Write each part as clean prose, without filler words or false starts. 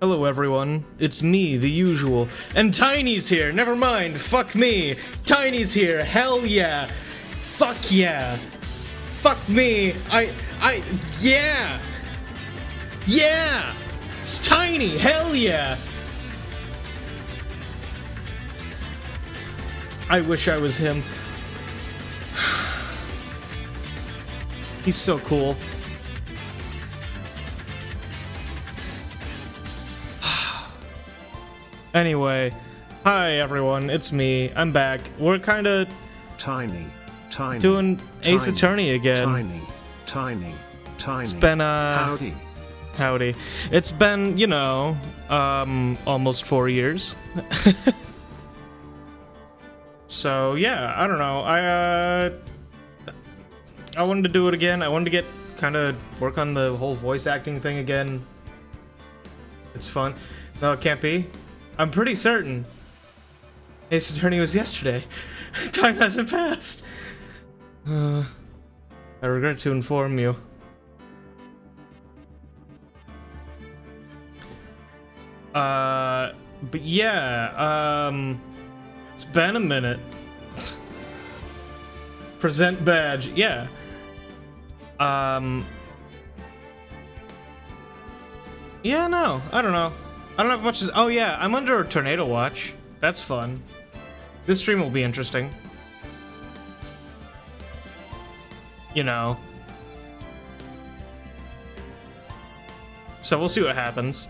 Hello everyone, it's me, the usual, and Tiny's here, never mind, fuck me, Tiny's here, hell yeah, fuck yeah, fuck me, yeah, it's Tiny, hell yeah. I wish I was him. He's so cool. Anyway, hi everyone, it's me, I'm back. We're kinda... Tiny. Doing Ace Attorney again. Tiny. It's been, Howdy. It's been, you know, almost 4 years. So, yeah, I don't know, I wanted to do it again. I wanted to kinda work on the whole voice acting thing again. It's fun. No, it can't be. I'm pretty certain Ace Attorney was yesterday. Time hasn't passed. I regret to inform you. But yeah, it's been a minute. Present badge, yeah. Yeah, no, I don't know. I don't have much as- oh yeah, I'm under a tornado watch. That's fun. This stream will be interesting. You know. So we'll see what happens.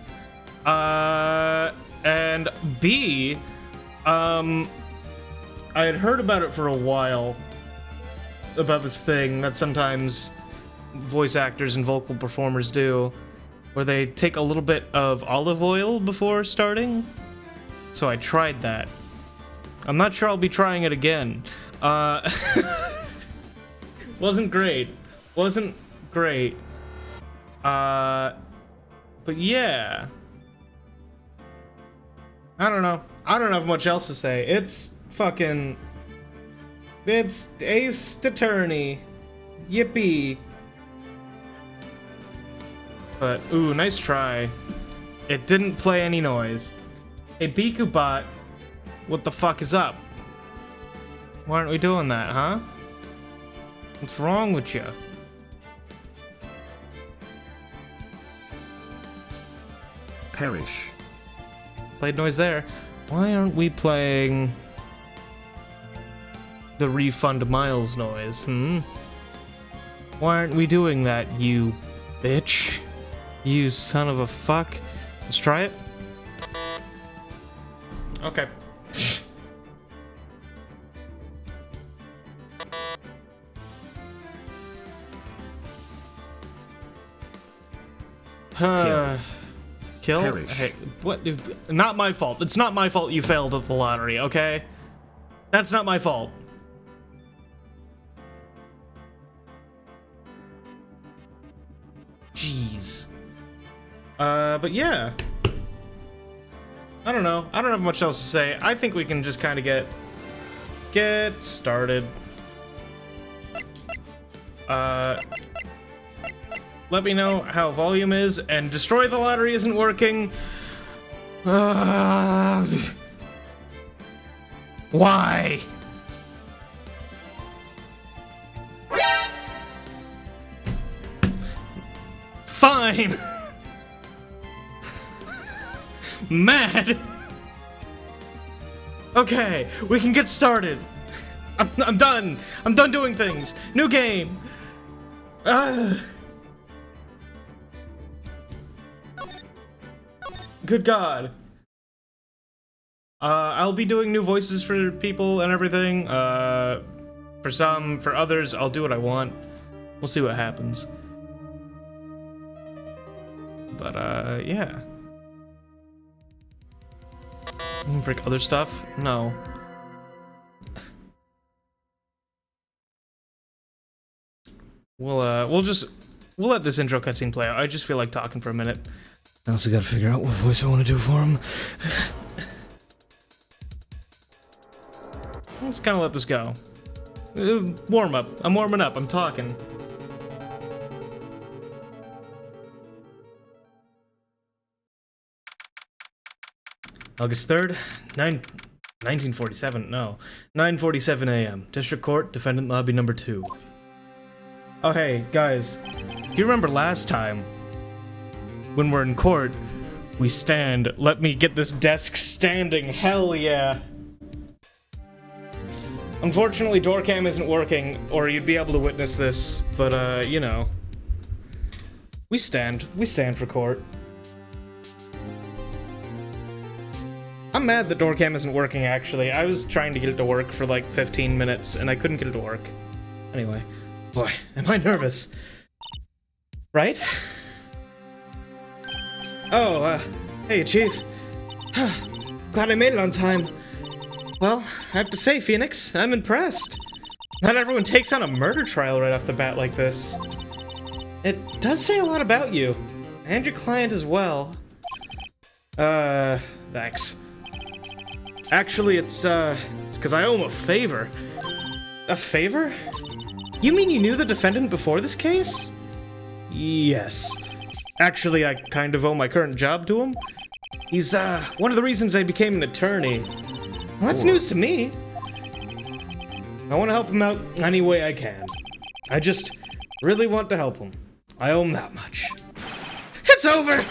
And B, I had heard about it for a while. About this thing that sometimes voice actors and vocal performers do, where they take a little bit of olive oil before starting. So I tried that. I'm not sure I'll be trying it again. Wasn't great. But yeah. I don't know. I don't have much else to say. It's Ace Attorney. Yippee. But, ooh, nice try. It didn't play any noise. Hey, BikuBot, what the fuck is up? Why aren't we doing that, huh? What's wrong with you? Perish. Played noise there. Why aren't we playing the refund Miles noise, Why aren't we doing that, you bitch? You son of a fuck. Let's try it. Okay. Kill? Perish. Hey, what? Not my fault. It's not my fault you failed at the lottery, okay? That's not my fault. Jeez. But yeah. I don't know. I don't have much else to say. I think we can just kind of get started. Let me know how volume is, and destroy the lottery isn't working. Why? Fine. Mad. Okay, we can get started. I'm done. I'm done doing things. New game. Good God. I'll be doing new voices for people and everything. For some, for others, I'll do what I want. We'll see what happens. But, yeah. Break other stuff? No. We'll let this intro cutscene play out. I just feel like talking for a minute. I also gotta figure out what voice I want to do for him. Let's kind of let this go. Warm up. I'm warming up. I'm talking. August 3rd, 1947, no. 9:47 a.m. District Court, Defendant Lobby number 2. Oh, hey, guys. Do you remember last time? When we're in court, we stand. Let me get this desk standing. Hell yeah. Unfortunately, Doorcam isn't working, or you'd be able to witness this, but, you know. We stand. We stand for court. I'm mad that Doorcam isn't working, actually. I was trying to get it to work for like 15 minutes, and I couldn't get it to work. Anyway. Boy, am I nervous. Right? Oh, hey, Chief. Glad I made it on time. Well, I have to say, Phoenix, I'm impressed. Not everyone takes on a murder trial right off the bat like this. It does say a lot about you. And your client as well. Thanks. Actually, it's because I owe him a favor. A favor? You mean you knew the defendant before this case? Yes. Actually, I kind of owe my current job to him. He's, one of the reasons I became an attorney. Well, that's news to me. I want to help him out any way I can. I just really want to help him. I owe him that much. It's over!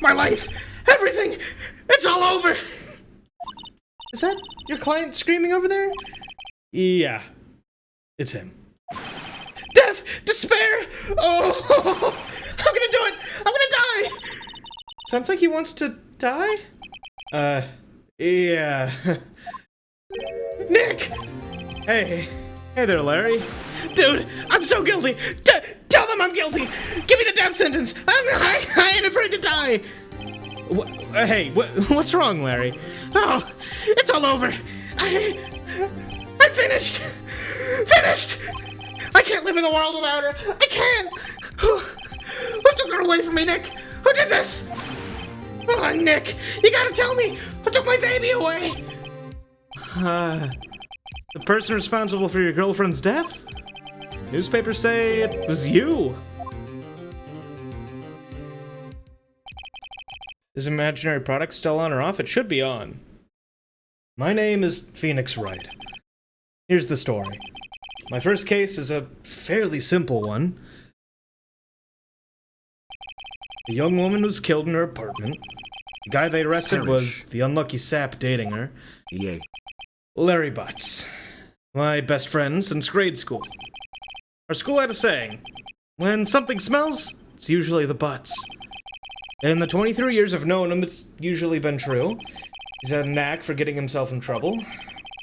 My life! Everything! It's all over! Is that your client screaming over there? Yeah. It's him. Death! Despair! Oh! I'm gonna do it! I'm gonna die! Sounds like he wants to die? Yeah. Nick! Hey. Hey there, Larry. Dude, I'm so guilty! Tell them I'm guilty! Give me the death sentence! I ain't afraid to die! Hey, what's wrong, Larry? Oh, it's all over! I'm finished! Finished! I can't live in the world without her! I can't! Who took her away from me, Nick? Who did this? Oh, Nick, you gotta tell me! Who took my baby away? The person responsible for your girlfriend's death? Newspapers say it was you. Is imaginary product still on or off? It should be on. My name is Phoenix Wright. Here's the story. My first case is a fairly simple one. A young woman was killed in her apartment. The guy they arrested was the unlucky sap dating her. Yay. Larry Butts. My best friend since grade school. Our school had a saying, when something smells, it's usually the Butts. In the 23 years I've known him, it's usually been true. He's had a knack for getting himself in trouble.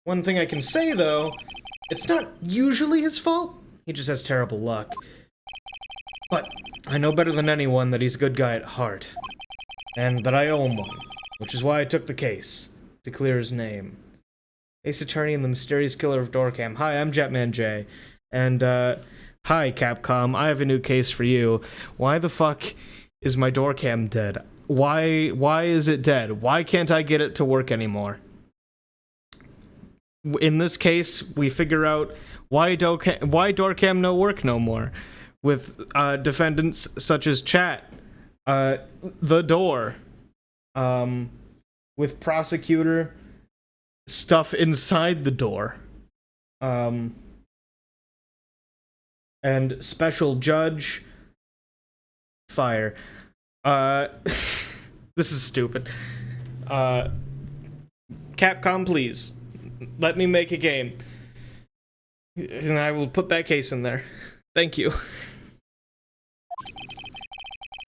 One thing I can say, though, it's not usually his fault. He just has terrible luck. But I know better than anyone that he's a good guy at heart. And that I owe him one, which is why I took the case, to clear his name. Ace Attorney and the Mysterious Killer of Doorcam. Hi, I'm Jetman J. And, hi, Capcom, I have a new case for you. Why the fuck is my Doorcam dead? Why is it dead? Why can't I get it to work anymore? In this case, we figure out why Doorcam no work no more. With, defendants such as Chat, The Door, with Prosecutor, stuff inside the door, and Special Judge, Fire. This is stupid. Capcom, please, let me make a game. And I will put that case in there. Thank you.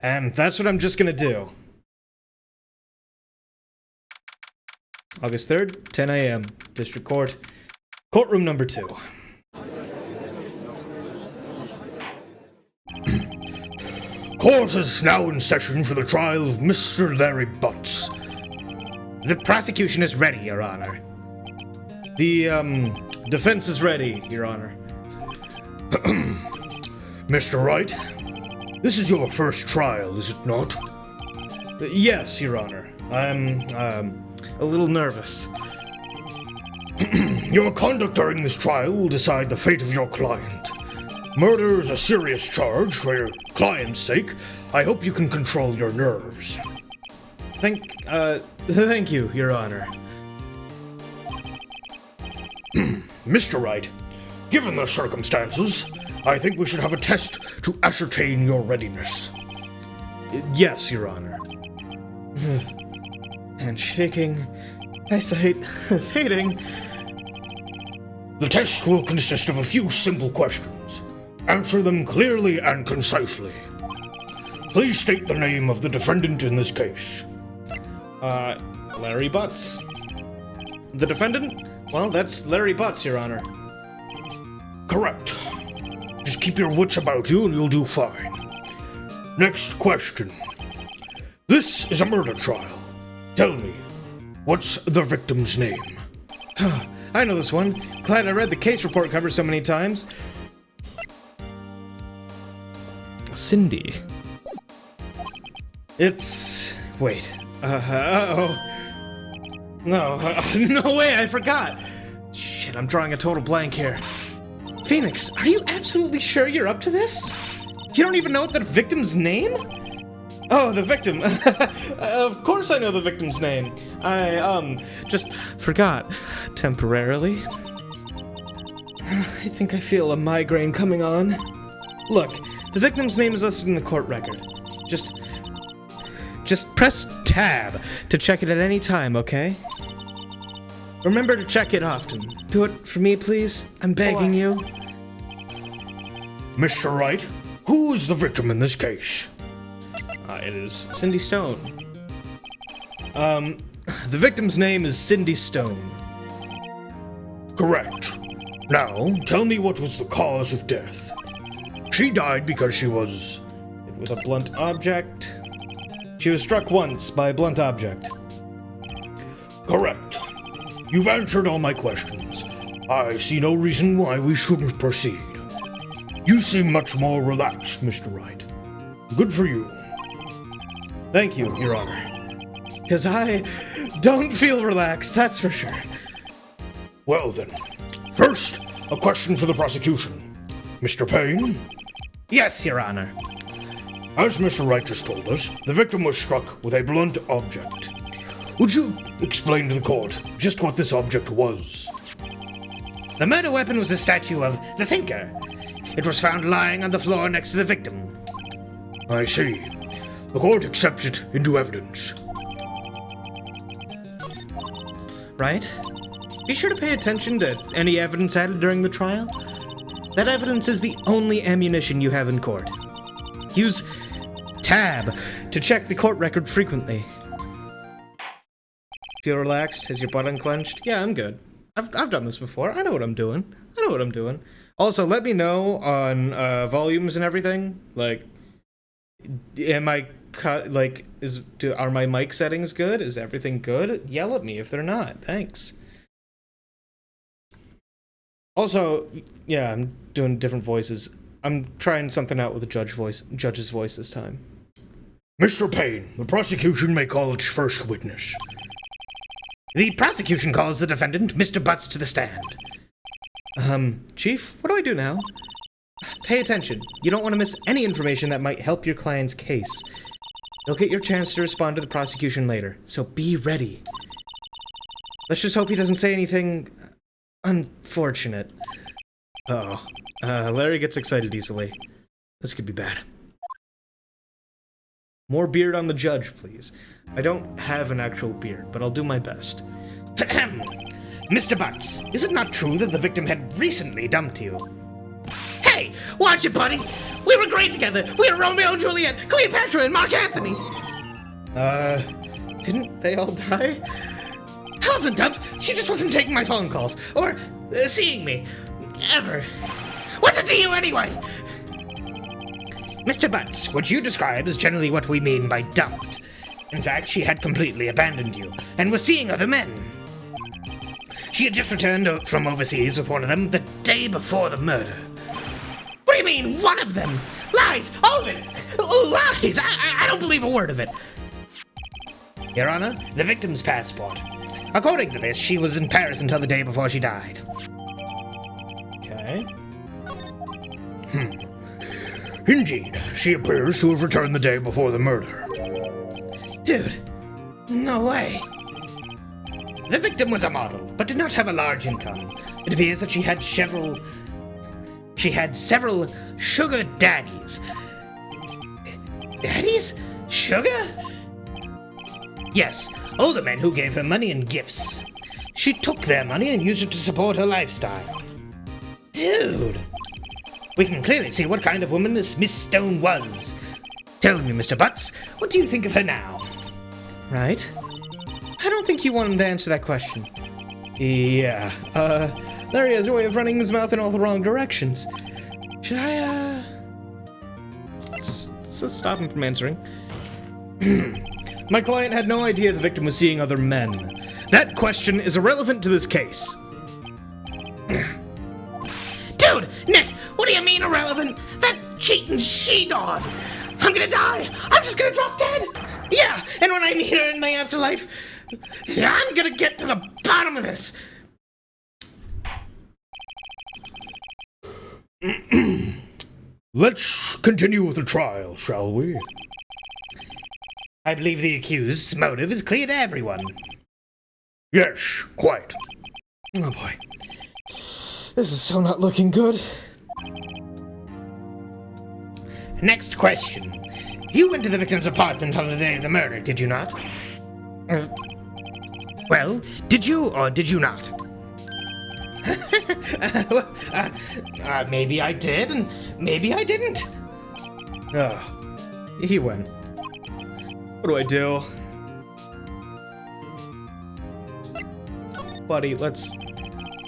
And that's what I'm just gonna do. August 3rd, 10 a.m. District Court. Courtroom number 2. Court is now in session for the trial of Mr. Larry Butts. The prosecution is ready, Your Honor. The, defense is ready, Your Honor. Mr. Wright, this is your first trial, is it not? Yes, Your Honor. I'm, a little nervous. Your conduct during this trial will decide the fate of your client. Murder is a serious charge. For your client's sake, I hope you can control your nerves. Thank you, Your Honor. Mr. Wright, given the circumstances, I think we should have a test to ascertain your readiness. Yes, Your Honor. And shaking, eyesight fading. The test will consist of a few simple questions. Answer them clearly and concisely. Please state the name of the defendant in this case. Larry Butts. The defendant? Well, that's Larry Butts, Your Honor. Correct. Just keep your wits about you and you'll do fine. Next question. This is a murder trial. Tell me, what's the victim's name? I know this one. Glad I read the case report cover so many times. Cindy. It's... wait. Uh-oh. No, no way, I forgot. Shit, I'm drawing a total blank here. Phoenix, are you absolutely sure you're up to this? You don't even know the victim's name? Oh, the victim. Of course I know the victim's name. I, just forgot. Temporarily. I think I feel a migraine coming on. Look, the victim's name is listed in the court record. Just press tab to check it at any time, okay? Remember to check it often. Do it for me, please. I'm begging you. Mr. Wright, who is the victim in this case? It is Cindy Stone. The victim's name is Cindy Stone. Correct. Now, tell me what was the cause of death. She died because she was... With a blunt object. She was struck once by a blunt object. Correct. You've answered all my questions. I see no reason why we shouldn't proceed. You seem much more relaxed, Mr. Wright. Good for you. Thank you, Your Honor. Because I don't feel relaxed, that's for sure. Well then, first, a question for the prosecution. Mr. Payne? Yes, Your Honor. As Mr. Wright just told us, the victim was struck with a blunt object. Would you explain to the court just what this object was? The murder weapon was a statue of the Thinker. It was found lying on the floor next to the victim. I see. The court accepts it into evidence. Right? Be sure to pay attention to any evidence added during the trial. That evidence is the only ammunition you have in court. Use tab to check the court record frequently. Feel relaxed? Has your butt unclenched? Yeah, I'm good. I've done this before. I know what I'm doing. Also, let me know on volumes and everything. Like, am I cut? Like, are my mic settings good? Is everything good? Yell at me if they're not. Thanks. Also, yeah, I'm doing different voices. I'm trying something out with the judge's voice this time. Mr. Payne, the prosecution may call its first witness. The prosecution calls the defendant, Mr. Butts, to the stand. Chief, what do I do now? Pay attention. You don't want to miss any information that might help your client's case. You'll get your chance to respond to the prosecution later, so be ready. Let's just hope he doesn't say anything unfortunate. Uh-oh. Larry gets excited easily. This could be bad. More beard on the judge, please. I don't have an actual beard, but I'll do my best. Mr. Butts, is it not true that the victim had recently dumped you? Hey, watch it, buddy! We were great together! We were Romeo and Juliet, Cleopatra, and Mark Anthony! Didn't they all die? I wasn't dumped, she just wasn't taking my phone calls, or seeing me. Ever. What's it to you anyway? Mr. Butts, what you describe is generally what we mean by dumped. In fact, she had completely abandoned you, and was seeing other men. She had just returned from overseas with one of them the day before the murder. What do you mean, one of them? Lies! All of it! Lies! I don't believe a word of it. Your Honor, the victim's passport. According to this, she was in Paris until the day before she died. Okay. Indeed, she appears to have returned the day before the murder. Dude, no way. The victim was a model, but did not have a large income. It appears that she had several sugar daddies. Daddies? Sugar? Yes, older men who gave her money and gifts. She took their money and used it to support her lifestyle. Dude! We can clearly see what kind of woman this Miss Stone was. Tell me, Mr. Butts, what do you think of her now? Right? I don't think you want him to answer that question. Yeah, Larry has a way of running his mouth in all the wrong directions. Should I, let's stop him from answering. My client had no idea the victim was seeing other men. That question is irrelevant to this case. Dude, Nick, what do you mean irrelevant? That cheating she-dog! I'm gonna die! I'm just gonna drop dead! Yeah, and when I meet her in the afterlife, I'm gonna get to the bottom of this! Let's continue with the trial, shall we? I believe the accused's motive is clear to everyone. Yes, quite. Oh boy. This is so not looking good. Next question. You went to the victim's apartment on the day of the murder, did you not? Well, did you or did you not? Maybe I did, and maybe I didn't. He went. What do I do? Buddy, let's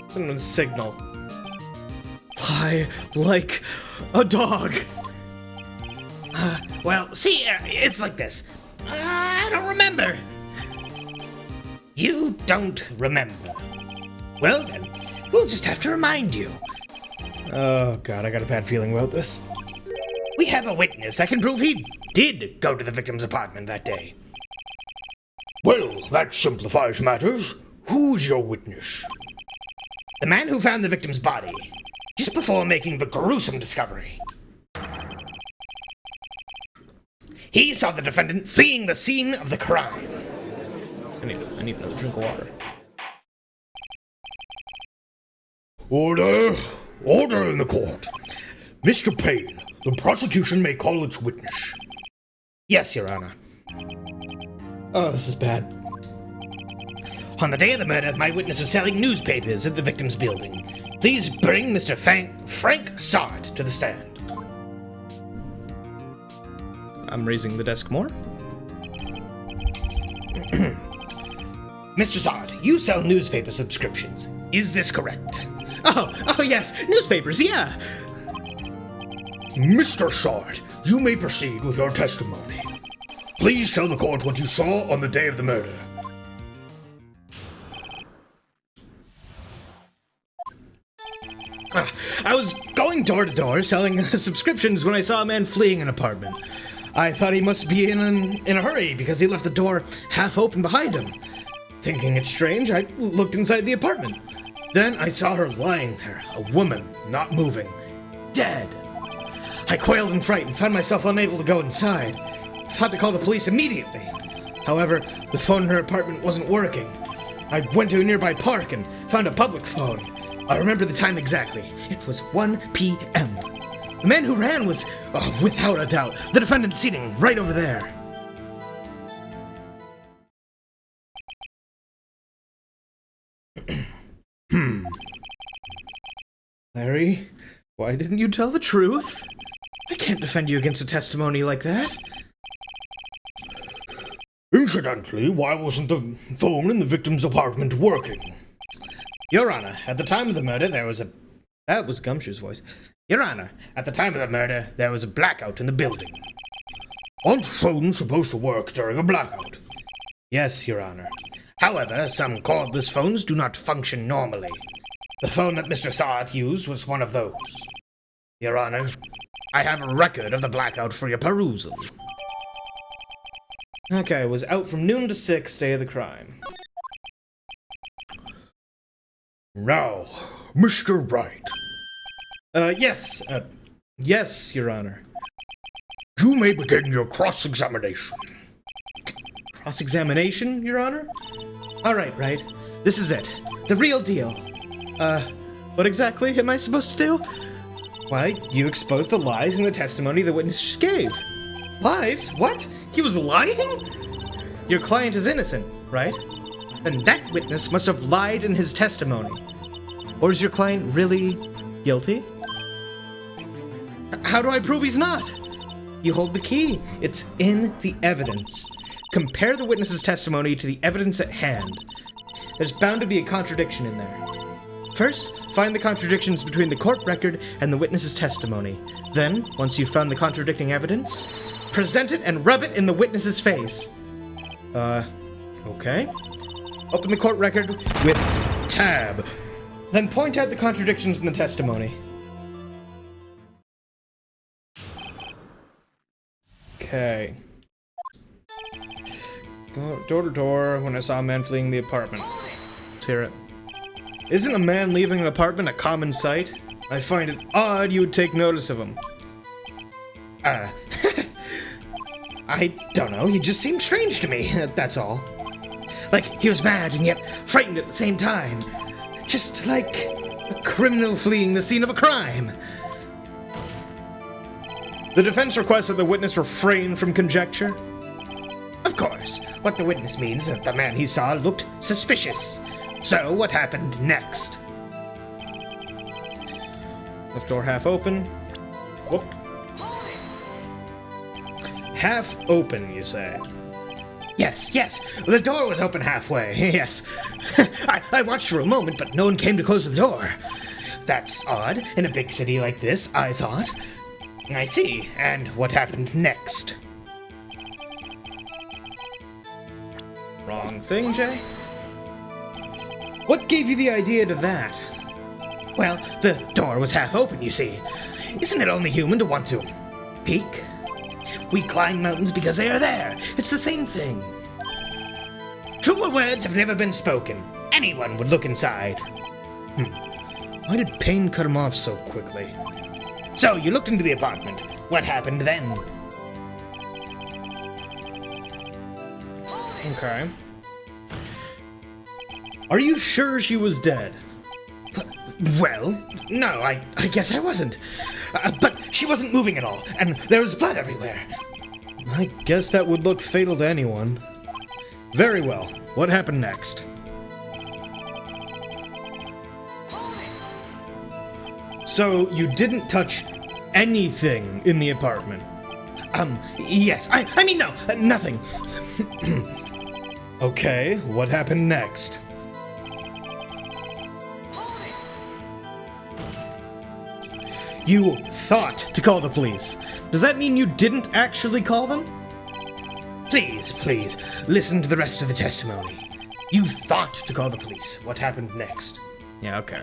send him a signal. Lie like a dog. Well, see, it's like this. I don't remember. You don't remember. Well then, we'll just have to remind you. Oh god, I got a bad feeling about this. We have a witness that can prove he did go to the victim's apartment that day. Well, that simplifies matters. Who's your witness? The man who found the victim's body, just before making the gruesome discovery. He saw the defendant fleeing the scene of the crime. I need another drink of water. Order! Order in the court. Mr. Payne, the prosecution may call its witness. Yes, Your Honor. Oh, this is bad. On the day of the murder, my witness was selling newspapers at the victim's building. Please bring Mr. Frank Sart to the stand. I'm raising the desk more. Mr. Sart, you sell newspaper subscriptions. Is this correct? Oh yes, newspapers, yeah. Mr. Sart, you may proceed with your testimony. Please tell the court what you saw on the day of the murder. I was going door to door selling subscriptions when I saw a man fleeing an apartment. I thought he must be in a hurry because he left the door half open behind him. Thinking it strange, I looked inside the apartment. Then I saw her lying there, a woman, not moving, dead. I quailed in fright and found myself unable to go inside. I thought to call the police immediately. However, the phone in her apartment wasn't working. I went to a nearby park and found a public phone. I remember the time exactly. It was 1 p.m. The man who ran was, without a doubt, the defendant sitting right over there. Larry, why didn't you tell the truth? I can't defend you against a testimony like that. Incidentally, why wasn't the phone in the victim's apartment working? Your Honor, at the time of the murder, there was a... That was Gumshoe's voice. Your Honor, at the time of the murder, there was a blackout in the building. Aren't phones supposed to work during a blackout? Yes, Your Honor. However, some cordless phones do not function normally. The phone that Mr. Sart used was one of those. Your Honor, I have a record of the blackout for your perusal. Okay, was out from noon to 6, day of the crime. Now, Mr. Wright. Yes, Your Honor. You may begin your cross-examination. Cross-examination, Your Honor? All right, right. This is it. The real deal. What exactly am I supposed to do? Why, you exposed the lies in the testimony the witness just gave. Lies? What? He was lying? Your client is innocent, right? And that witness must have lied in his testimony. Or is your client really guilty? How do I prove he's not? You hold the key. It's in the evidence. Compare the witness's testimony to the evidence at hand. There's bound to be a contradiction in there. First, find the contradictions between the court record and the witness's testimony. Then, once you've found the contradicting evidence, present it and rub it in the witness's face. Okay. Open the court record with tab. Then point out the contradictions in the testimony. Okay. Go door to door when I saw a man fleeing the apartment. Let's hear it. Isn't a man leaving an apartment a common sight? I find it odd you would take notice of him. I don't know, he just seemed strange to me, that's all. Like, he was mad and yet frightened at the same time. Just like a criminal fleeing the scene of a crime. The defense requests that the witness refrain from conjecture. Of course, what the witness means is that the man he saw looked suspicious. So, what happened next? Left door half open. Whoop. Half open, you say? Yes, the door was open halfway, yes. I watched for a moment, but no one came to close the door. That's odd, in a big city like this, I thought. I see, and what happened next? Wrong thing, Jay? What gave you the idea to that? Well, the door was half open, you see. Isn't it only human to want to peek? We climb mountains because they are there. It's the same thing. Truer words have never been spoken. Anyone would look inside. Why did Payne cut him off so quickly? So, you looked into the apartment. What happened then? Okay. Are you sure she was dead? Well, no, I guess I wasn't. But she wasn't moving at all, and there was blood everywhere. I guess that would look fatal to anyone. Very well. What happened next? So, you didn't touch anything in the apartment? Yes. I mean, no, nothing. Okay, what happened next? You thought to call the police. Does that mean you didn't actually call them? Please, listen to the rest of the testimony. You thought to call the police. What happened next? Yeah, okay.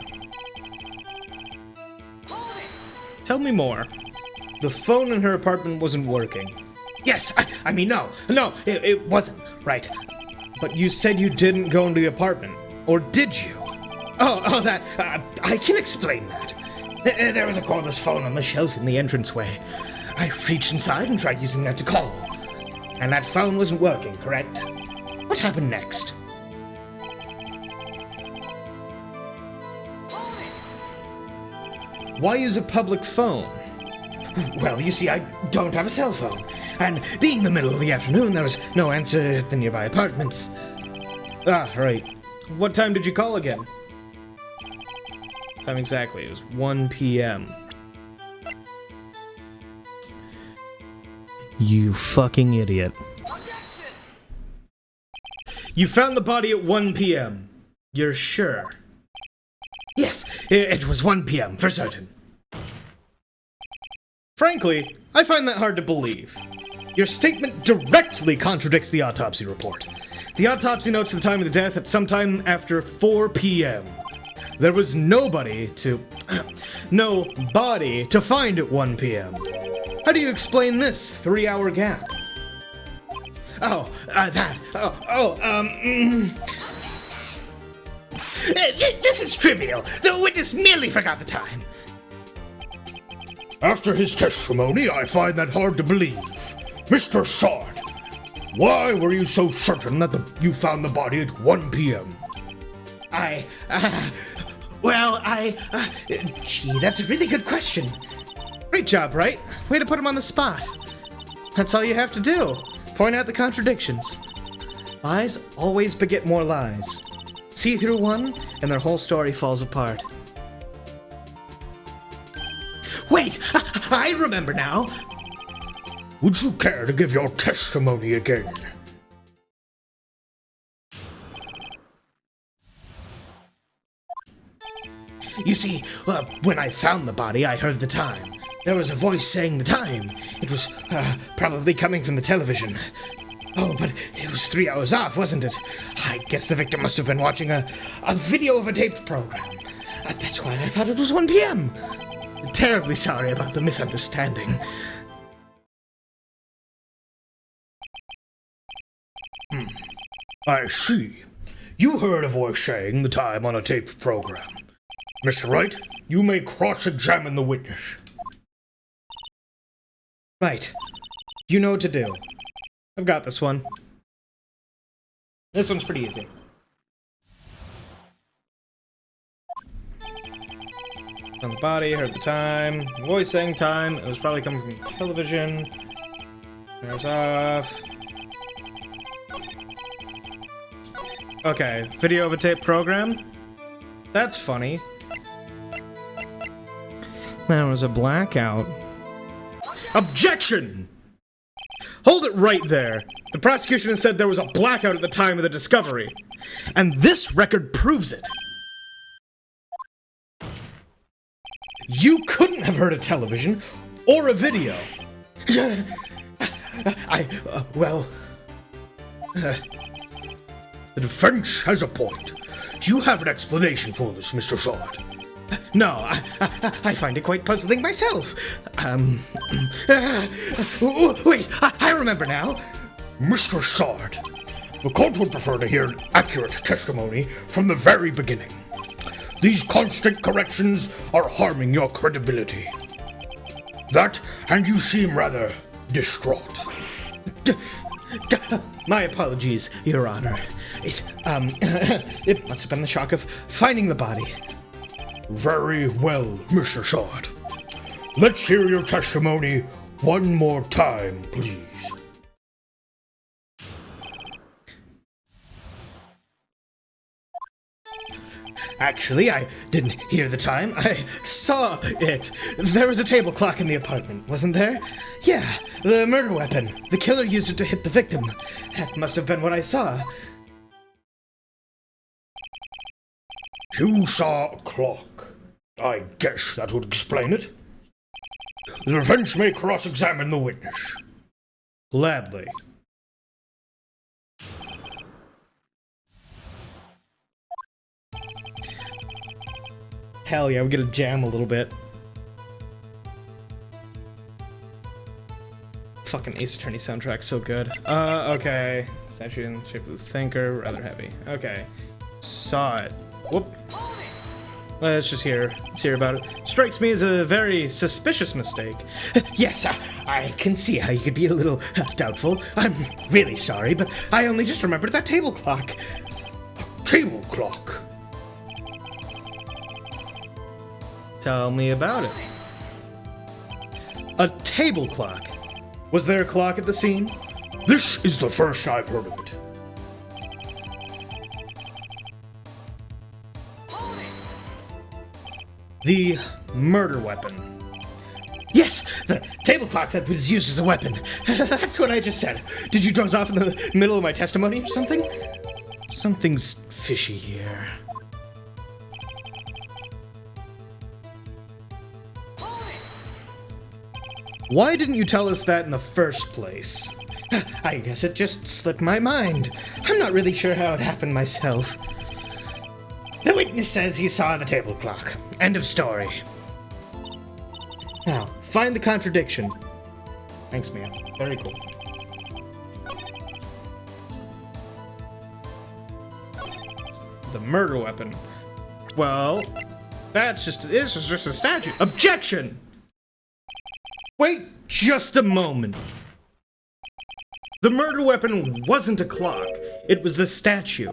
Tell me more. The phone in her apartment wasn't working. Yes, I mean, no, it wasn't, right. But you said you didn't go into the apartment, or did you? Oh, that, I can explain that. There was a cordless phone on the shelf in the entranceway. I reached inside and tried using that to call. And that phone wasn't working, correct? What happened next? Why use a public phone? Well, you see, I don't have a cell phone. And being the middle of the afternoon, there was no answer at the nearby apartments. Ah, right. What time did you call again? Time exactly. It was 1 p.m. You fucking idiot. You found the body at 1 p.m. You're sure? Yes, it was 1 p.m. for certain. Frankly, I find that hard to believe. Your statement directly contradicts the autopsy report. The autopsy notes the time of the death at sometime after 4 p.m. There was no body to find at 1 p.m. How do you explain this 3-hour gap? This is trivial. The witness merely forgot the time. After his testimony, I find that hard to believe. Mr. Sard, why were you so certain that you found the body at 1 p.m.? Gee, that's a really good question. Great job, right? Way to put him on the spot. That's all you have to do. Point out the contradictions. Lies always beget more lies. See through one, and their whole story falls apart. Wait, I remember now. Would you care to give your testimony again? You see, when I found the body, I heard the time. There was a voice saying the time. It was probably coming from the television. Oh, but it was 3 hours off, wasn't it? I guess the victim must have been watching a video of a taped program. That's why I thought it was 1 p.m. Terribly sorry about the misunderstanding. I see. You heard a voice saying the time on a taped program. Mr. Wright, you may cross-examine the witness. Right. You know what to do. I've got this one. This one's pretty easy. On the body, heard the time. Voice saying time. It was probably coming from television. There's off. Okay, video of a tape program. That's funny. There was a blackout. Objection! Hold it right there. The prosecution has said there was a blackout at the time of the discovery. And this record proves it. You couldn't have heard a television or a video. The defense has a point. Do you have an explanation for this, Mr. Short? No, I find it quite puzzling myself. Wait, I remember now. Mr. Sard, the court would prefer to hear accurate testimony from the very beginning. These constant corrections are harming your credibility. That, and you seem rather distraught. My apologies, Your Honor. It must have been the shock of finding the body. Very well, Mr. Sard. Let's hear your testimony one more time, please. Actually, I didn't hear the time. I saw it. There was a table clock in the apartment, wasn't there? Yeah, the murder weapon. The killer used it to hit the victim. That must have been what I saw. You saw a clock. I guess that would explain it. The defense may cross-examine the witness. Gladly. Hell yeah, we get to jam a little bit. Fucking Ace Attorney soundtrack, so good. Okay. Statue in shape of the thinker, rather heavy. Okay. Saw it. Whoop. Let's just let's hear about it. Strikes me as a very suspicious mistake. Yes, I can see how you could be a little doubtful. I'm really sorry, but I only just remembered that table clock. Table clock. Tell me about it. A table clock. Was there a clock at the scene? This is the first I've heard of it. The murder weapon. Yes, the table clock that was used as a weapon. That's what I just said. Did you doze off in the middle of my testimony or something? Something's fishy here. Why didn't you tell us that in the first place? I guess it just slipped my mind. I'm not really sure how it happened myself. The witness says you saw the table clock. End of story. Now, find the contradiction. Thanks, man. Very cool. The murder weapon. Well, this is just a statue. Objection! Wait just a moment. The murder weapon wasn't a clock. It was the statue.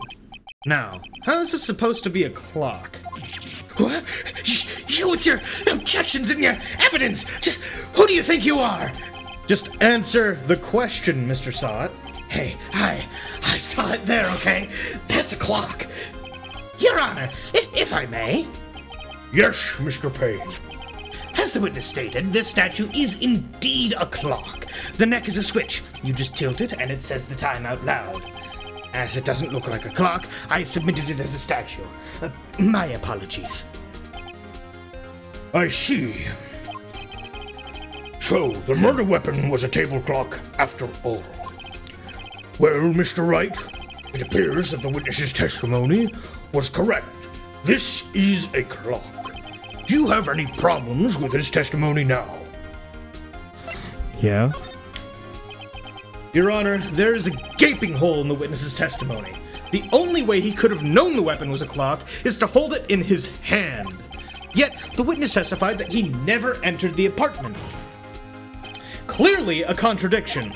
Now, how is this supposed to be a clock? What? You with your objections and your evidence! Just who do you think you are? Just answer the question, Mr. Sot. Hey, I saw it there, okay? That's a clock. Your Honor, if I may. Yes, Mr. Payne. As the witness stated, this statue is indeed a clock. The neck is a switch. You just tilt it and it says the time out loud. As it doesn't look like a clock, I submitted it as a statue. My apologies. I see. So, the murder weapon was a table clock after all. Well, Mr. Wright, it appears that the witness's testimony was correct. This is a clock. Do you have any problems with his testimony now? Yeah? Your Honor, there is a gaping hole in the witness's testimony. The only way he could have known the weapon was a clock is to hold it in his hand. Yet, the witness testified that he never entered the apartment. Clearly a contradiction.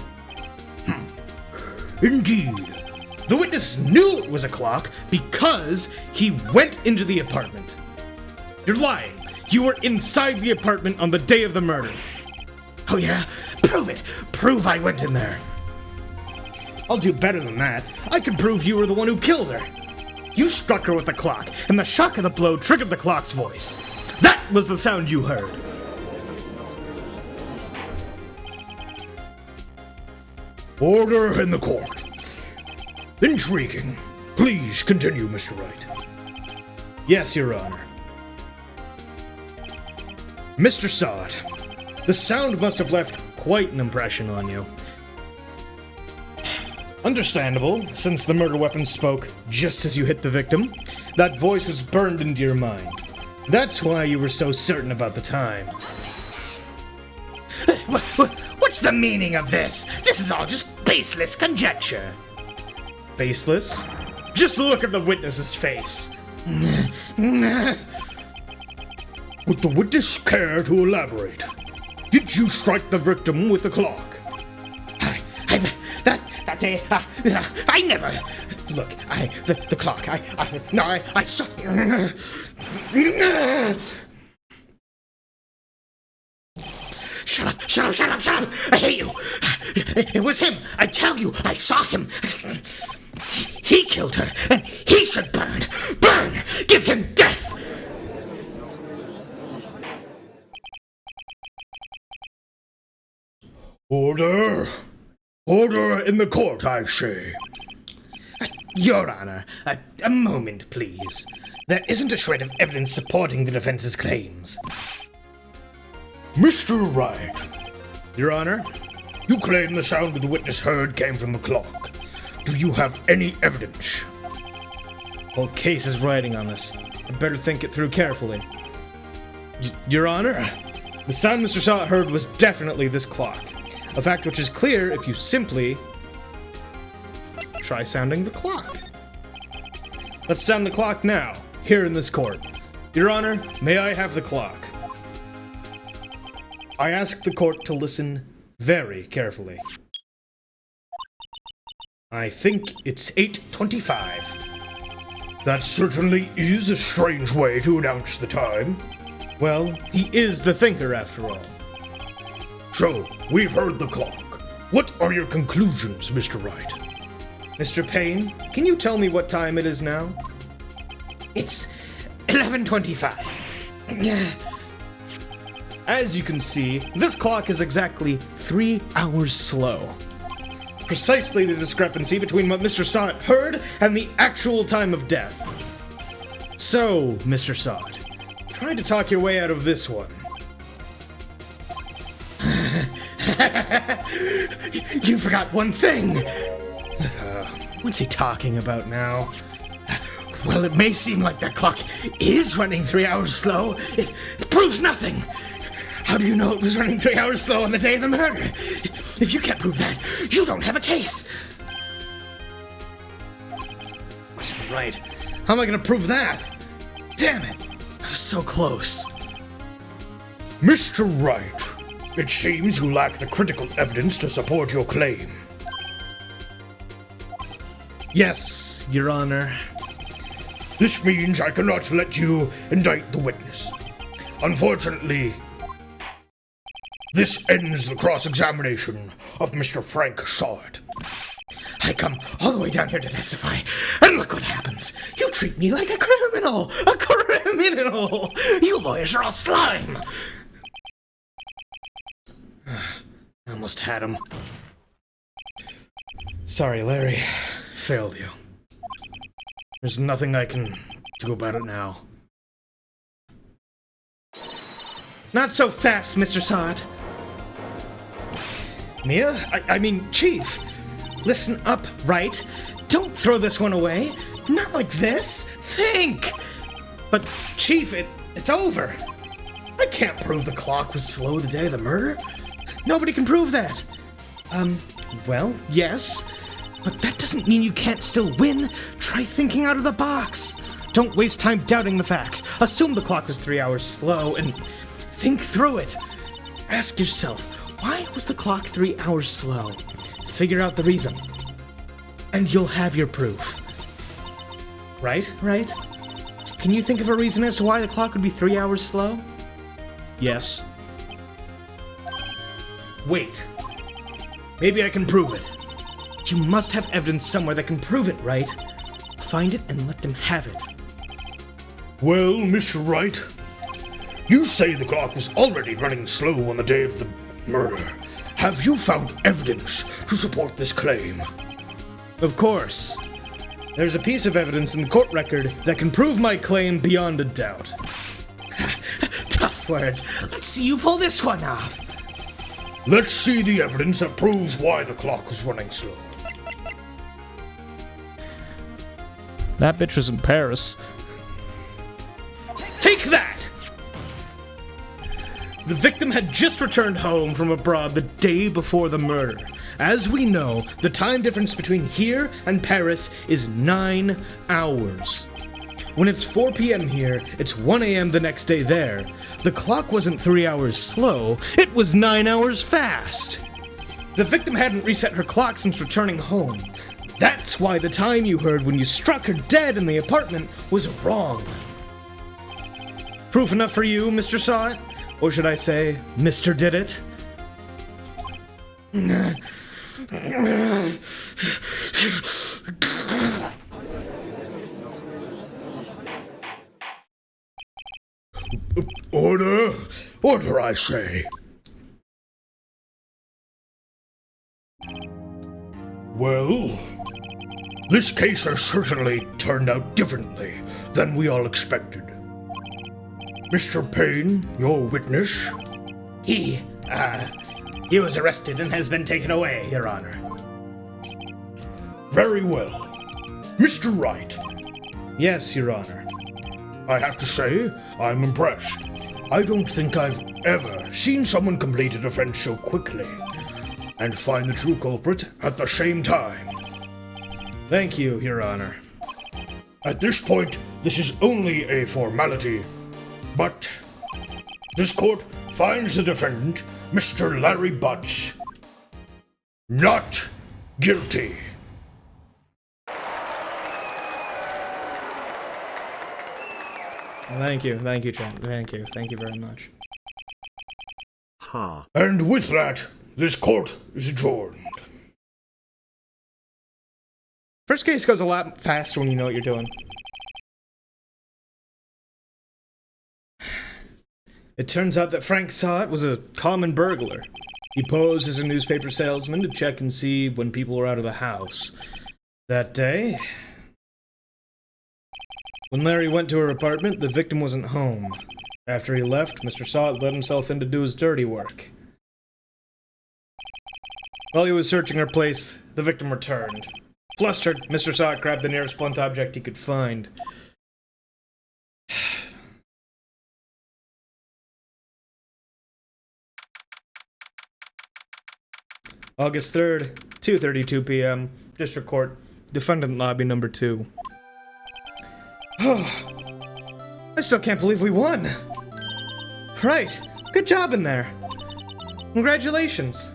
Indeed. The witness knew it was a clock because he went into the apartment. You're lying. You were inside the apartment on the day of the murder. Oh yeah? Prove it! Prove I went in there. I'll do better than that. I can prove you were the one who killed her. You struck her with the clock, and the shock of the blow triggered the clock's voice. That was the sound you heard. Order in the court. Intriguing. Please continue, Mr. Wright. Yes, Your Honor. Mr. Sod, the sound must have left quite an impression on you. Understandable, since the murder weapon spoke just as you hit the victim. That voice was burned into your mind. That's why you were so certain about the time. What's the meaning of this? This is all just baseless conjecture. Baseless? Just look at the witness's face. Would the witness care to elaborate? Did you strike the victim with the clock? That day, I never. Look, the clock. I saw. Shut up! I hate you. It was him. I tell you, I saw him. He killed her, and he should burn. Burn! Give him death. Order! Order in the court, I say. Your Honor, a moment, please. There isn't a shred of evidence supporting the defense's claims. Mr. Wright, Your Honor, you claim the sound the witness heard came from the clock. Do you have any evidence? whole case is riding on this. I better think it through carefully. Your Honor, the sound Mr. Sot heard was definitely this clock. A fact which is clear if you simply try sounding the clock. Let's sound the clock now, here in this court. Your Honor, may I have the clock? I ask the court to listen very carefully. I think it's 8:25. That certainly is a strange way to announce the time. Well, he is the thinker after all. So, we've heard the clock. What are your conclusions, Mr. Wright? Mr. Payne, can you tell me what time it is now? It's 11:25. As you can see, this clock is exactly 3 hours slow. Precisely the discrepancy between what Mr. Sot heard and the actual time of death. So, Mr. Sot, try to talk your way out of this one. You forgot one thing. What's he talking about now? Well, it may seem like that clock is running 3 hours slow. It proves nothing. How do you know it was running 3 hours slow on the day of the murder? If you can't prove that, you don't have a case. That's right. How am I gonna prove that? Damn it! I was so close. Mr. Wright, it seems you lack the critical evidence to support your claim. Yes, Your Honor. This means I cannot let you indict the witness. Unfortunately, this ends the cross-examination of Mr. Frank Sod. I come all the way down here to testify, and look what happens. You treat me like a criminal! A criminal! You lawyers are all slime! I almost had him. Sorry, Larry. Failed you. There's nothing I can do about it now. Not so fast, Mr. Sod. Mia? I mean, Chief. Listen up, right? Don't throw this one away. Not like this. Think! But, Chief, it's over. I can't prove the clock was slow the day of the murder. Nobody can prove that. Well, yes. But that doesn't mean you can't still win. Try thinking out of the box. Don't waste time doubting the facts. Assume the clock was 3 hours slow and think through it. Ask yourself, why was the clock 3 hours slow? Figure out the reason. And you'll have your proof. Right? Can you think of a reason as to why the clock would be 3 hours slow? Yes. Wait. Maybe I can prove it. You must have evidence somewhere that can prove it, right? Find it and let them have it. Well, Mr. Wright, you say the clock was already running slow on the day of the murder. Have you found evidence to support this claim? Of course. There's a piece of evidence in the court record that can prove my claim beyond a doubt. Tough words. Let's see you pull this one off. Let's see the evidence that proves why the clock was running slow. That bitch was in Paris. Take that! The victim had just returned home from abroad the day before the murder. As we know, the time difference between here and Paris is 9 hours. When it's 4 p.m. here, it's 1 a.m. the next day there. The clock wasn't 3 hours slow, it was 9 hours fast. The victim hadn't reset her clock since returning home. That's why the time you heard when you struck her dead in the apartment was wrong. Proof enough for you, Mr. Saw It? Or should I say, Mr. Did It? Order! Order, I say! Well, this case has certainly turned out differently than we all expected. Mr. Payne, your witness? He was arrested and has been taken away, Your Honor. Very well. Mr. Wright, Yes, Your Honor. I have to say, I'm impressed. I don't think I've ever seen someone complete a defense so quickly and find the true culprit at the same time. Thank you, Your Honor. At this point, this is only a formality, but this court finds the defendant, Mr. Larry Butts, not guilty. Thank you, Trent. Thank you very much. Ha. And with that, this court is adjourned. First case goes a lot faster when you know what you're doing. It turns out that Frank Saw It was a common burglar. He posed as a newspaper salesman to check and see when people were out of the house. That day, when Larry went to her apartment, the victim wasn't home. After he left, Mr. Saw It let himself in to do his dirty work. While he was searching her place, the victim returned. Flustered, Mr. Saw It grabbed the nearest blunt object he could find. August 3rd, 2:32 p.m., District Court, Defendant Lobby number 2. I still can't believe we won! Right, good job in there. Congratulations.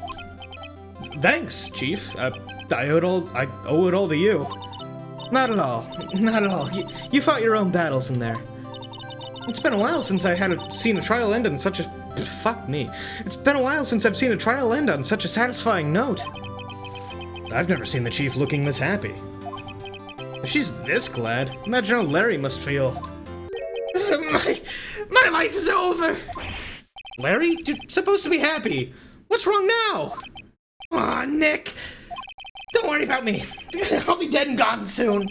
Thanks, Chief. I owe it all to you. Not at all. Not at all. You fought your own battles in there. It's been a while since I had seen a trial end on such a... Fuck me. It's been a while since I've seen a trial end on such a satisfying note. I've never seen the Chief looking this happy. If she's this glad, imagine how Larry must feel. My life is over! Larry, you're supposed to be happy. What's wrong now? Aw, Nick. Don't worry about me. I'll be dead and gone soon.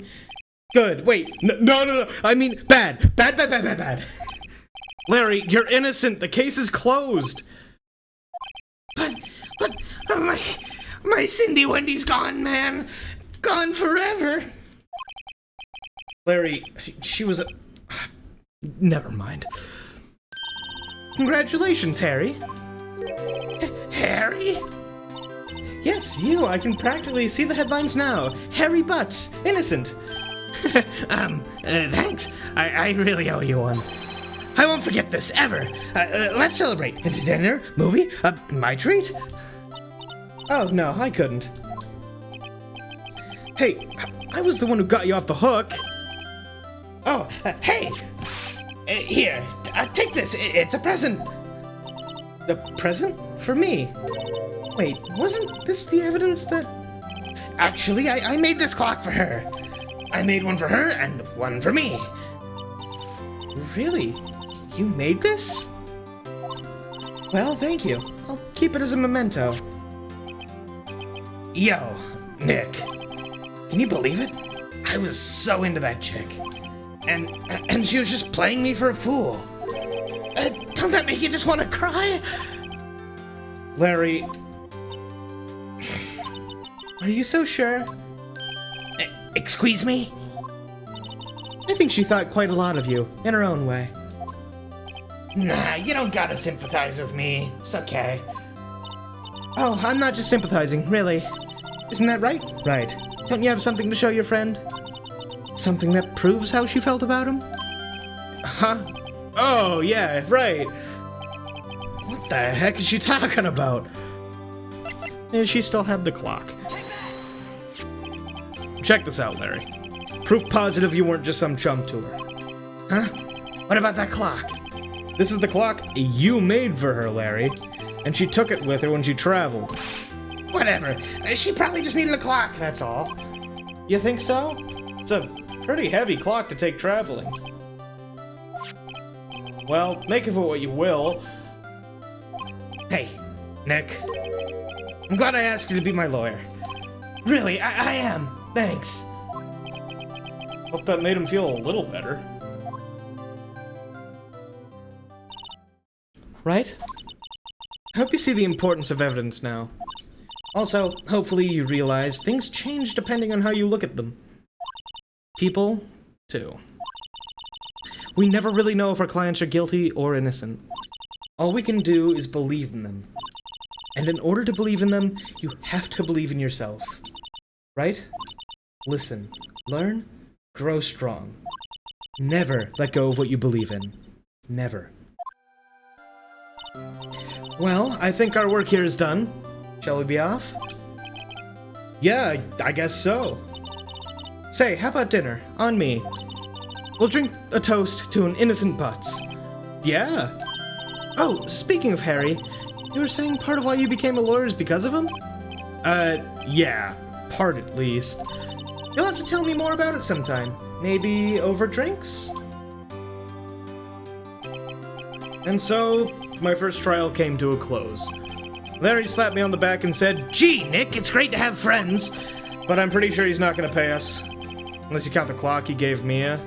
Good. Wait. No. I mean, bad. Bad. Larry, you're innocent. The case is closed. But my Cindy Wendy's gone, man. Gone forever. Larry, she was a... Never mind. Congratulations, Harry. Harry? Yes, you. I can practically see the headlines now. Harry Butts, innocent. Thanks. I really owe you one. I won't forget this, ever. Let's celebrate. It's dinner, movie, my treat. Oh, no, I couldn't. Hey, I was the one who got you off the hook. Oh, hey! Here, take this. It's a present. A present? For me? Wait, wasn't this the evidence that... Actually, I made this clock for her. I made one for her and one for me. Really? You made this? Well, thank you. I'll keep it as a memento. Yo, Nick. Can you believe it? I was so into that chick. And she was just playing me for a fool. Don't that make you just want to cry? Larry... Are you so sure? Excuse me? I think she thought quite a lot of you, in her own way. Nah, you don't gotta sympathize with me. It's okay. Oh, I'm not just sympathizing, really. Isn't that right? Right. Don't you have something to show your friend? Something that proves how she felt about him? Huh? Oh, yeah, right. What the heck is she talking about? She still had the clock. Check this out, Larry. Proof positive you weren't just some chump to her. Huh? What about that clock? This is the clock you made for her, Larry. And she took it with her when she traveled. Whatever. She probably just needed a clock, that's all. You think so? It's a pretty heavy clock to take traveling. Well, make of it what you will. Hey, Nick. I'm glad I asked you to be my lawyer. Really, I am. Thanks. Hope that made him feel a little better. Right? I hope you see the importance of evidence now. Also, hopefully you realize things change depending on how you look at them. People, too. We never really know if our clients are guilty or innocent. All we can do is believe in them. And in order to believe in them, you have to believe in yourself. Right? Listen, learn, grow strong. Never let go of what you believe in. Never. Well, I think our work here is done. Shall we be off? Yeah, I guess so. Say, how about dinner? On me. We'll drink a toast to an innocent Butts. Yeah. Oh, speaking of Harry, you were saying part of why you became a lawyer is because of him? Yeah. Part at least. You'll have to tell me more about it sometime. Maybe over drinks? And so, my first trial came to a close. Larry slapped me on the back and said, Gee, Nick, it's great to have friends. but I'm pretty sure he's not gonna pay us. Unless you count the clock he gave Mia.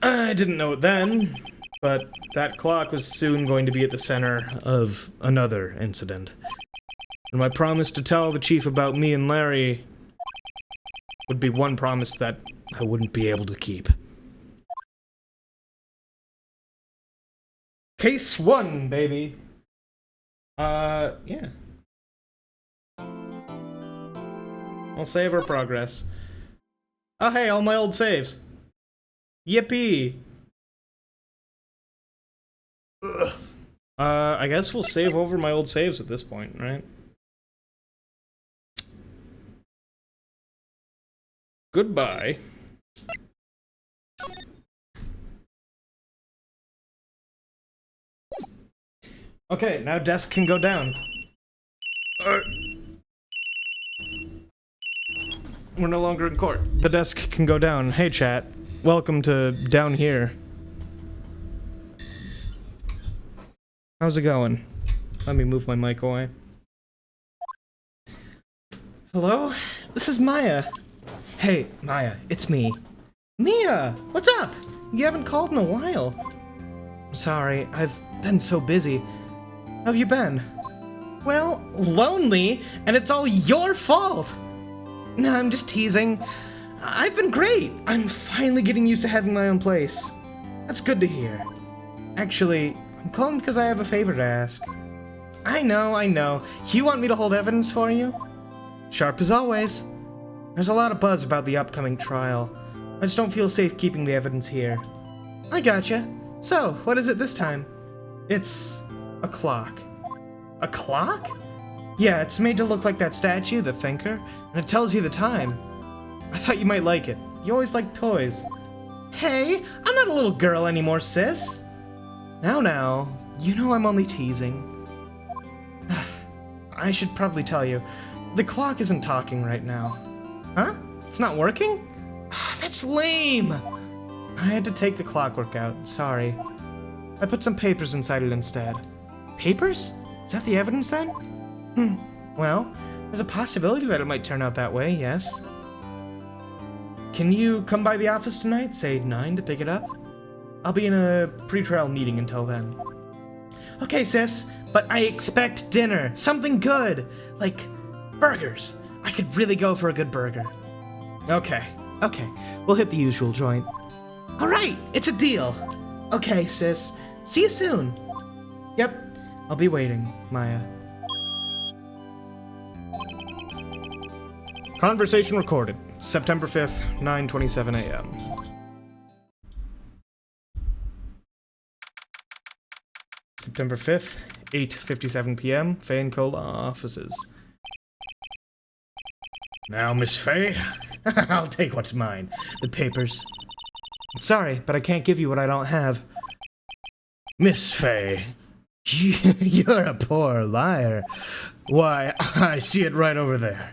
I didn't know it then, but that clock was soon going to be at the center of another incident. And my promise to tell the chief about me and Larry would be one promise that I wouldn't be able to keep. Case 1, baby. Yeah. I'll save our progress. Oh, hey, all my old saves. Yippee! Ugh. I guess we'll save over my old saves at this point, right? Goodbye. Okay, now desk can go down. We're no longer in court. The desk can go down. Hey, chat. Welcome to down here. How's it going? Let me move my mic away. Hello? This is Maya. Hey, Maya, it's me. Mia! What's up? You haven't called in a while. I'm sorry, I've been so busy. How have you been? Well, lonely, and it's all your fault! No, I'm just teasing. I've been great. I'm finally getting used to having my own place. That's good to hear. Actually, I'm calling because I have a favor to ask. I know. You want me to hold evidence for you? Sharp as always. There's a lot of buzz about the upcoming trial. I just don't feel safe keeping the evidence here. I gotcha. So, what is it this time? It's a clock. A clock? Yeah, it's made to look like that statue, the Thinker, and it tells you the time. I thought you might like it. You always liked toys. Hey, I'm not a little girl anymore, sis. Now, you know I'm only teasing. I should probably tell you, the clock isn't talking right now. Huh? It's not working? That's lame! I had to take the clockwork out, sorry. I put some papers inside it instead. Papers? Is that the evidence then? Well, there's a possibility that it might turn out that way, yes. Can you come by the office tonight, say 9 to pick it up? I'll be in a pre-trial meeting until then. Okay, sis, but I expect dinner. Something good. Like burgers. I could really go for a good burger. Okay. We'll hit the usual joint. Alright, it's a deal. Okay, sis. See you soon. Yep, I'll be waiting, Maya. Conversation recorded. September 5th, 9:27 a.m. September 5th, 8:57 p.m. Faye and Cola offices. Now, Miss Faye, I'll take what's mine. The papers. Sorry, but I can't give you what I don't have. Miss Faye, you're a poor liar. Why, I see it right over there.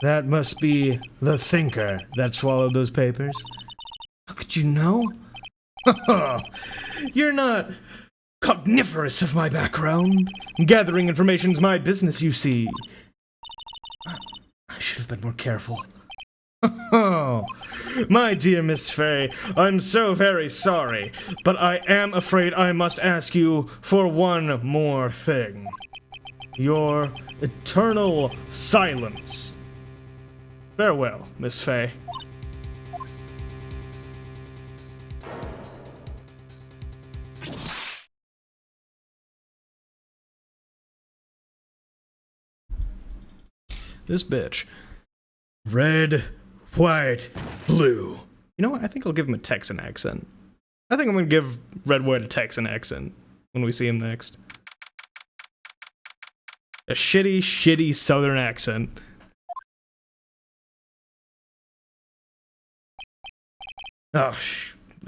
That must be the Thinker that swallowed those papers. How could you know? You're not cogniferous of my background. Gathering information's my business, you see. I should have been more careful. Oh, my dear Miss Faye, I'm so very sorry, but I am afraid I must ask you for one more thing. Your eternal silence. Farewell, Miss Faye. This bitch. Red, white, blue. You know what? I think I'll give him a Texan accent. I think I'm gonna give Red White a Texan accent when we see him next. A shitty southern accent. Oh,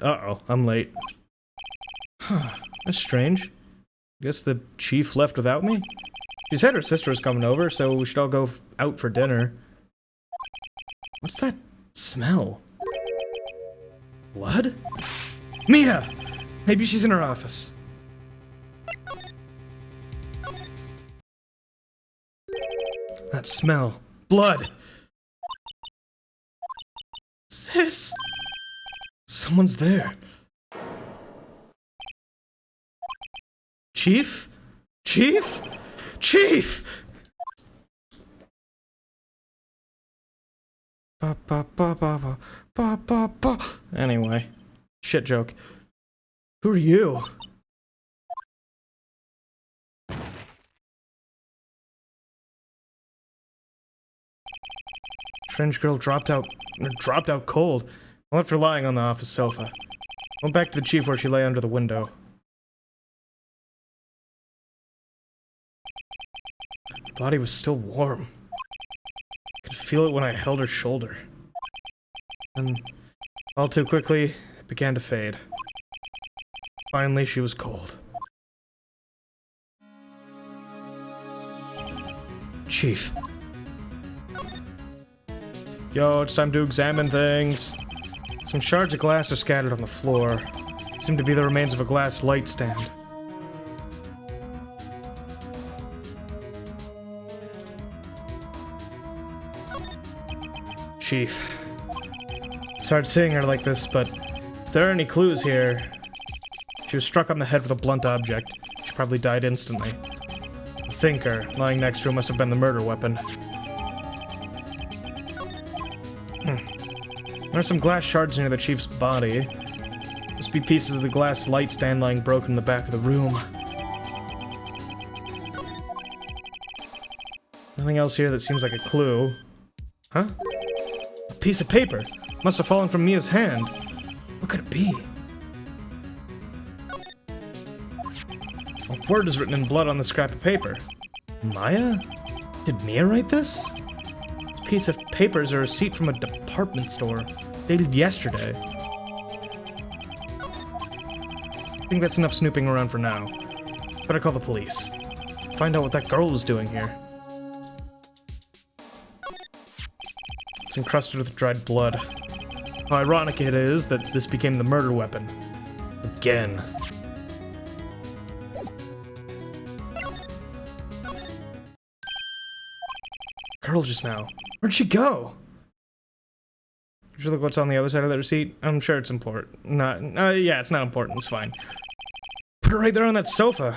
uh-oh, I'm late. That's strange. Guess the chief left without me? She said her sister was coming over, so we should all go out for dinner. What's that smell? Blood? Mia! Maybe she's in her office. That smell. Blood! Sis! Someone's there. Chief? Chief? Chief! Anyway, shit joke. Who are you? Strange girl dropped out cold. I left her lying on the office sofa. Went back to the chief where she lay under the window. Her body was still warm. I could feel it when I held her shoulder. And all too quickly, it began to fade. Finally, she was cold. Chief. Yo, it's time to examine things. Some shards of glass are scattered on the floor. Seem to be the remains of a glass light stand. Chief. It's hard seeing her like this, but if there are any clues here... She was struck on the head with a blunt object. She probably died instantly. The thinker, lying next to her, must have been the murder weapon. There are some glass shards near the chief's body. Must be pieces of the glass light stand lying broken in the back of the room. Nothing else here that seems like a clue. Huh? A piece of paper! Must have fallen from Mia's hand. What could it be? A word is written in blood on the scrap of paper. Maya? Did Mia write this? This piece of paper is a receipt from a department store, dated yesterday. I think that's enough snooping around for now. Better call the police. Find out what that girl was doing here. It's encrusted with dried blood. How ironic it is that this became the murder weapon. Again. Girl just now. Where'd she go? You should look what's on the other side of that receipt. I'm sure it's important. Yeah, it's not important. It's fine. Put it right there on that sofa.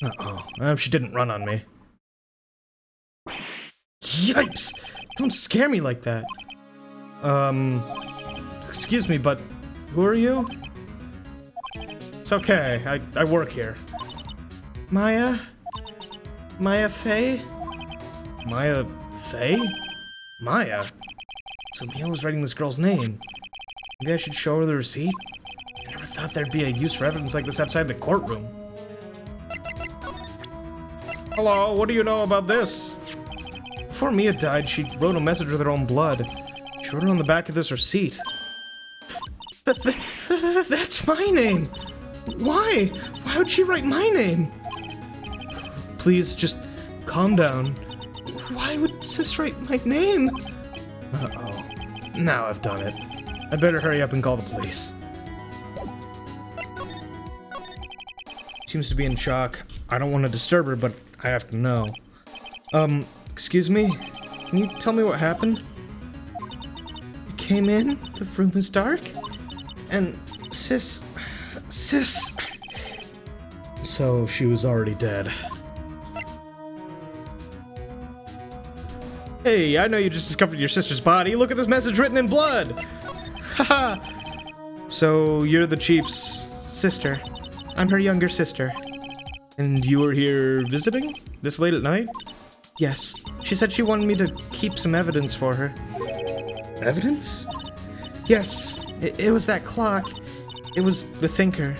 Uh-oh. I hope she didn't run on me. Yipes! Don't scare me like that. Excuse me, but who are you? It's okay. I work here. Maya? Maya Fey? Maya Fey? Maya? So Mia was writing this girl's name. Maybe I should show her the receipt? I never thought there'd be a use for evidence like this outside the courtroom. Hello, what do you know about this? Before Mia died, she wrote a message with her own blood. She wrote it on the back of this receipt. That's my name! Why? Why would she write my name? Please, just calm down. Why would Sis write my name? Uh-oh. Now I've done it. I better hurry up and call the police. Seems to be in shock. I don't want to disturb her, but I have to know. Excuse me? Can you tell me what happened? You came in, the room was dark, and Sis... So she was already dead. Hey, I know you just discovered your sister's body. Look at this message written in blood! Haha! So you're the chief's sister. I'm her younger sister. And you were here visiting? This late at night? Yes. She said she wanted me to keep some evidence for her. Evidence? Yes. It was that clock. It was the thinker.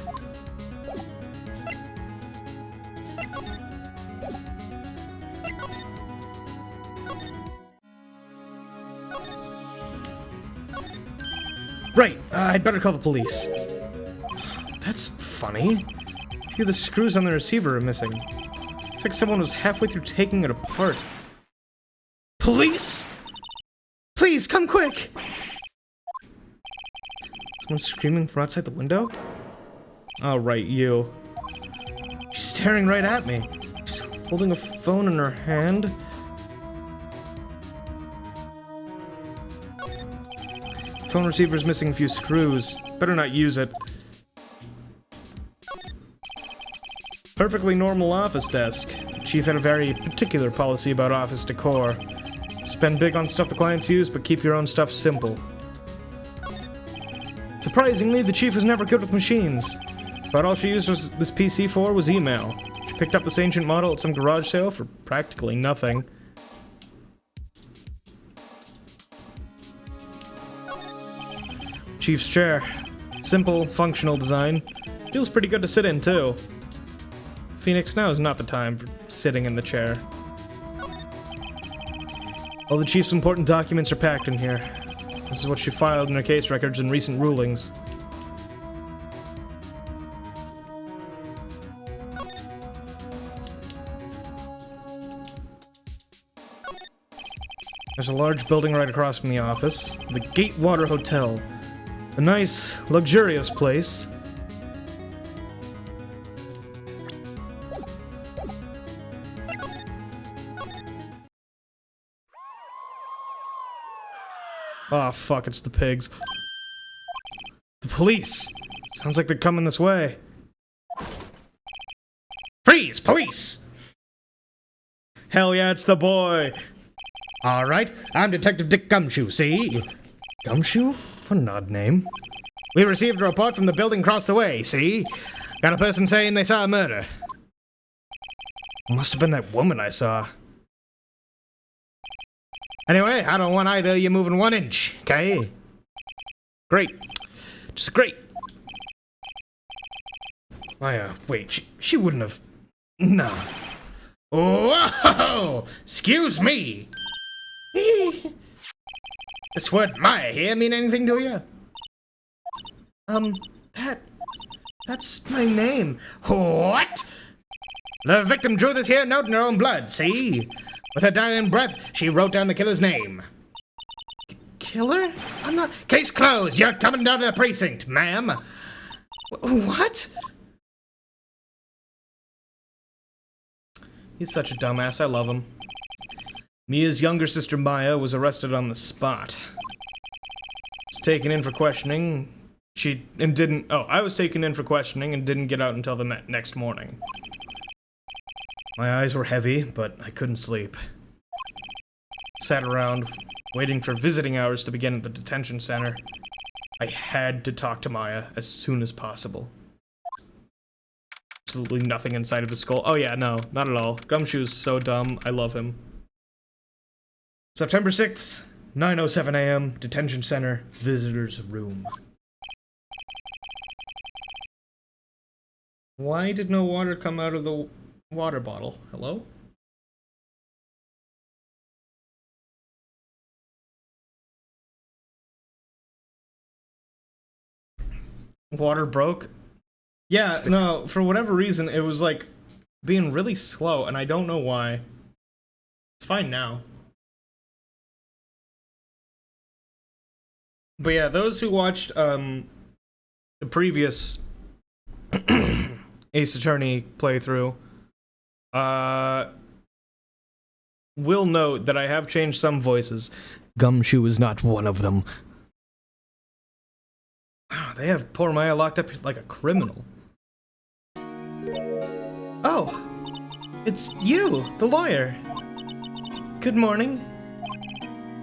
Right, I'd better call the police. That's funny. A few of the screws on the receiver are missing. Looks like someone was halfway through taking it apart. Police! Please, come quick! Someone's screaming from outside the window? Oh, right, you. She's staring right at me. She's holding a phone in her hand. Phone receiver's missing a few screws. Better not use it. Perfectly normal office desk. Chief had a very particular policy about office decor. Spend big on stuff the clients use, but keep your own stuff simple. Surprisingly, the chief was never good with machines. About all she used this PC for was email. She picked up this ancient model at some garage sale for practically nothing. Chief's chair. Simple, functional design. Feels pretty good to sit in, too. Phoenix, now is not the time for sitting in the chair. All the chief's important documents are packed in here. This is what she filed in her case records in recent rulings. There's a large building right across from the office, the Gatewater Hotel. A nice, luxurious place. Oh fuck, it's the pigs. The police! Sounds like they're coming this way. Freeze, police! Hell yeah, it's the boy! Alright, I'm Detective Dick Gumshoe, see? Gumshoe? What an odd name. We received a report from the building across the way, see? Got a person saying they saw a murder. Must have been that woman I saw. Anyway, I don't want either of you moving 1 inch, okay? Great. Just great. Wait, she wouldn't have... No. Whoa! Excuse me! This word Maya here mean anything to you? That's my name. What? The victim drew this here note in her own blood, see? With her dying breath, she wrote down the killer's name. Killer? I'm not... Case closed. You're coming down to the precinct, ma'am. What? He's such a dumbass, I love him. Mia's younger sister Maya was arrested on the spot. Was taken in for questioning. I was taken in for questioning and didn't get out until the next morning. My eyes were heavy, but I couldn't sleep. Sat around, waiting for visiting hours to begin at the detention center. I had to talk to Maya as soon as possible. Absolutely nothing inside of his skull. Oh yeah, no, not at all. Gumshoe's so dumb, I love him. September 6th, 9:07 a.m., detention center, visitor's room. Why did no water come out of the water bottle? Hello? Water broke? Yeah, no, for whatever reason, it was like being really slow, and I don't know why. It's fine now. But yeah, those who watched the previous Ace Attorney playthrough will note that I have changed some voices. Gumshoe is not one of them. Wow, they have poor Maya locked up like a criminal. Oh, it's you, the lawyer. Good morning.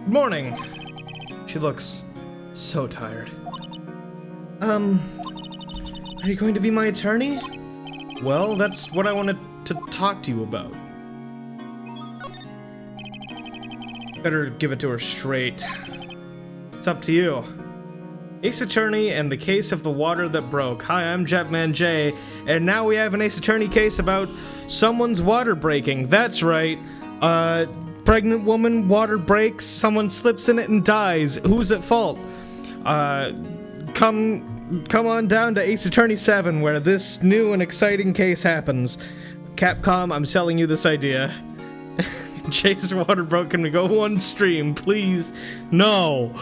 Good morning. She looks so tired. Are you going to be my attorney? Well, that's what I wanted to talk to you about. Better give it to her straight. It's up to you. Ace Attorney and the case of the water that broke. Hi, I'm Jetman J, and now we have an Ace Attorney case about someone's water breaking. That's right. Pregnant woman, water breaks, someone slips in it and dies. Who's at fault? Come on down to Ace Attorney 7, where this new and exciting case happens. Capcom, I'm selling you this idea. Jay's water broke. Can we go one stream, please? No.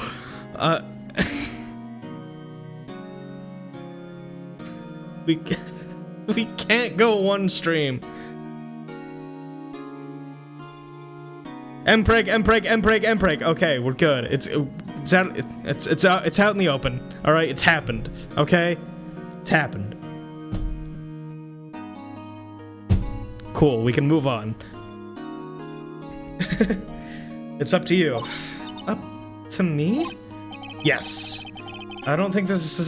We can't go one stream. Mpreg. Okay, we're good. It's out in the open. All right, it's happened. Okay, it's happened. Cool. We can move on. It's up to you. Up to me? Yes. I don't think this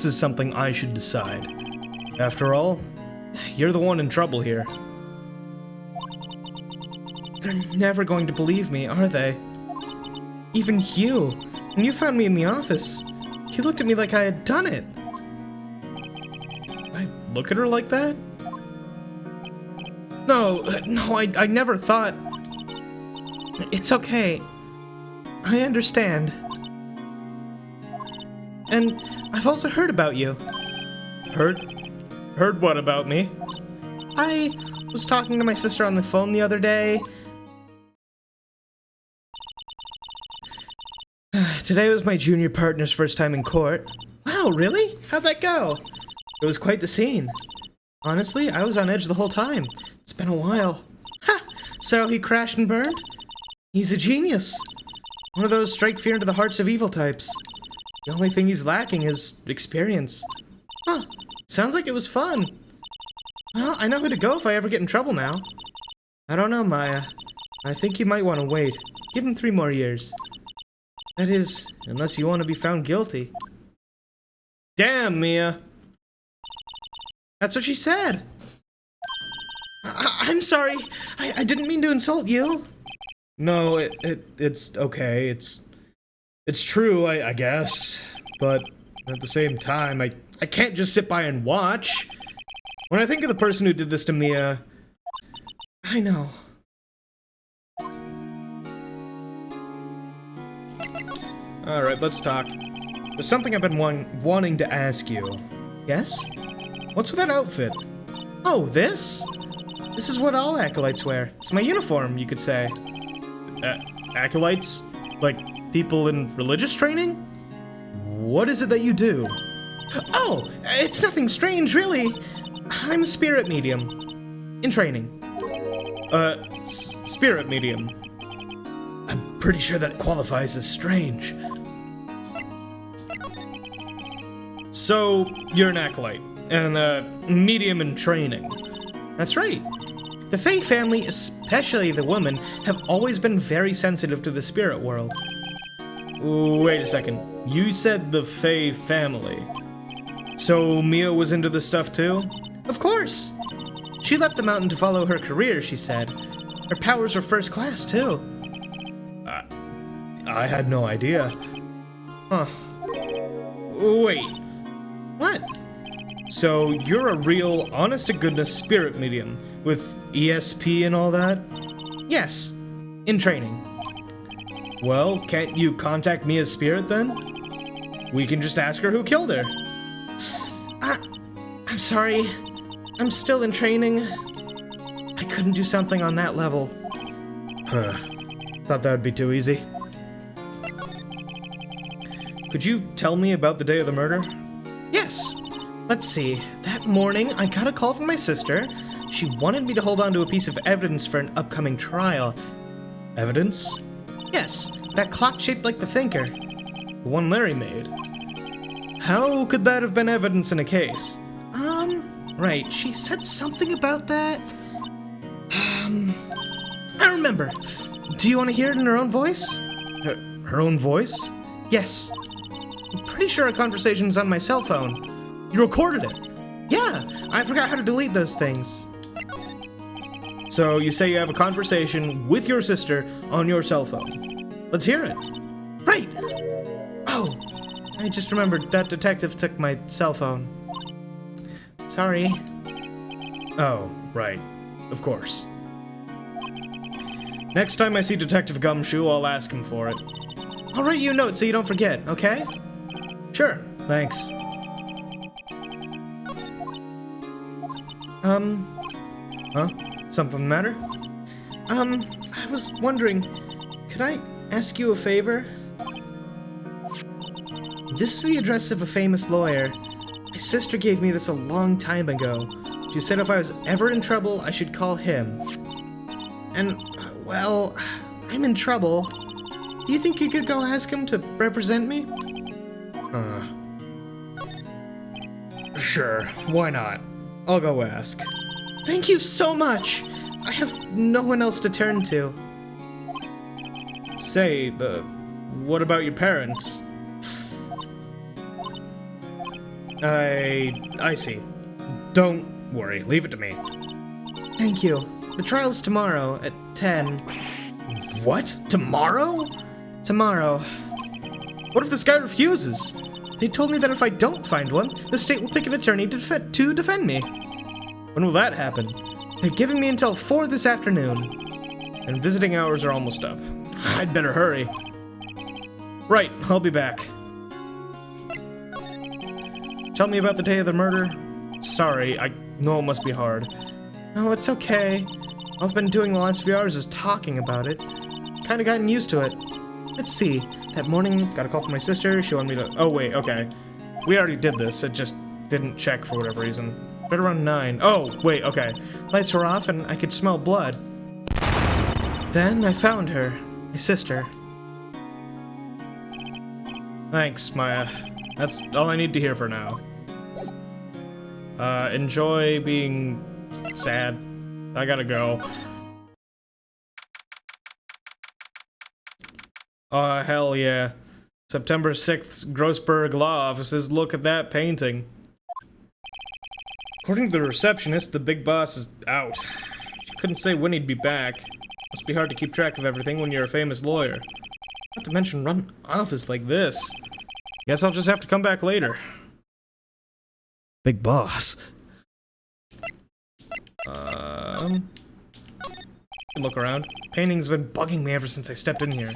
is something I should decide. After all, you're the one in trouble here. They're never going to believe me, are they? Even you. When you found me in the office, you looked at me like I had done it. I look at her like that? No, I never thought... It's okay. I understand. And I've also heard about you. Heard? Heard what about me? I was talking to my sister on the phone the other day. Today was my junior partner's first time in court. Wow, really? How'd that go? It was quite the scene. Honestly, I was on edge the whole time. It's been a while. Ha! So he crashed and burned? He's a genius. One of those strike fear into the hearts of evil types. The only thing he's lacking is experience. Huh. Sounds like it was fun. Well, I know who to go if I ever get in trouble now. I don't know, Maya. I think you might want to wait. Give him 3 more years. That is, unless you want to be found guilty. Damn, Mia. That's what she said. I'm sorry. I didn't mean to insult you. No, it's okay. It's true, I guess. But at the same time, I can't just sit by and watch. When I think of the person who did this to Mia, I know. Alright, let's talk. There's something I've been wanting to ask you. Yes? What's with that outfit? Oh, this? This is what all acolytes wear. It's my uniform, you could say. Acolytes? Like, people in religious training? What is it that you do? Oh, it's nothing strange, really. I'm a spirit medium. In training. Spirit medium. I'm pretty sure that qualifies as strange. So, you're an acolyte, and a medium in training. That's right. The Fae family, especially the women, have always been very sensitive to the spirit world. Wait a second. You said the Fae family. So Mia was into this stuff too? Of course! She left the mountain to follow her career, she said. Her powers were first class too. I had no idea. Huh. Wait. What? So you're a real, honest-to-goodness spirit medium, with ESP and all that? Yes, in training. Well, can't you contact Mia's spirit then? We can just ask her who killed her. I'm sorry. I'm still in training. I couldn't do something on that level. Huh. Thought that would be too easy. Could you tell me about the day of the murder? Yes. Let's see. That morning, I got a call from my sister. She wanted me to hold on to a piece of evidence for an upcoming trial. Evidence? Yes, that clock shaped like the Thinker. The one Larry made. How could that have been evidence in a case? Right, she said something about that. I remember. Do you want to hear it in her own voice? Her own voice? Yes. I'm pretty sure our conversation's on my cell phone. You recorded it? Yeah, I forgot how to delete those things. So you say you have a conversation with your sister on your cell phone. Let's hear it. Right. Oh, I just remembered that detective took my cell phone. Sorry. Oh, right. Of course. Next time I see Detective Gumshoe, I'll ask him for it. I'll write you a note so you don't forget, okay? Sure, thanks. Huh? Something the matter? I was wondering, could I ask you a favor? This is the address of a famous lawyer. My sister gave me this a long time ago. She said if I was ever in trouble, I should call him. And, well, I'm in trouble. Do you think you could go ask him to represent me? Sure, why not? I'll go ask. Thank you so much! I have no one else to turn to. Say, what about your parents? I see. Don't worry, leave it to me. Thank you. The trial's tomorrow at 10. What? Tomorrow? Tomorrow. What if this guy refuses? They told me that if I don't find one, the state will pick an attorney to defend me. When will that happen? They're giving me until 4 this afternoon. And visiting hours are almost up. I'd better hurry. Right, I'll be back. Tell me about the day of the murder. Sorry, I know it must be hard. Oh, it's okay. All I've been doing the last few hours is talking about it. Kinda gotten used to it. Let's see. That morning, got a call from my sister. She wanted me to... Oh, wait, okay. We already did this. It just didn't check for whatever reason. Right around 9. Oh, wait, okay. Lights were off and I could smell blood. Then I found her. My sister. Thanks, Maya. That's all I need to hear for now. Enjoy being sad. I gotta go. Hell yeah. September 6th, Grossberg Law Offices. Look at that painting. According to the receptionist, the big boss is out. She couldn't say when he'd be back. Must be hard to keep track of everything when you're a famous lawyer. Not to mention run an office like this. Guess I'll just have to come back later. Big boss. Look around. Painting's been bugging me ever since I stepped in here.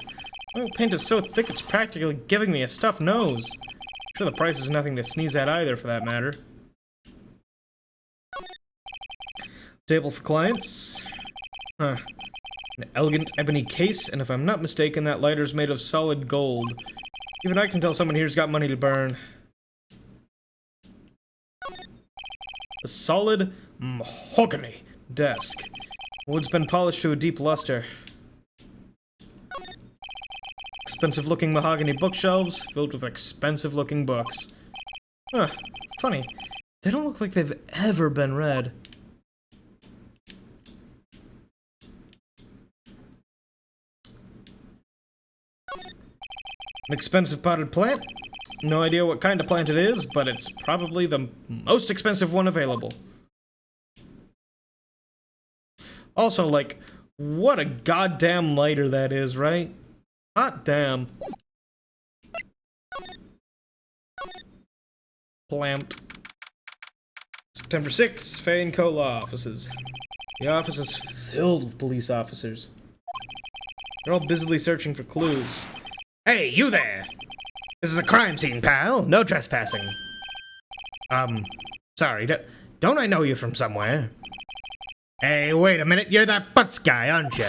Oil paint is so thick it's practically giving me a stuffed nose. I'm sure the price is nothing to sneeze at either, for that matter. Table for clients. Huh. An elegant ebony case, and if I'm not mistaken, that lighter's made of solid gold. Even I can tell someone here's got money to burn. A solid mahogany desk. Wood's been polished to a deep luster. Expensive-looking mahogany bookshelves filled with expensive-looking books. Huh. Funny. They don't look like they've ever been read. An expensive potted plant? No idea what kind of plant it is, but it's probably the most expensive one available. Also, like, what a goddamn lighter that is, right? Hot damn. Plamped. September 6th, Fay & Co. Law Offices. The office is filled with police officers. They're all busily searching for clues. Hey, you there! This is a crime scene, pal. No trespassing. Sorry, don't I know you from somewhere? Hey, wait a minute, you're that Butts guy, aren't you?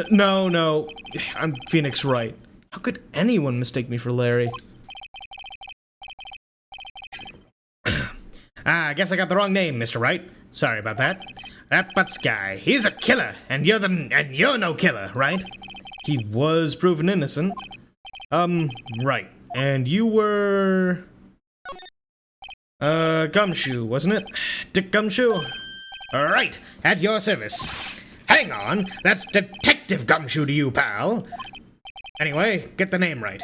No, I'm Phoenix Wright. How could anyone mistake me for Larry? I guess I got the wrong name, Mr. Wright. Sorry about that. That Butts guy, he's a killer, and you're no killer, right? He was proven innocent. Right. And you were... Gumshoe, wasn't it? Dick Gumshoe? Right, at your service. Hang on, that's Detective Gumshoe to you, pal. Anyway, get the name right.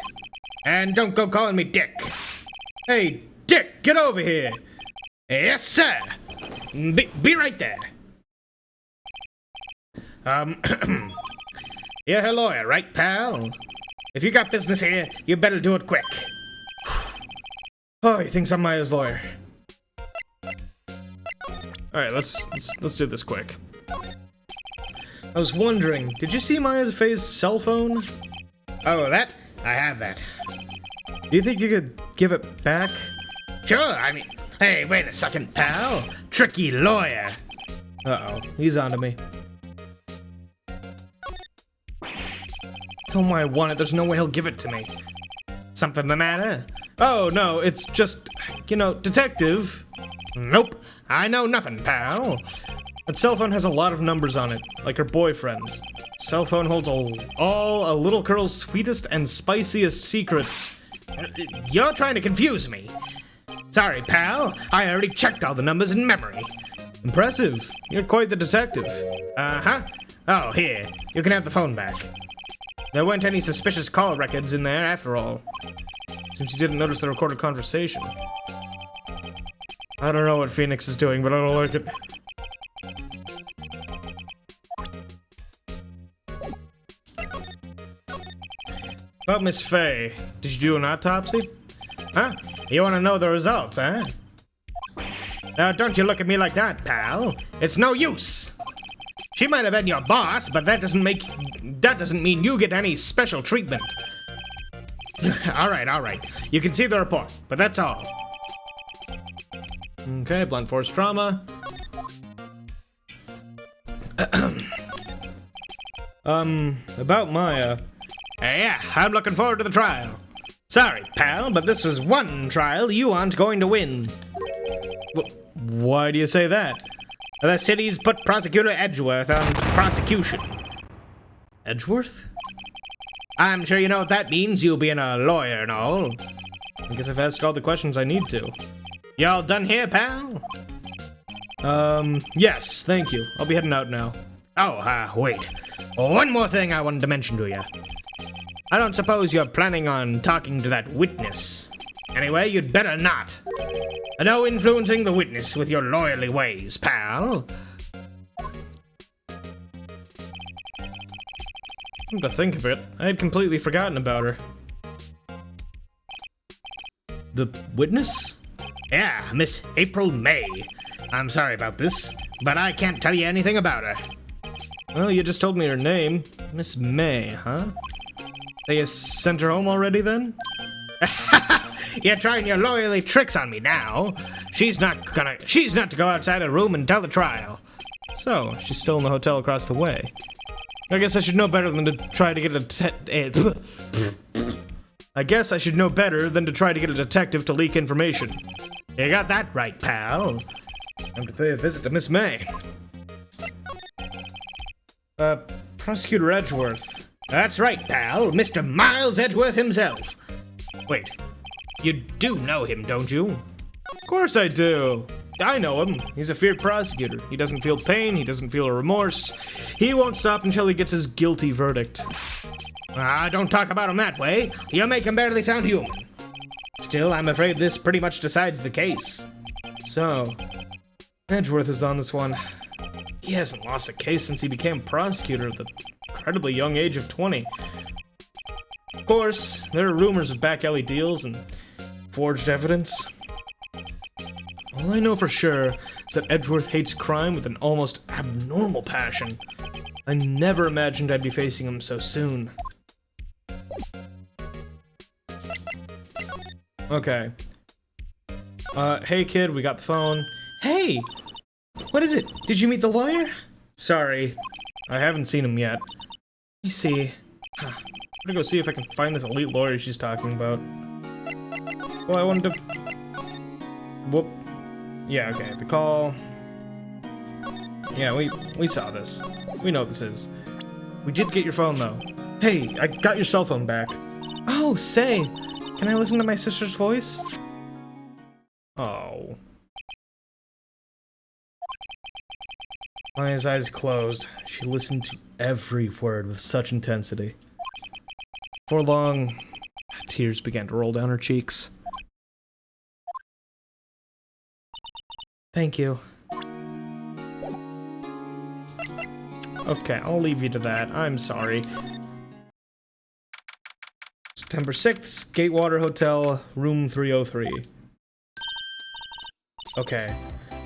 And don't go calling me Dick. Hey, Dick, get over here! Yes, sir. Be right there. You're her lawyer, right, pal? If you got business here, you better do it quick. Oh, he thinks I'm Maya's lawyer. Alright, let's do this quick. I was wondering, did you see Maya Fay's cell phone? Oh, that? I have that. Do you think you could give it back? Sure, I mean... Hey, wait a second, pal. Tricky lawyer. Uh-oh, he's onto me. Tell him why I want it, there's no way he'll give it to me. Something the matter? Oh, no, it's just, you know, detective. Nope, I know nothing, pal. That cell phone has a lot of numbers on it, like her boyfriend's. Cell phone holds all a little girl's sweetest and spiciest secrets. You're trying to confuse me. Sorry, pal. I already checked all the numbers in memory. Impressive. You're quite the detective. Uh-huh. Oh, here. You can have the phone back. There weren't any suspicious call records in there after all. Seems you didn't notice the recorded conversation. I don't know what Phoenix is doing, but I don't like it. About Miss Fay, did you do an autopsy? Huh? You want to know the results, huh? Now, don't you look at me like that, pal. It's no use. She might have been your boss, but that doesn't mean you get any special treatment. All right. You can see the report, but that's all. Okay, blunt force trauma. About Maya. Yeah, I'm looking forward to the trial. Sorry, pal, but this is one trial you aren't going to win. Why do you say that? The city's put Prosecutor Edgeworth on prosecution. Edgeworth? I'm sure you know what that means, you being a lawyer and all. I guess I've asked all the questions I need to. You all done here, pal? Yes, thank you. I'll be heading out now. Oh, wait. One more thing I wanted to mention to you. I don't suppose you're planning on talking to that witness. Anyway, you'd better not. No influencing the witness with your lawyerly ways, pal. Come to think of it, I had completely forgotten about her. The witness? Yeah, Miss April May. I'm sorry about this, but I can't tell you anything about her. Well, you just told me her name. Miss May, huh? They sent her home already then? You're trying your lawyerly tricks on me now. She's not to go outside her room and tell the trial. So, she's still in the hotel across the way. I guess I should know better than to try to get I guess I should know better than to try to get a detective to leak information. You got that right, pal. Time to pay a visit to Miss May. Prosecutor Edgeworth. That's right, pal. Mr. Miles Edgeworth himself. Wait, you do know him, don't you? Of course I do. I know him. He's a feared prosecutor. He doesn't feel pain, he doesn't feel remorse. He won't stop until he gets his guilty verdict. Don't talk about him that way. You make him barely sound human. Still, I'm afraid this pretty much decides the case. So, Edgeworth is on this one. He hasn't lost a case since he became prosecutor at the incredibly young age of 20. Of course, there are rumors of back alley deals and forged evidence. All I know for sure is that Edgeworth hates crime with an almost abnormal passion. I never imagined I'd be facing him so soon. Okay. Hey kid, we got the phone. Hey! What is it? Did you meet the lawyer? Sorry, I haven't seen him yet. Let me see. I'm gonna go see if I can find this elite lawyer she's talking about. Well, I wanted to... Whoop. Yeah, okay, the call... Yeah, we saw this. We know what this is. We did get your phone, though. Hey, I got your cell phone back. Oh, say, can I listen to my sister's voice? Oh. Maya's eyes closed. She listened to every word with such intensity. Before long, tears began to roll down her cheeks. Thank you. Okay, I'll leave you to that. I'm sorry. September 6th, Gatewater Hotel, room 303. Okay.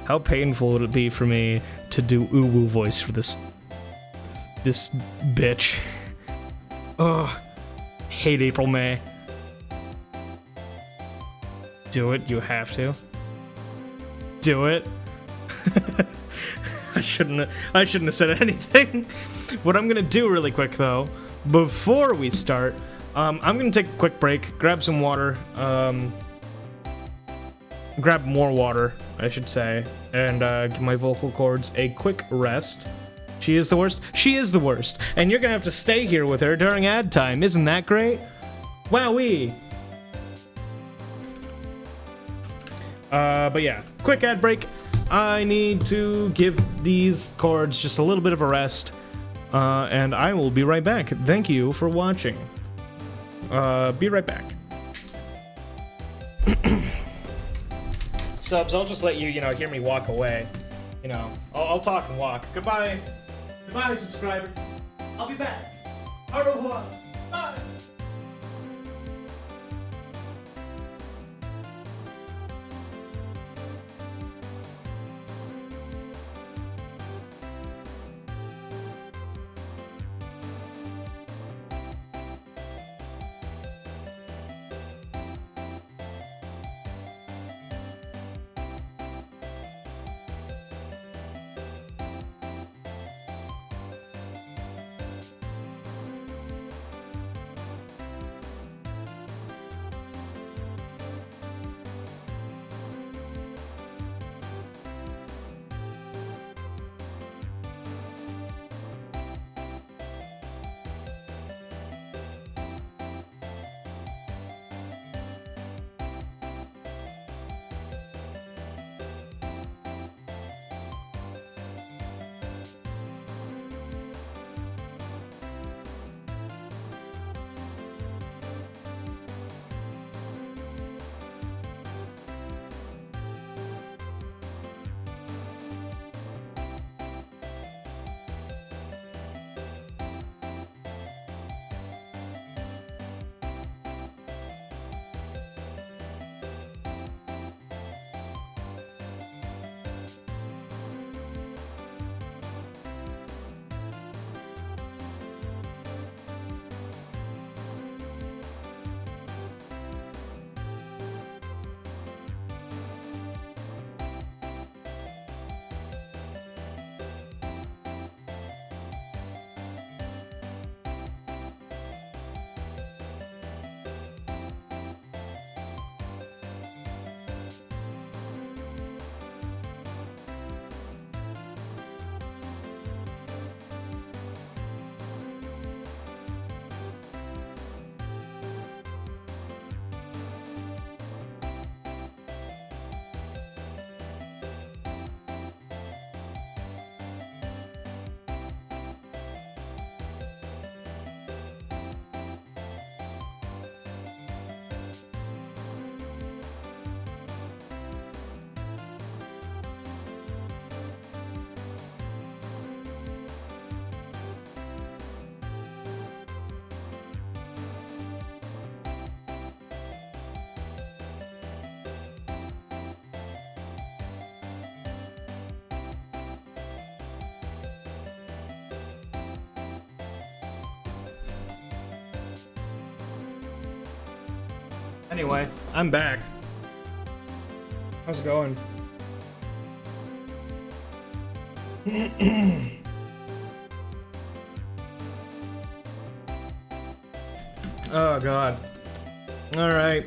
How painful would it be for me to do uwu voice for this bitch? Ugh. Hate April May. Do it, you have to. Do it. I shouldn't have said anything. What I'm gonna do really quick though, before we start, I'm gonna take a quick break, grab some water, grab more water, I should say, and give my vocal cords a quick rest. She is the worst? She is the worst. And you're gonna have to stay here with her during ad time. Isn't that great? Wowee! But yeah, quick ad break. I need to give these cords just a little bit of a rest, and I will be right back. Thank you for watching. Be right back. Subs, I'll just let you, hear me walk away. I'll talk and walk. Goodbye. Goodbye, subscribers. I'll be back. Au revoir. Bye. Anyway, I'm back. How's it going? Oh god. Alright.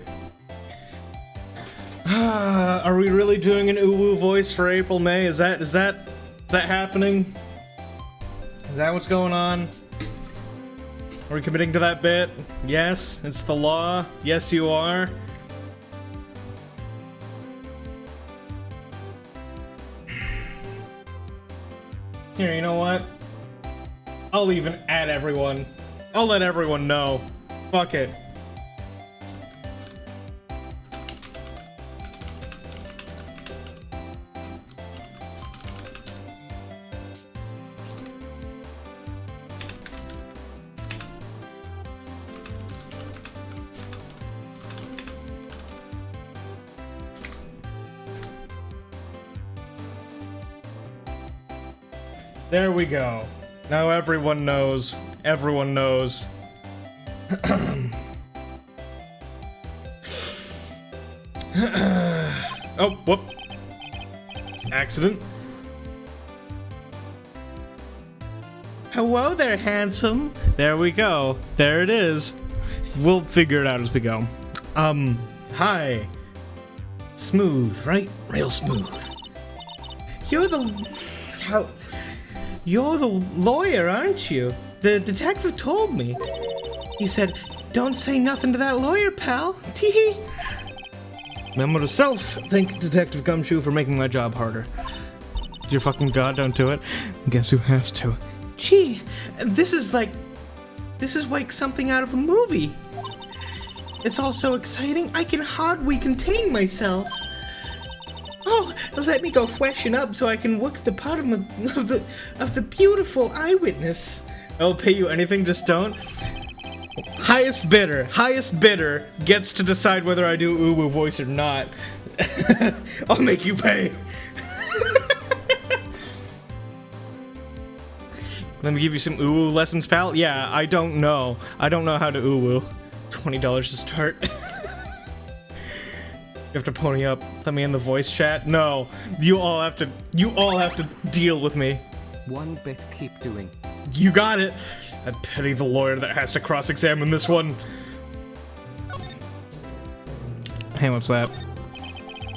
Are we really doing an uwu voice for April May? Is that happening? Is that what's going on? Are we committing to that bit? Yes, it's the law. Yes, you are. Here, you know what? I'll even add everyone. I'll let everyone know. Fuck it. There we go. Now everyone knows. Everyone knows. Oh, whoop. Accident. Hello there, handsome. There we go. There it is. We'll figure it out as we go. Hi. Smooth, right? Real smooth. You're the lawyer, aren't you? The detective told me. He said, don't say nothing to that lawyer, pal. Teehee. Memo to self. Thank Detective Gumshoe for making my job harder. Dear fucking god, don't do it. Guess who has to? Gee, this is like something out of a movie. It's all so exciting, I can hardly contain myself. Oh, let me go freshen up so I can look the part of the beautiful eyewitness. I'll pay you anything, just don't. Highest bidder gets to decide whether I do uwu voice or not. I'll make you pay. Let me give you some uwu lessons, pal. Yeah, I don't know. I don't know how to uwu. $20 to start. You have to pony up. Let me in the voice chat. No, you all have to deal with me. 1 bit, keep doing. You got it. I pity the lawyer that has to cross-examine this one. Hey, what's that?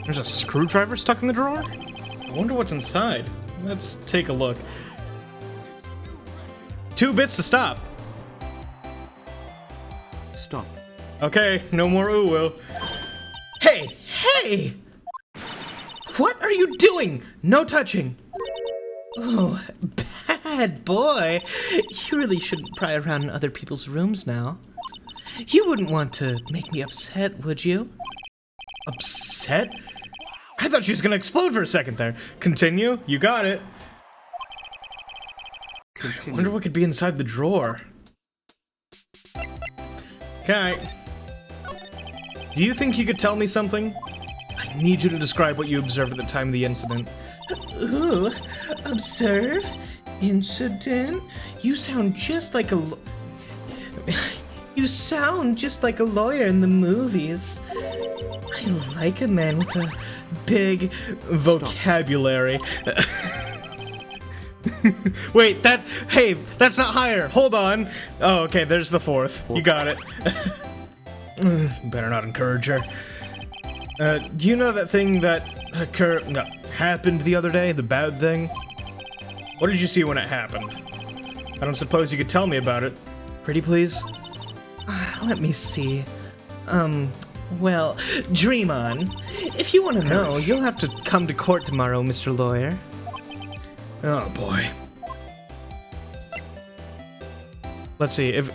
There's a screwdriver stuck in the drawer? I wonder what's inside. Let's take a look. 2 bits to stop. Stop. Okay, no more uwu. Hey! What are you doing? No touching. Oh, bad boy. You really shouldn't pry around in other people's rooms now. You wouldn't want to make me upset, would you? Upset? I thought she was gonna explode for a second there. Continue. You got it. Continue. I wonder what could be inside the drawer. Okay. Do you think you could tell me something? I need you to describe what you observed at the time of the incident. Ooh, observe? Incident? You sound just like a You sound just like a lawyer in the movies. I like a man with a big vocabulary. Wait, that's not higher. Hold on. Oh, okay, there's the 4th. You got it. Better not encourage her. Do you know that thing that happened the other day? The bad thing? What did you see when it happened? I don't suppose you could tell me about it. Pretty please? Let me see. Well, dream on. If you want to know, you'll have to come to court tomorrow, Mr. Lawyer. Oh boy. Let's see if.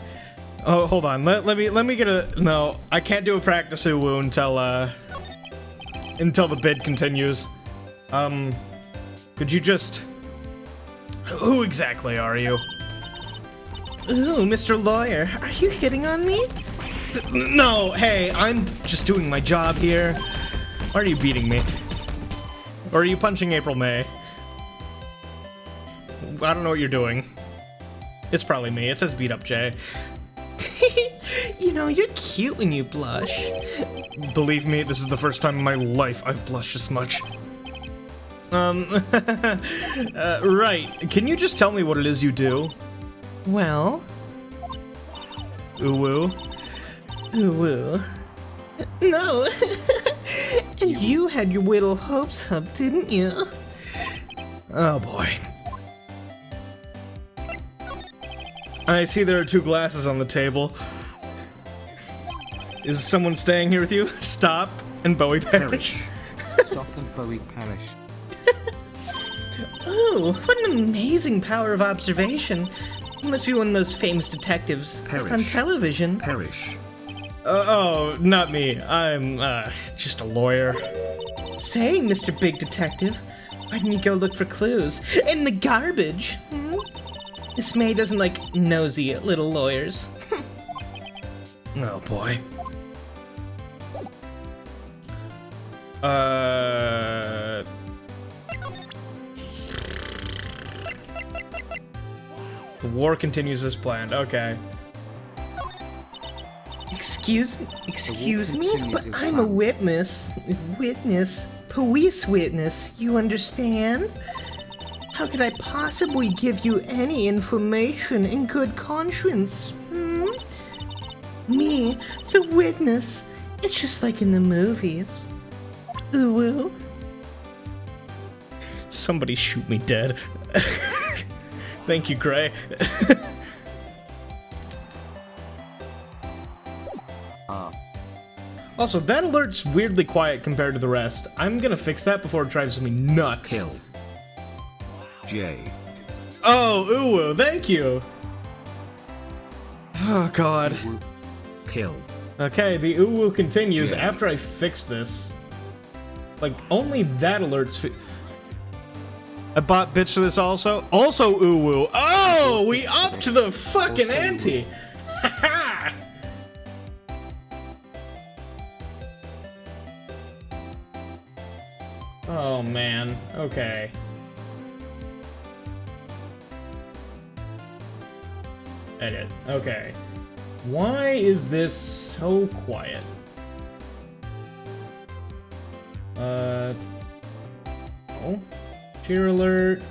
Oh, hold on. Let me get a. No, I can't do a practice uwu until the bid continues. Could you just. Who exactly are you? Ooh, Mr. Lawyer, are you hitting on me? No, hey, I'm just doing my job here. Why are you beating me? Or are you punching April May? I don't know what you're doing. It's probably me. It says beat up Jay. You know, you're cute when you blush. Believe me, this is the first time in my life I've blushed this much. Right. Can you just tell me what it is you do? Well... Ooh-woo. Ooh-woo. No. And you had your little hopes up, didn't you? Oh boy. I see there are 2 glasses on the table. Is someone staying here with you? Stop and Bowie perish. Stop and Bowie perish. Oh, what an amazing power of observation. You must be one of those famous detectives like on television. Perish. Oh, not me. I'm, just a lawyer. Say, Mr. Big Detective, why didn't you go look for clues? In the garbage, hmm? Miss May doesn't like nosy little lawyers. Oh, boy. The war continues as planned. Okay. Excuse me, but I'm a witness. Police witness, you understand? How could I possibly give you any information in good conscience? Hmm? Me, the witness. It's just like in the movies. Ooh. Somebody shoot me dead. Thank you, Gray. Also, that alert's weirdly quiet compared to the rest. I'm gonna fix that before it drives me nuts. Kill. J. Oh, ooh, thank you. Oh, God. Kill. Okay, the ooh continues J. after I fix this. Like, only that alert's I bought bitch for this also. Also ooh. Oh, we upped the fucking ante. Haha. Oh man. Okay. Edit. Okay. Why is this so quiet? Oh. Cheer alert.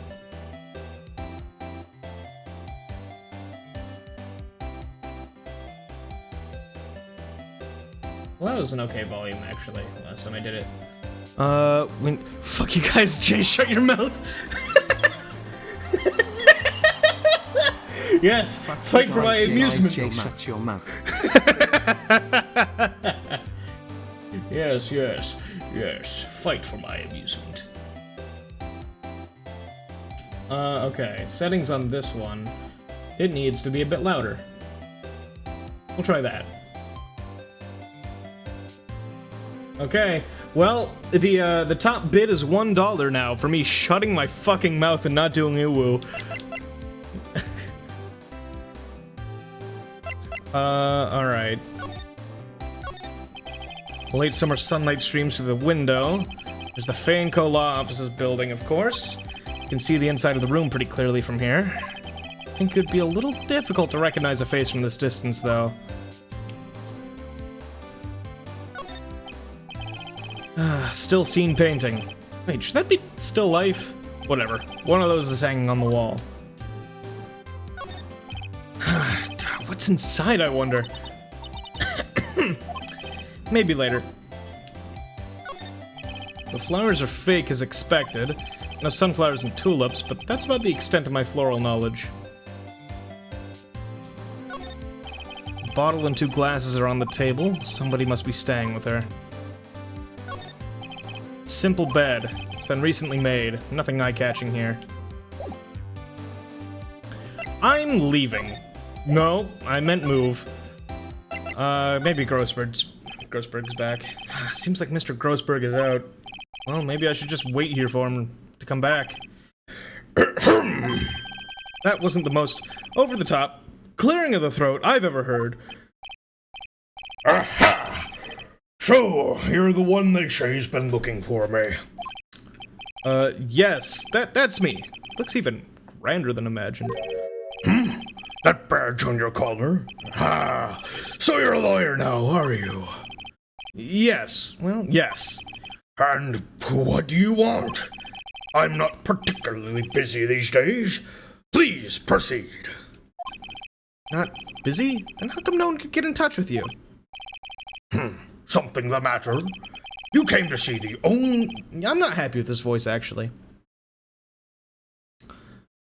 Well, that was an okay volume, actually, last time I did it. Fuck you guys, Jay, shut your mouth! Yes, fight for my amusement! Jay, shut your mouth. Yes, fight for my amusement. Okay, settings on this one. It needs to be a bit louder. We'll try that. Okay, well, the top bid is $1 now for me shutting my fucking mouth and not doing ooh-woo. Alright. Late summer sunlight streams through the window. There's the Fainco Law Offices building, of course. You can see the inside of the room pretty clearly from here. I think it would be a little difficult to recognize a face from this distance, though. Still scene painting. Wait, should that be still life? Whatever. One of those is hanging on the wall. What's inside, I wonder? Maybe later. The flowers are fake as expected. No sunflowers and tulips, but that's about the extent of my floral knowledge. A bottle and 2 glasses are on the table. Somebody must be staying with her. Simple bed. It's been recently made. Nothing eye-catching here. I'm leaving. No, I meant move. Maybe Grossberg's back. Seems like Mr. Grossberg is out. Well, maybe I should just wait here for him to come back. That wasn't the most over-the-top clearing of the throat I've ever heard. Aha! So, you're the one they say's been looking for me. Yes, that's me. Looks even grander than imagined. That badge on your collar? Ah, so you're a lawyer now, are you? Yes. Well, yes. And what do you want? I'm not particularly busy these days. Please proceed. Not busy? Then how come no one could get in touch with you? Something the matter? You came to see the only... I'm not happy with this voice, actually.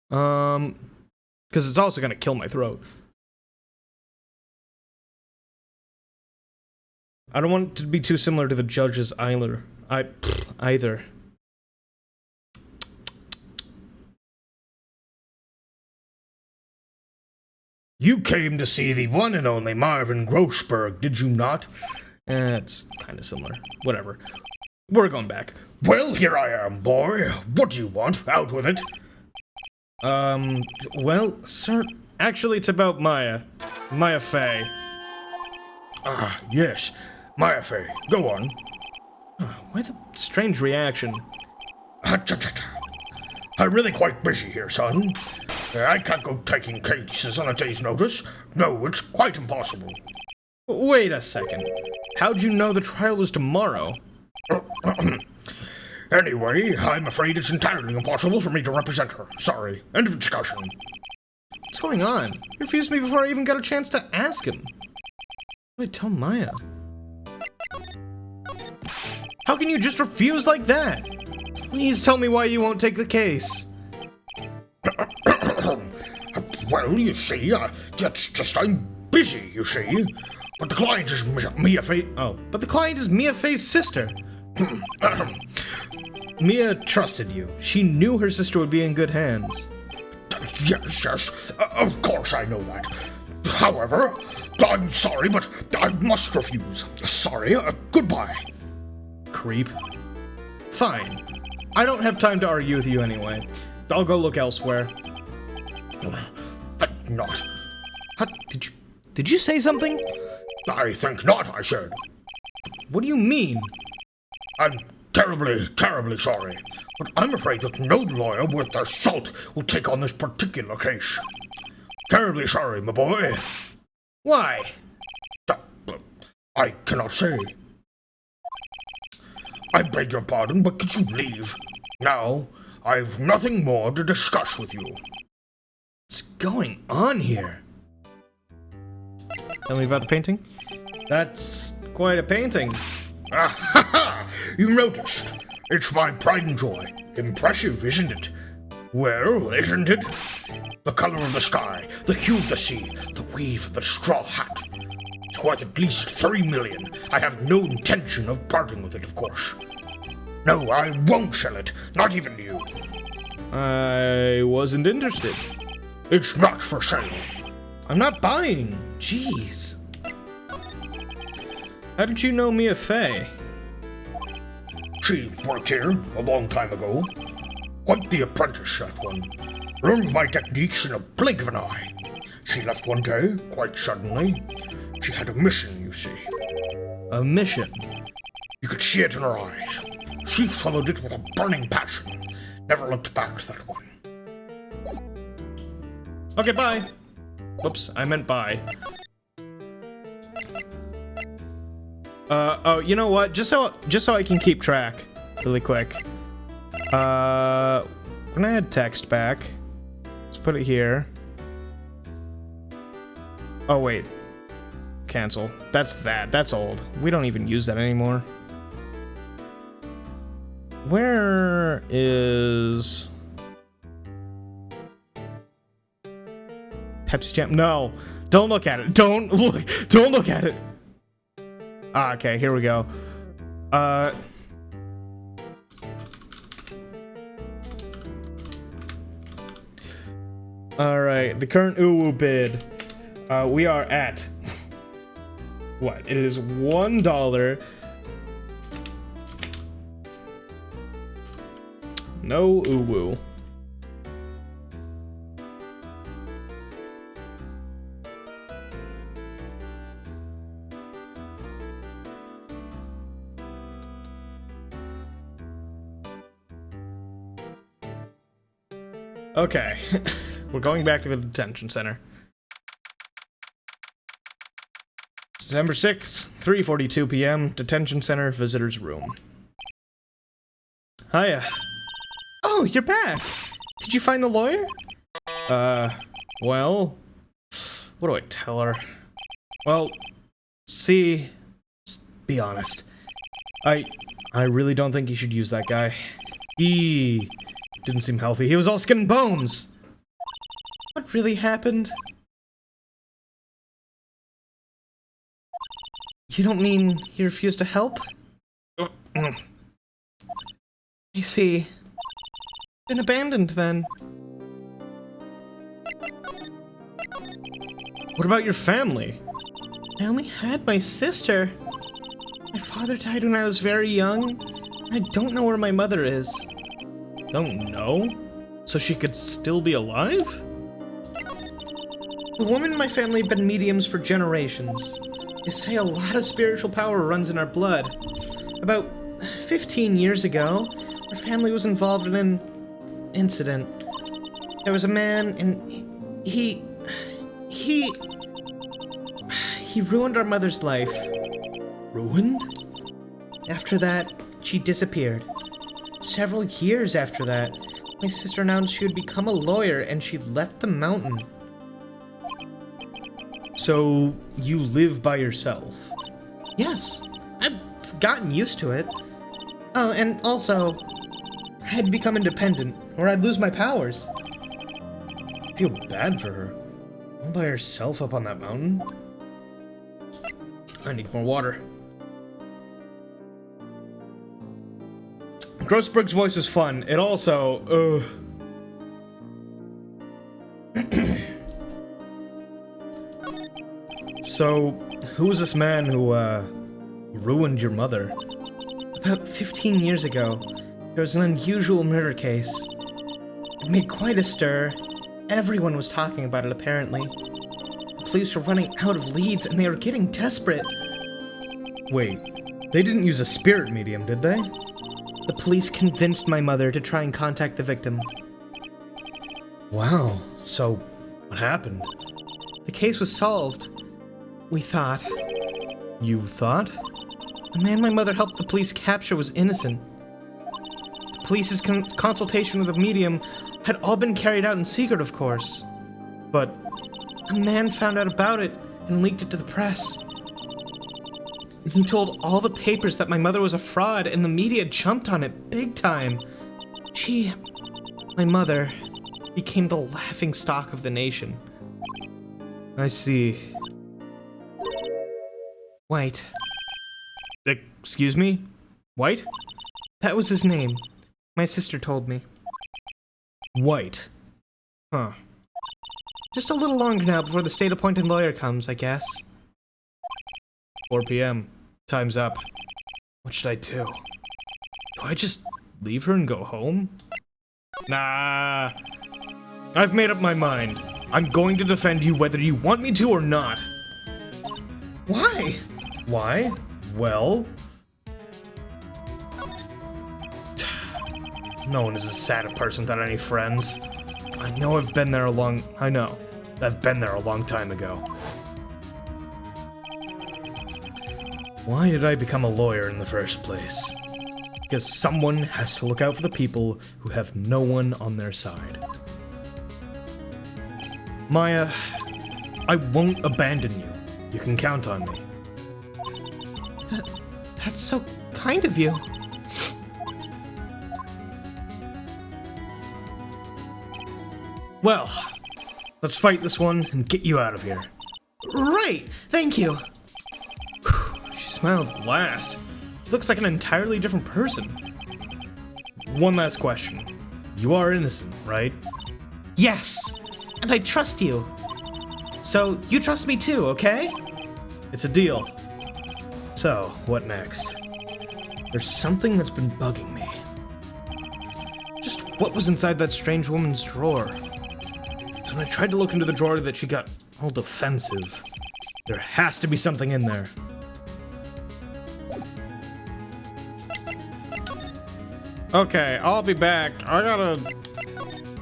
Because it's also gonna kill my throat. I don't want it to be too similar to the judge's either. Either. You came to see the one and only Marvin Grossberg, did you not? It's kind of similar. Whatever. We're going back. Well, here I am, boy. What do you want? Out with it. Well, sir, actually it's about Maya. Maya Fey. Ah, yes. Maya Fey. Go on. Why the strange reaction? I'm really quite busy here, son. I can't go taking cases on a day's notice. No, it's quite impossible. Wait a second. How'd you know the trial was tomorrow? Anyway, I'm afraid it's entirely impossible for me to represent her. Sorry. End of discussion. What's going on? He refused me before I even got a chance to ask him. Wait, tell Maya. How can you just refuse like that? Please tell me why you won't take the case. Well, you see, that's just I'm busy, you see. But the client is Mia Fey. Oh, but the client is Mia Fey's sister. Mia trusted you. She knew her sister would be in good hands. Yes. Of course I know that. However, I'm sorry, but I must refuse. Sorry, goodbye. Creep. Fine. I don't have time to argue with you anyway. I'll go look elsewhere. Think not. What? Did you say something? I think not, I said. What do you mean? I'm terribly, terribly sorry, but I'm afraid that no lawyer worth their salt will take on this particular case. Terribly sorry, my boy. Why? I cannot say. I beg your pardon, but could you leave? Now, I've nothing more to discuss with you. What's going on here? Tell me about the painting. That's quite a painting. Ah, ha, ha! You noticed. It's my pride and joy. Impressive, isn't it? Well, isn't it? The color of the sky, the hue of the sea, the weave of the straw hat. It's worth at least 3 million. I have no intention of parting with it, of course. No, I won't sell it. Not even you. I wasn't interested. It's not for sale. I'm not buying. Jeez. How did you know Mia Fey? She worked here a long time ago. Quite the apprentice, that one. Learned my techniques in a blink of an eye. She left one day, quite suddenly. She had a mission, you see. A mission? You could see it in her eyes. She followed it with a burning passion. Never looked back, that one. Okay, bye. Whoops, I meant bye. Oh, you know what? Just so I can keep track really quick. We're gonna add text back. Let's put it here. Oh, wait. Cancel. That's old. We don't even use that anymore. Where is Pepsi Jam? No, don't look at it. Don't look at it. Ah, okay, here we go. All right, the current Uwu bid. We are at what? It is $1. No Uwu. Okay, we're going back to the detention center. December 6th, 3:42 p.m., Detention Center, Visitors Room. Hiya. Oh, you're back! Did you find the lawyer? Well... What do I tell her? Well, see... Just be honest. I really don't think you should use that guy. He didn't seem healthy. He was all skin and bones! What really happened? You don't mean he refused to help? I see. Been abandoned, then. What about your family? I only had my sister. My father died when I was very young. I don't know where my mother is. Don't know? So she could still be alive? The women in my family have been mediums for generations. They say a lot of spiritual power runs in our blood. About 15 years ago, our family was involved in an incident. There was a man, and he ruined our mother's life. Ruined? After that, she disappeared. Several years after that, my sister announced she would become a lawyer, and she left the mountain. So, you live by yourself? Yes, I've gotten used to it. Oh, and also, I had to become independent, or I'd lose my powers. I feel bad for her. All by herself up on that mountain. I need more water. Grossberg's voice was fun. It also, So, who was this man who, ruined your mother? About 15 years ago, there was an unusual murder case. It made quite a stir. Everyone was talking about it, apparently. The police were running out of leads, and they were getting desperate. Wait, they didn't use a spirit medium, did they? The police convinced my mother to try and contact the victim. Wow, so what happened? The case was solved. We thought. You thought? The man my mother helped the police capture was innocent. The police's consultation with the medium had all been carried out in secret, of course. But a man found out about it and leaked it to the press. He told all the papers that my mother was a fraud, and the media jumped on it big time. My mother, became the laughingstock of the nation. I see. White. Excuse me? White? That was his name. My sister told me. White. Huh. Just a little longer now before the state-appointed lawyer comes, I guess. 4 p.m. Time's up. What should I do? Do I just leave her and go home? Nah. I've made up my mind. I'm going to defend you whether you want me to or not. Why? Why? Well... No one is as sad a person without any friends. I know I've been there a long time ago. Why did I become a lawyer in the first place? Because someone has to look out for the people who have no one on their side. Maya, I won't abandon you. You can count on me. That's so kind of you. Well, let's fight this one and get you out of here. Right, thank you. She smiled last. She looks like an entirely different person. One last question. You are innocent, right? Yes, and I trust you. So, you trust me too, okay? It's a deal. So, what next? There's something that's been bugging me. Just what was inside that strange woman's drawer? So when I tried to look into the drawer that she got all defensive. There has to be something in there. Okay, I'll be back. I gotta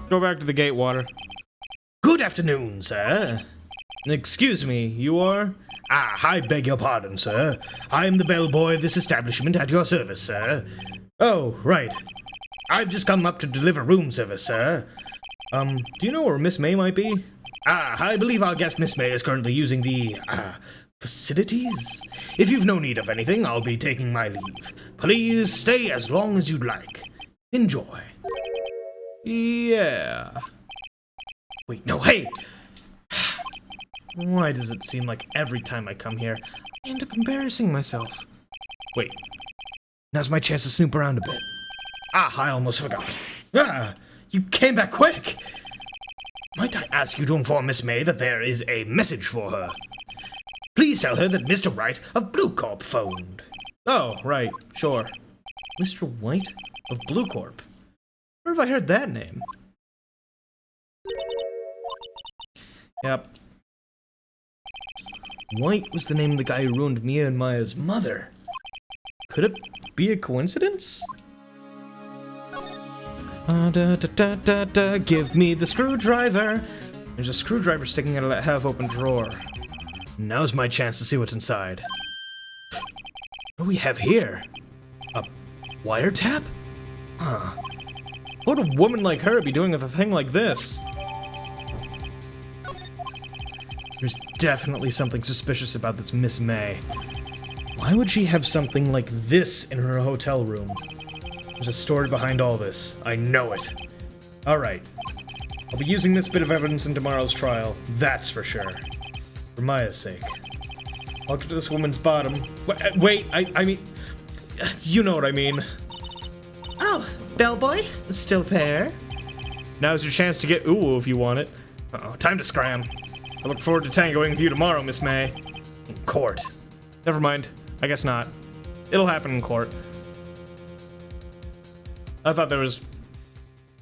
go back to the Gatewater. Good afternoon, sir. Excuse me, you are? I beg your pardon, sir. I am the bellboy of this establishment at your service, sir. Oh, right. I've just come up to deliver room service, sir. Do you know where Miss May might be? I believe our guest Miss May is currently using the, facilities? If you've no need of anything, I'll be taking my leave. Please stay as long as you'd like. Enjoy. Yeah. Wait, no, hey! Why does it seem like every time I come here, I end up embarrassing myself? Wait, Now's my chance to snoop around a bit. I almost forgot. You came back quick! Might I ask you to inform Miss May that there is a message for her? Please tell her that Mr. Wright of Blue Corp phoned. oh, right, sure. Mr. White of Blue Corp. Where have I heard that name? Yep. White was the name of the guy who ruined Mia and Maya's mother. Could it be a coincidence? Give me the screwdriver. There's a screwdriver sticking out of that half-open drawer. Now's my chance to see what's inside. What do we have here? A wiretap? Huh. What would a woman like her be doing with a thing like this? There's definitely something suspicious about this Miss May. Why would she have something like this in her hotel room? There's a story behind all this. I know it. Alright. I'll be using this bit of evidence in tomorrow's trial, that's for sure. For Maya's sake. I'll get to this woman's bottom. Wait, I mean... You know what I mean. Oh, bellboy? Still there? Now's your chance to get ooh if you want it. Uh-oh, time to scram. I look forward to tangoing with you tomorrow, Miss May. In court. Never mind. I guess not. It'll happen in court. I thought there was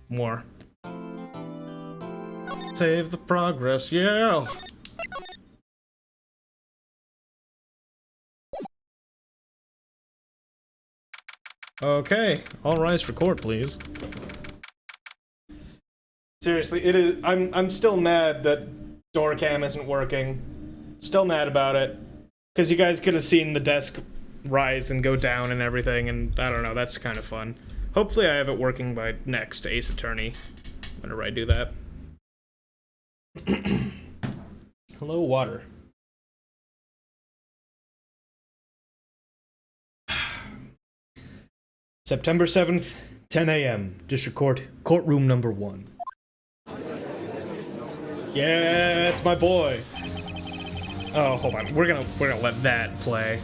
more. Save the progress, yeah! Okay, all rise for court, please. Seriously, it is. I'm still mad that Doorcam isn't working. Still mad about it. Because you guys could have seen the desk rise and go down and everything, and I don't know, that's kind of fun. Hopefully I have it working by next Ace Attorney, whenever I do that. Hello, water. September 7th, 10 a.m., District Court, courtroom number 1. Yeah, it's my boy. Oh, hold on. We're gonna let that play.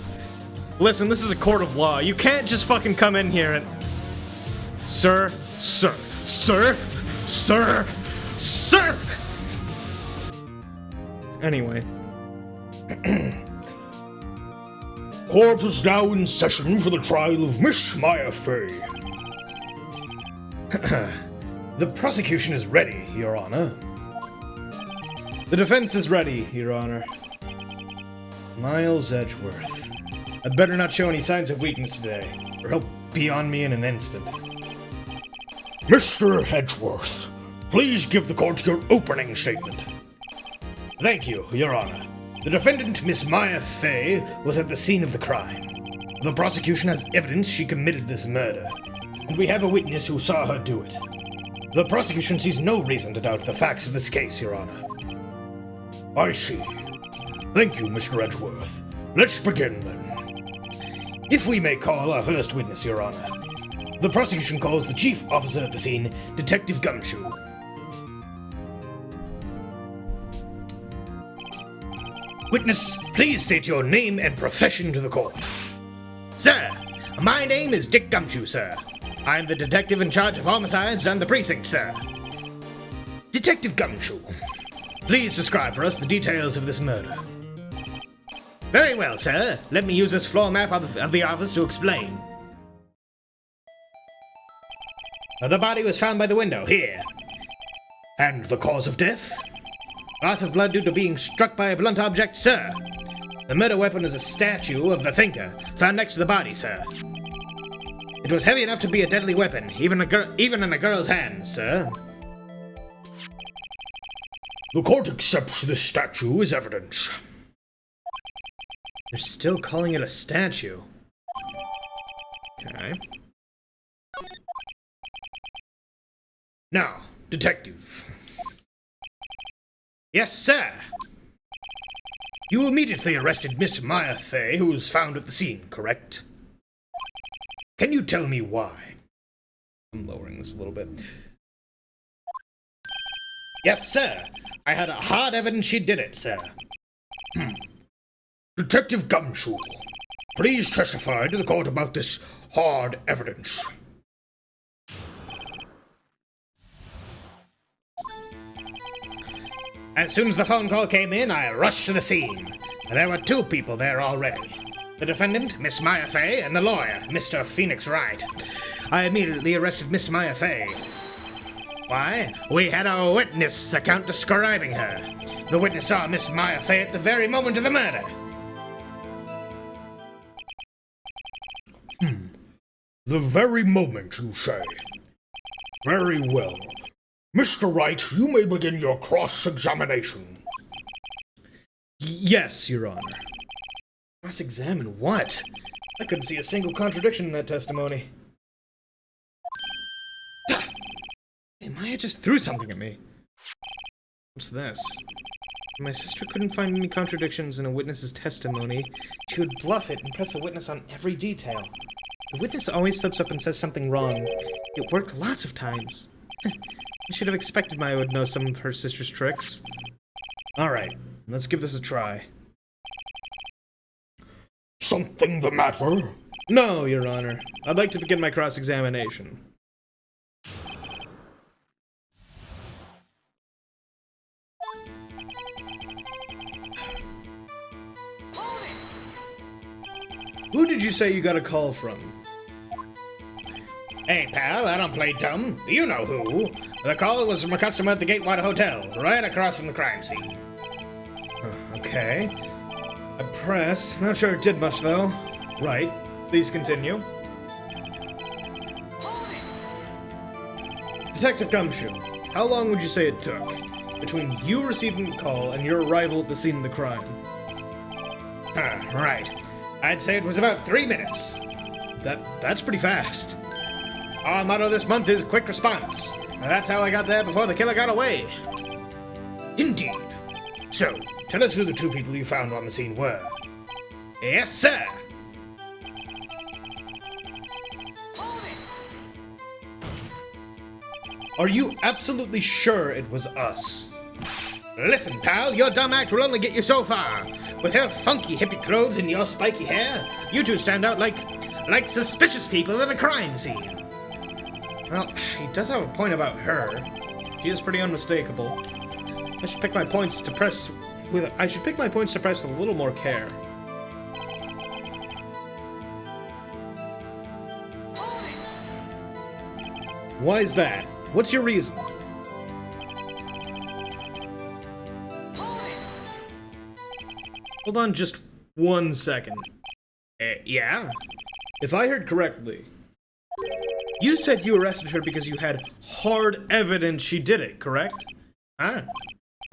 Listen, this is a court of law. You can't just fucking come in here and... Sir, sir, sir, sir, sir! Anyway. Court is now in session for the trial of Miss Maya Fey. The prosecution is ready, Your Honor. The defense is ready, Your Honor. Miles Edgeworth. I'd better not show any signs of weakness today, or he'll be on me in an instant. Mr. Edgeworth, please give the court your opening statement. Thank you, Your Honor. The defendant, Miss Maya Fey, was at the scene of the crime. The prosecution has evidence she committed this murder, and we have a witness who saw her do it. The prosecution sees no reason to doubt the facts of this case, Your Honor. I see. Thank you, Mr. Edgeworth. Let's begin, then. If we may call our first witness, Your Honor. The prosecution calls the chief officer at the scene, Detective Gumshoe. Witness, please state your name and profession to the court. Sir, my name is Dick Gumshoe, sir. I'm the detective in charge of homicides on the precinct, sir. Detective Gumshoe, please describe for us the details of this murder. Very well, sir. Let me use this floor map of the office to explain. The body was found by the window, here. And the cause of death? Loss of blood due to being struck by a blunt object, sir. The murder weapon is a statue of the thinker, found next to the body, sir. It was heavy enough to be a deadly weapon, even in a girl's hands, sir. The court accepts this statue as evidence. You're still calling it a statue. Okay. Now, detective. Yes, sir. You immediately arrested Miss Maya Fey, who was found at the scene, correct? Can you tell me why? I'm lowering this a little bit. Yes, sir. I had a hard evidence she did it, sir. Detective Gumshoe, please testify to the court about this hard evidence. As soon as the phone call came in, I rushed to the scene. There were 2 people there already. The defendant, Miss Maya Fey, and the lawyer, Mr. Phoenix Wright. I immediately arrested Miss Maya Fey. Why? We had a witness account describing her. The witness saw Miss Maya Fey at the very moment of the murder. The very moment, you say? Very well. Mr. Wright, you may begin your cross-examination. Yes, Your Honor. Cross-examine what? I couldn't see a single contradiction in that testimony. Hey, Maya just threw something at me. What's this? My sister couldn't find any contradictions in a witness's testimony. She would bluff it and press the witness on every detail. The witness always slips up and says something wrong. It worked lots of times. I should have expected Maya would know some of her sister's tricks. Alright, let's give this a try. Something the matter? No, Your Honor. I'd like to begin my cross-examination. Who did you say you got a call from? Hey, pal, I don't play dumb. You know who. The call was from a customer at the Gatewater Hotel, right across from the crime scene. Okay. I pressed. Not sure it did much, though. Right. Please continue. Detective Gumshoe, how long would you say it took between you receiving the call and your arrival at the scene of the crime? Right. I'd say it was about 3 minutes. That's pretty fast. Our motto this month is quick response. And that's how I got there before the killer got away. Indeed. So, tell us who the 2 people you found on the scene were. Yes, sir. Are you absolutely sure it was us? Listen, pal, your dumb act will only get you so far. With her funky hippie clothes and your spiky hair, you 2 stand out like suspicious people at a crime scene. Well, he does have a point about her. She is pretty unmistakable. I should pick my points to press with a little more care. Why is that? What's your reason? Hold on just 1 second. Yeah? If I heard correctly, you said you arrested her because you had hard evidence she did it, correct? Huh?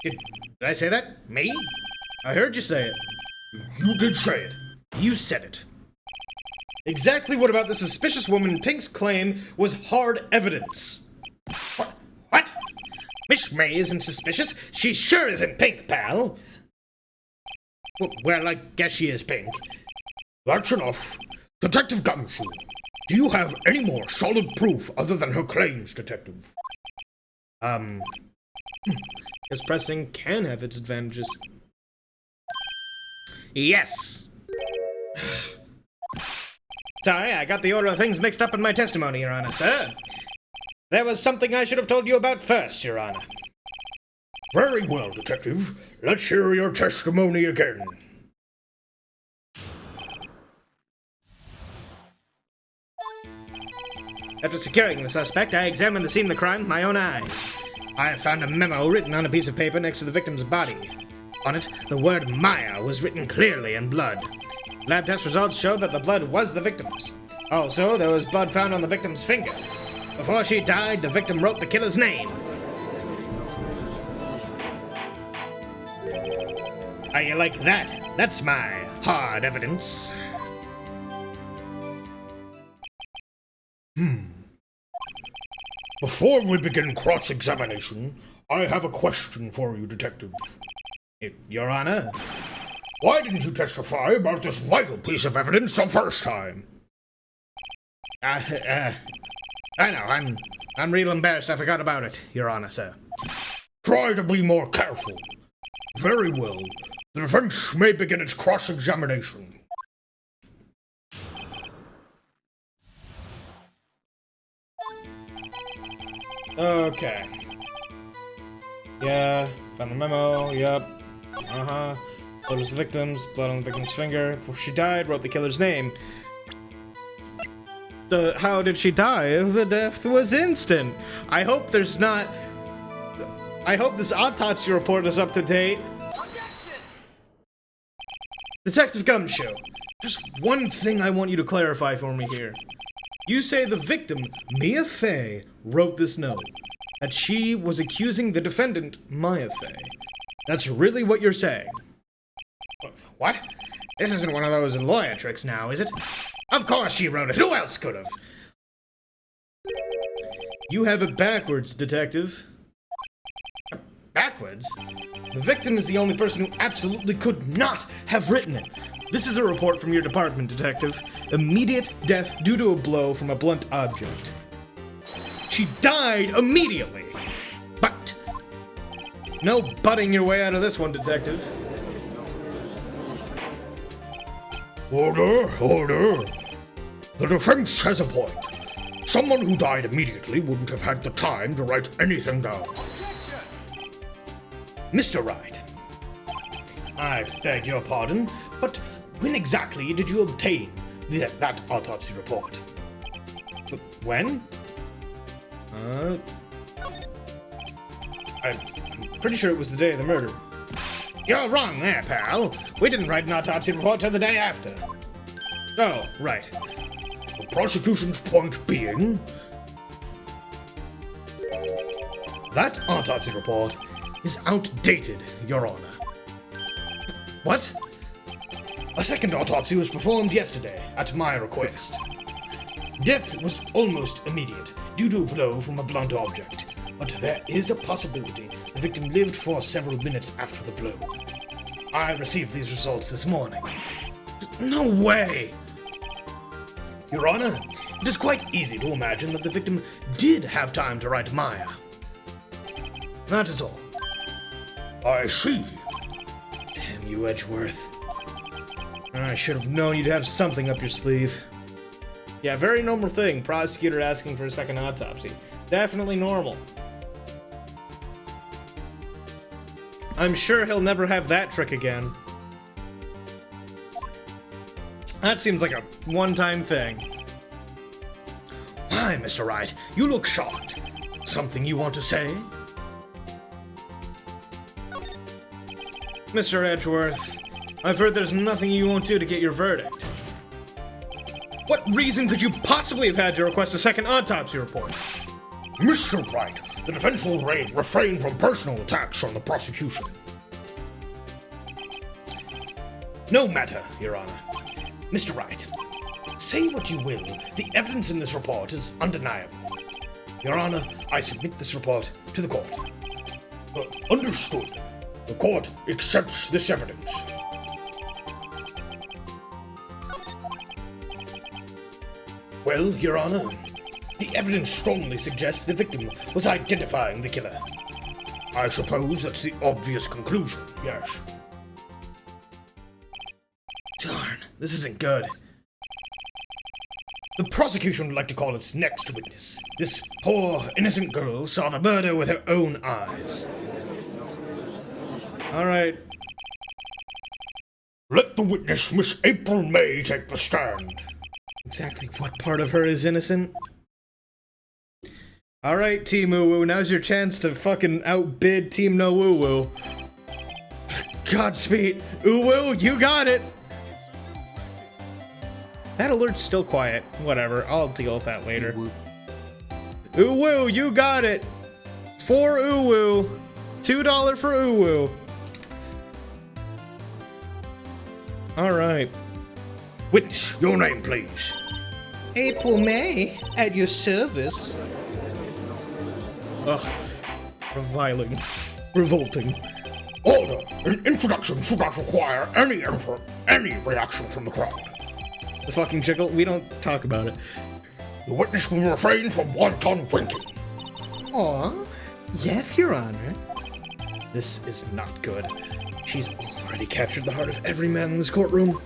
Did I say that? Me? I heard you say it. You did say it. You said it. Exactly what about the suspicious woman in Pink's claim was hard evidence? What? Miss May isn't suspicious. She sure isn't Pink, pal. Well, I guess she is Pink. That's enough. Detective Gumshoe, do you have any more solid proof other than her claims, Detective? Guess pressing can have its advantages. Yes. Sorry, I got the order of things mixed up in my testimony, Your Honor, sir. There was something I should have told you about first, Your Honor. Very well, Detective. Let's hear your testimony again. After securing the suspect, I examined the scene of the crime with my own eyes. I found a memo written on a piece of paper next to the victim's body. On it, the word Maya was written clearly in blood. Lab test results showed that the blood was the victim's. Also, there was blood found on the victim's finger. Before she died, the victim wrote the killer's name. How you like that? That's my hard evidence. Before we begin cross-examination, I have a question for you, Detective. Your Honor, Why didn't you testify about this vital piece of evidence the first time? I know, I'm real embarrassed I forgot about it, Your Honor, sir. Try to be more careful. Very well. The defense may begin its cross-examination. Okay. Yeah, found the memo, yep. Photos of the victims, blood on the victim's finger. Before she died, wrote the killer's name. How did she die if the death was instant? I hope there's not... I hope this autopsy report is up to date. Detective Gumshoe, there's one thing I want you to clarify for me here. You say the victim, Mia Fey, wrote this note. That she was accusing the defendant, Maya Fey. That's really what you're saying. What? This isn't one of those lawyer tricks now, is it? Of course she wrote it. Who else could have? You have it backwards, Detective. Backwards? The victim is the only person who absolutely could not have written it. This is a report from your department, Detective. Immediate death due to a blow from a blunt object. She died immediately. But no butting your way out of this one, Detective. Order, order. The defense has a point. Someone who died immediately wouldn't have had the time to write anything down. Mr. Wright, I beg your pardon, but when exactly did you obtain that autopsy report? When? I'm pretty sure it was the day of the murder. You're wrong there, pal. We didn't write an autopsy report till the day after. Oh, right. The prosecution's point being... That autopsy report is outdated, Your Honor. What? A second autopsy was performed yesterday, at my request. Death was almost immediate, due to a blow from a blunt object. But there is a possibility the victim lived for several minutes after the blow. I received these results this morning. No way! Your Honor, it is quite easy to imagine that the victim did have time to write Maya. Not at all. I see. Damn you, Edgeworth. I should have known you'd have something up your sleeve. Yeah, very normal thing. Prosecutor asking for a second autopsy. Definitely normal. I'm sure he'll never have that trick again. That seems like a one-time thing. Why, Mr. Wright? You look shocked. Something you want to say? Mr. Edgeworth, I've heard there's nothing you won't do to get your verdict. What reason could you possibly have had to request a second autopsy report? Mr. Wright, the defense will refrain from personal attacks on the prosecution. No matter, Your Honor. Mr. Wright, say what you will, the evidence in this report is undeniable. Your Honor, I submit this report to the court. Understood. The court accepts this evidence. Well, Your Honor, the evidence strongly suggests the victim was identifying the killer. I suppose that's the obvious conclusion, yes. Darn, this isn't good. The prosecution would like to call its next witness. This poor, innocent girl saw the murder with her own eyes. All right. Let the witness, Miss April May, take the stand. Exactly what part of her is innocent? All right, Team Uwu, now's your chance to fucking outbid Team No Uwu. Godspeed. Uwu, you got it. That alert's still quiet. Whatever, I'll deal with that later. Uwu, you got it. For Uwu. $2 for Uwu. Alright. Witness, your name, please. April May, at your service. Ugh. Reviling. Revolting. Order. An introduction should not require any reaction from the crowd. The fucking jiggle? We don't talk about it. The witness will refrain from wanton winking. Aw, yes, Your Honor. This is not good. She's already captured the heart of every man in this courtroom.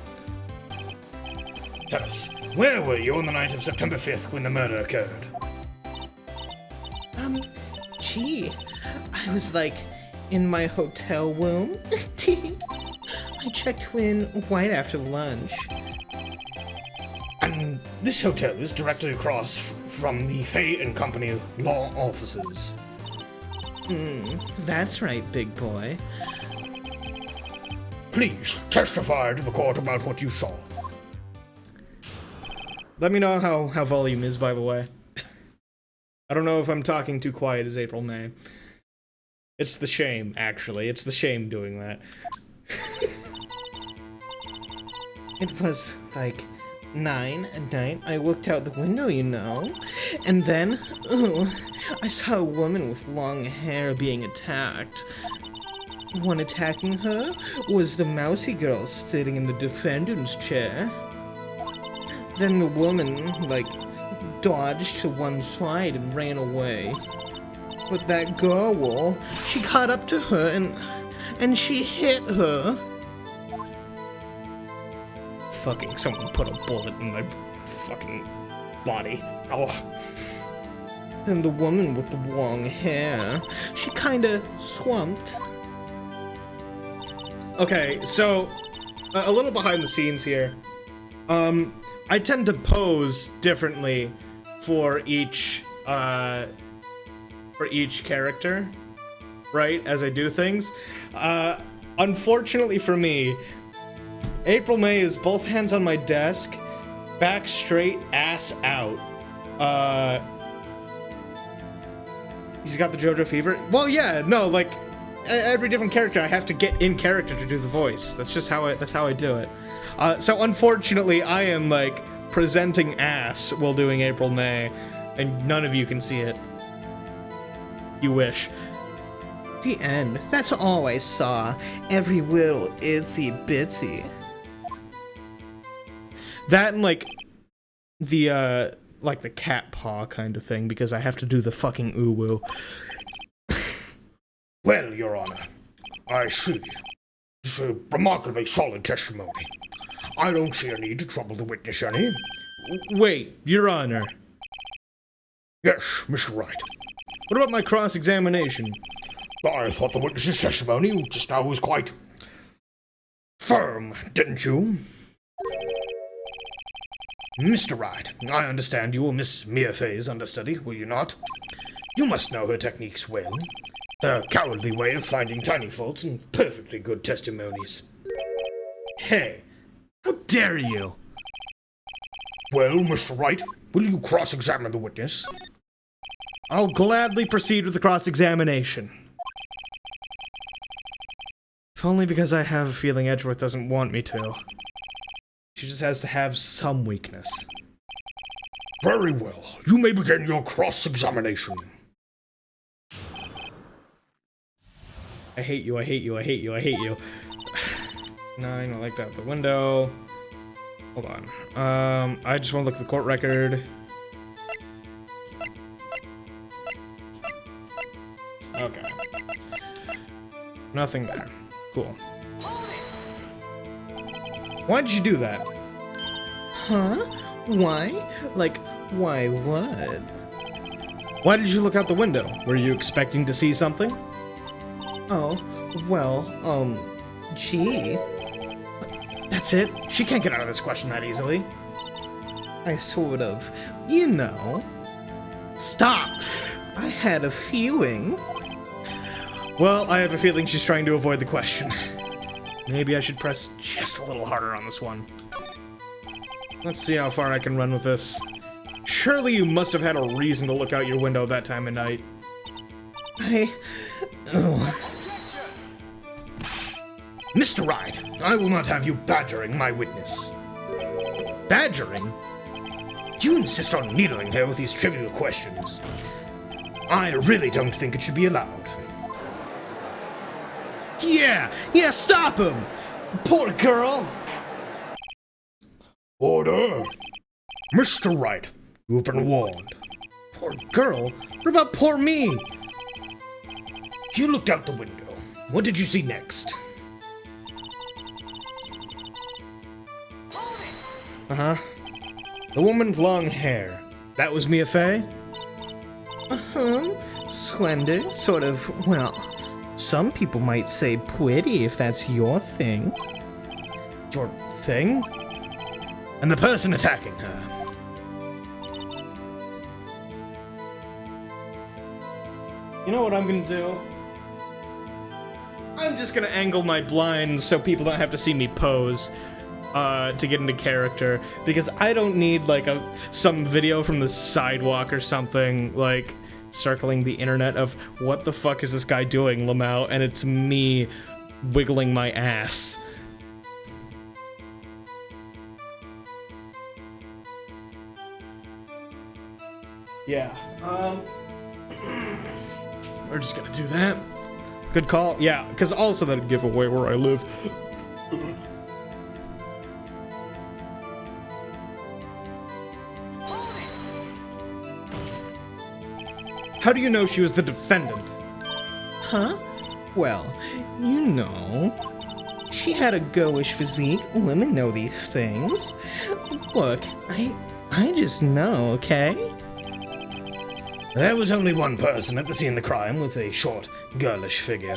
Tell us, where were you on the night of September 5th when the murder occurred? Gee, I was like in my hotel room. I checked in right after lunch. And this hotel is directly across from the Fay and Company law offices. That's right, big boy. Please testify to the court about what you saw. Let me know how volume is, by the way. I don't know if I'm talking too quiet as April May. It's the shame, actually. It's the shame doing that. It was like 9 at night. I looked out the window, you know. And then, I saw a woman with long hair being attacked. One attacking her was the mousy girl sitting in the defendant's chair. Then the woman, like, dodged to one side and ran away. But that girl, she caught up to her and she hit her. Fucking someone put a bullet in my fucking body. Oh. And the woman with the long hair, she kinda swamped. Okay, so a little behind the scenes here. I tend to pose differently for each character, right? As I do things. Unfortunately for me, April May is both hands on my desk, back straight, ass out. He's got the JoJo fever. Well, yeah, no, like every different character, I have to get in character to do the voice. That's just how I do it. So unfortunately, I am like presenting ass while doing April May, and none of you can see it. You wish. The end. That's all I saw. Every little itsy bitsy. That and like the cat paw kind of thing, because I have to do the fucking ooh-woo. Well, Your Honor, I see. It's a remarkably solid testimony. I don't see a need to trouble the witness any. Wait, Your Honor. Yes, Mr. Wright. What about my cross-examination? I thought the witness's testimony just now was quite firm, didn't you? Mr. Wright, I understand you were Miss Miafei's understudy, were you not? You must know her techniques well. Her cowardly way of finding tiny faults and perfectly good testimonies. Hey, how dare you? Well, Mr. Wright, will you cross-examine the witness? I'll gladly proceed with the cross-examination. If only because I have a feeling Edgeworth doesn't want me to. She just has to have some weakness. Very well. You may begin your cross-examination. I hate you, I hate you, I hate you, I hate you. 9, I like that out the window. Hold on. I just want to look at the court record. Okay. Nothing there. Cool. Why did you do that? Huh? Why? Like, why what? Why did you look out the window? Were you expecting to see something? Oh, well, gee. That's it? She can't get out of this question that easily. I sort of, you know. Stop! I had a feeling. Well, I have a feeling she's trying to avoid the question. Maybe I should press just a little harder on this one. Let's see how far I can run with this. Surely you must have had a reason to look out your window that time of night. Mr. Wright, I will not have you badgering my witness. Badgering? You insist on needling her with these trivial questions. I really don't think it should be allowed. Yeah, stop him! Poor girl! Order! Mr. Wright, you've been warned. Poor girl? What about poor me? You looked out the window. What did you see next? Uh-huh. The woman with long hair. That was Mia Fey? Slender, sort of, well, some people might say pretty if that's your thing. Your thing? And the person attacking her. You know what I'm gonna do? I'm just gonna angle my blinds so people don't have to see me pose to get into character, because I don't need like some video from the sidewalk or something like circling the internet of what the fuck is this guy doing, Lamau, and it's me wiggling my ass. Yeah, we're just gonna do that. Good call. Yeah, because also that'd give away where I live. How do you know she was the defendant? Huh? Well, you know, she had a girlish physique. Women know these things. Look, I just know, okay? There was only one person at the scene of the crime with a short, girlish figure.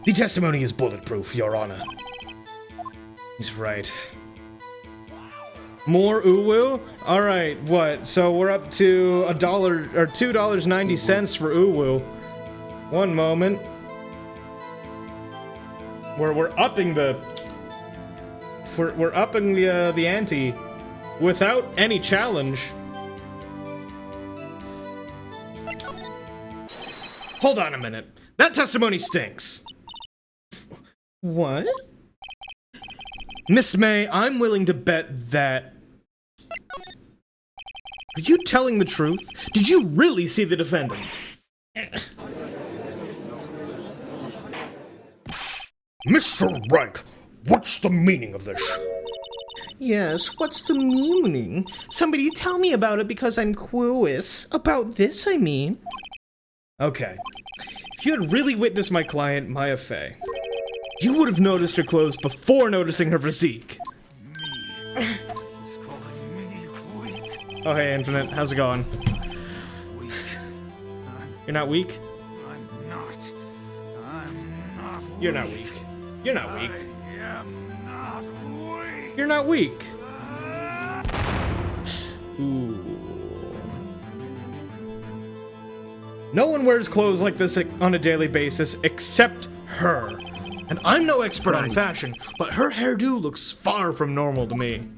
The testimony is bulletproof, Your Honor. He's right. More uwu? Alright, what? So we're up to $1 or $2.90 for uwu. One moment. We're upping the we're upping the ante without any challenge. Hold on a minute. That testimony stinks. What? Miss May, I'm willing to bet that... Are you telling the truth? Did you really see the defendant? Mr. Wright, what's the meaning of this? Yes, what's the meaning? Somebody tell me about it because I'm clueless. About this, I mean. Okay. If you had really witnessed my client, Maya Fey, you would have noticed her clothes before noticing her physique. Oh, hey, Infinite. How's it going? You're not weak? I'm not. You're not weak. You're not weak. I am not weak. You're not weak. Ooh. No one wears clothes like this on a daily basis except her. And I'm no expert on fashion, but her hairdo looks far from normal to me.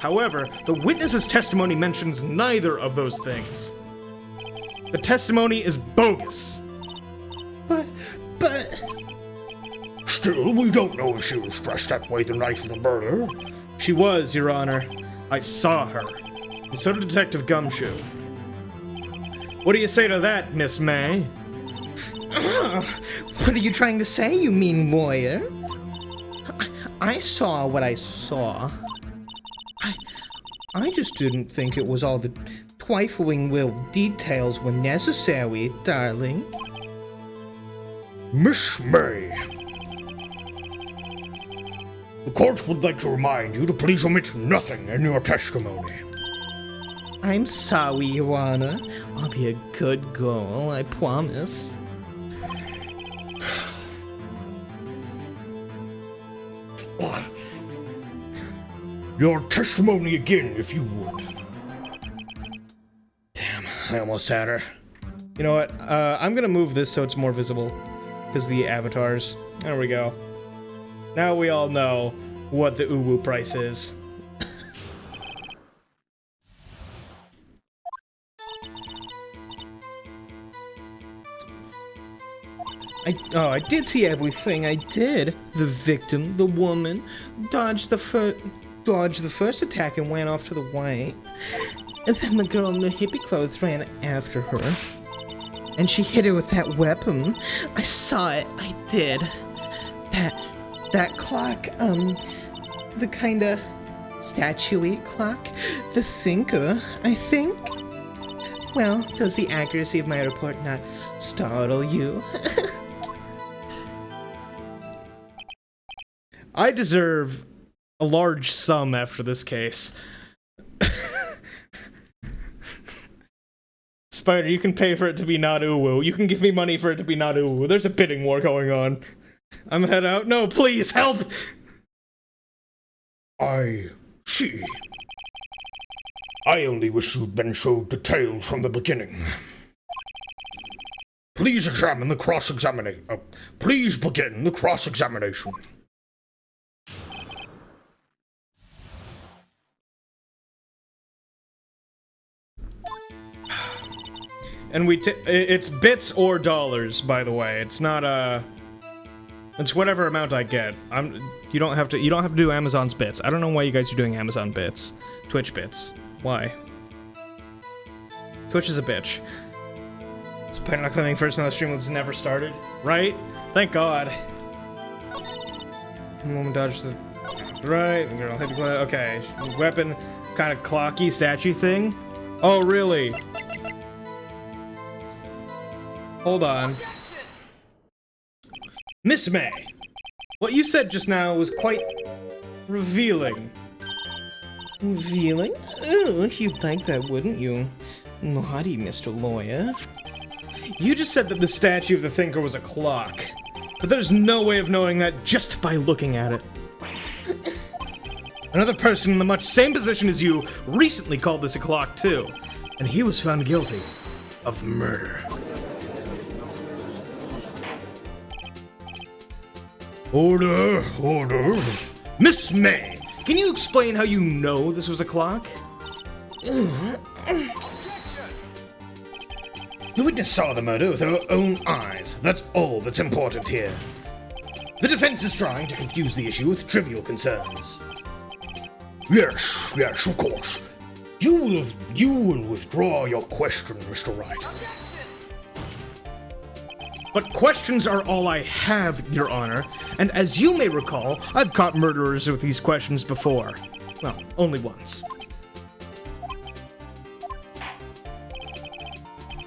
However, the witness's testimony mentions neither of those things. The testimony is bogus. But... Still, we don't know if she was dressed that way the night of the murder. She was, Your Honor. I saw her. And so did Detective Gumshoe. What do you say to that, Miss May? What are you trying to say, you mean lawyer? I saw what I saw. I just didn't think it was all the trifling little details were necessary, darling. Miss May, the court would like to remind you to please omit nothing in your testimony. I'm sorry, Your Honor. I'll be a good girl, I promise. Your testimony again, if you would. Damn, I almost had her. You know what? I'm gonna move this so it's more visible. Because the avatars. There we go. Now we all know what the uwu price is. I did see everything. I did. The victim, the woman, dodged the first attack and ran off to the right. And then the girl in the hippie clothes ran after her. And she hit her with that weapon. I saw it. I did. That clock, the kinda statue-y clock, the thinker, I think. Well, does the accuracy of my report not startle you? I deserve a large sum after this case. Spider, you can pay for it to be not uwu. You can give me money for it to be not uwu. There's a bidding war going on. I'm head out. No, please, help! I see. I only wish you'd been so detailed from the beginning. Please examine the cross-examination. Please begin the cross-examination. And it's bits or dollars, by the way. It's not it's whatever amount I get. You don't have to do Amazon's bits. I don't know why you guys are doing Amazon bits. Twitch bits. Why? Twitch is a bitch. So planning on claiming first on the stream was never started, right? Thank God. Woman dodged the right. Girl hit the okay. Weapon, kind of clocky statue thing. Oh really? Hold on. Miss May, what you said just now was quite revealing. Revealing? Oh, you'd like that, wouldn't you? Naughty, Mr. Lawyer. You just said that the statue of the Thinker was a clock, but there's no way of knowing that just by looking at it. Another person in the much same position as you recently called this a clock too, and he was found guilty of murder. Order, order. Miss May, can you explain how you know this was a clock? The witness saw the murder with her own eyes. That's all that's important here. The defense is trying to confuse the issue with trivial concerns. Yes, yes, of course. You will withdraw your question, Mr. Wright. But questions are all I have, Your Honor, and as you may recall, I've caught murderers with these questions before. Well, only once.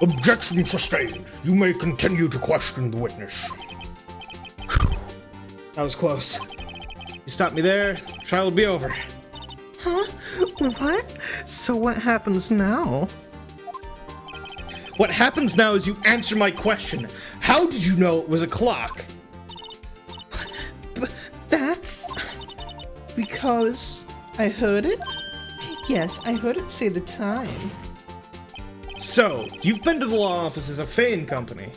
Objection sustained. You may continue to question the witness. That was close. You stopped me there, trial will be over. Huh? What? So what happens now? What happens now is you answer my question. How did you know it was a clock? But that's... because I heard it? Yes, I heard it say the time. So, you've been to the law offices of Fane Company.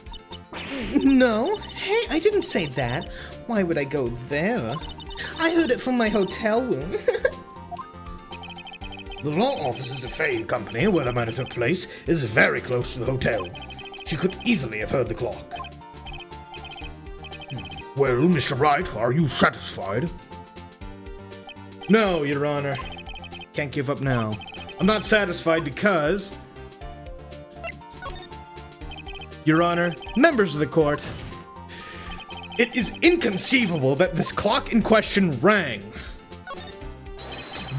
No. Hey, I didn't say that. Why would I go there? I heard it from my hotel room. The law offices of Fane Company, where the murder took place, is very close to the hotel. She could easily have heard the clock. Well, Mr. Wright, are you satisfied? No, Your Honor. Can't give up now. I'm not satisfied because... Your Honor, members of the court, it is inconceivable that this clock in question rang.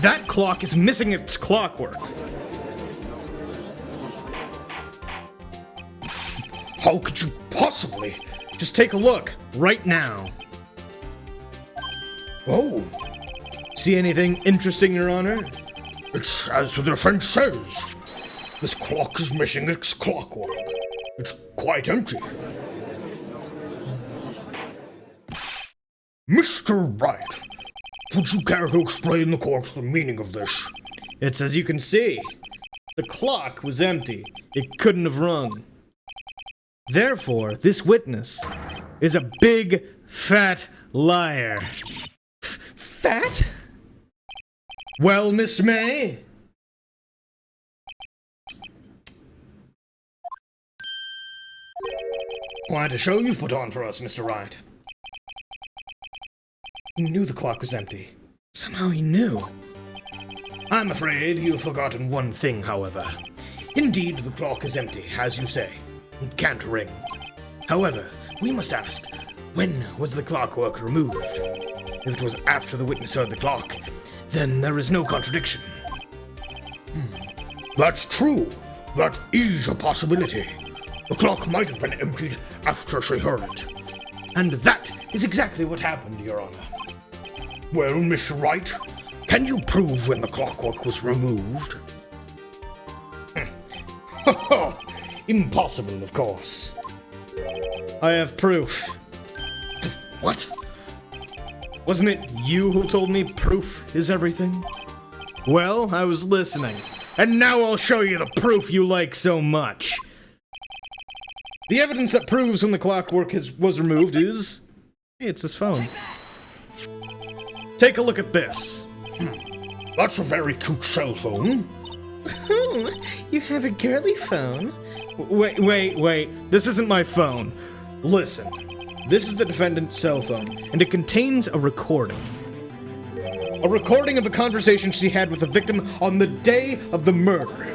That clock is missing its clockwork. How could you possibly? Just take a look, right now. Oh, See anything interesting, Your Honor? it's as the defense says. This clock is missing its clockwork. It's quite empty. Mr. Wright, would you care to explain the court the meaning of this? It's as you can see. The clock was empty. It couldn't have rung. Therefore, this witness is a big, fat liar. Fat? Well, Miss May? Quite a show you've put on for us, Mr. Wright. He knew the clock was empty. Somehow he knew. I'm afraid you've forgotten one thing, however. Indeed, the clock is empty, as you say. It can't ring. However, we must ask, when was the clockwork removed? If it was after the witness heard the clock, then there is no contradiction. That's true. That is a possibility. The clock might have been emptied after she heard it. And that is exactly what happened, Your Honor. Well, Mr. Wright, can you prove when the clockwork was removed? Impossible, of course. I have proof. What? Wasn't it you who told me proof is everything? Well, I was listening. And now I'll show you the proof you like so much. The evidence that proves when the clockwork was removed is... Hey, it's his phone. Take a look at this. That's a very cute cell phone. You have a girly phone? Wait. This isn't my phone. Listen. This is the defendant's cell phone, and it contains a recording. A recording of a conversation she had with the victim on the day of the murder.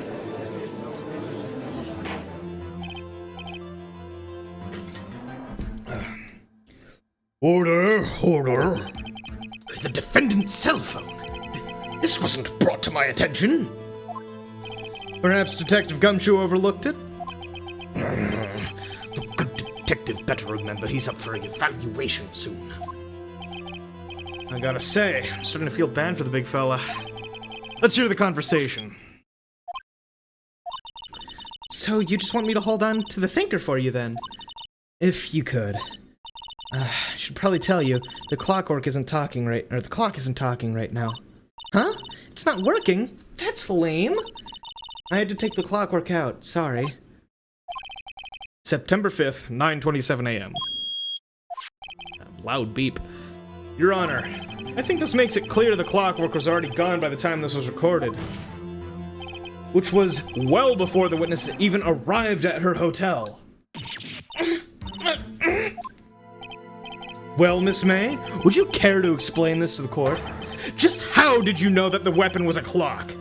Order. The defendant's cell phone. This wasn't brought to my attention. Perhaps Detective Gumshoe overlooked it? The good detective better remember he's up for evaluation soon. I gotta say, I'm starting to feel bad for the big fella. Let's hear the conversation. So you just want me to hold on to the thinker for you then? If you could. I should probably tell you, the clock isn't talking right now. Huh? It's not working? That's lame. I had to take the clockwork out, sorry. September 5th, 9:27 a.m. Loud beep. Your Honor, I think this makes it clear the clockwork was already gone by the time this was recorded. Which was well before the witness even arrived at her hotel. Well, Miss May, would you care to explain this to the court? Just how did you know that the weapon was a clock?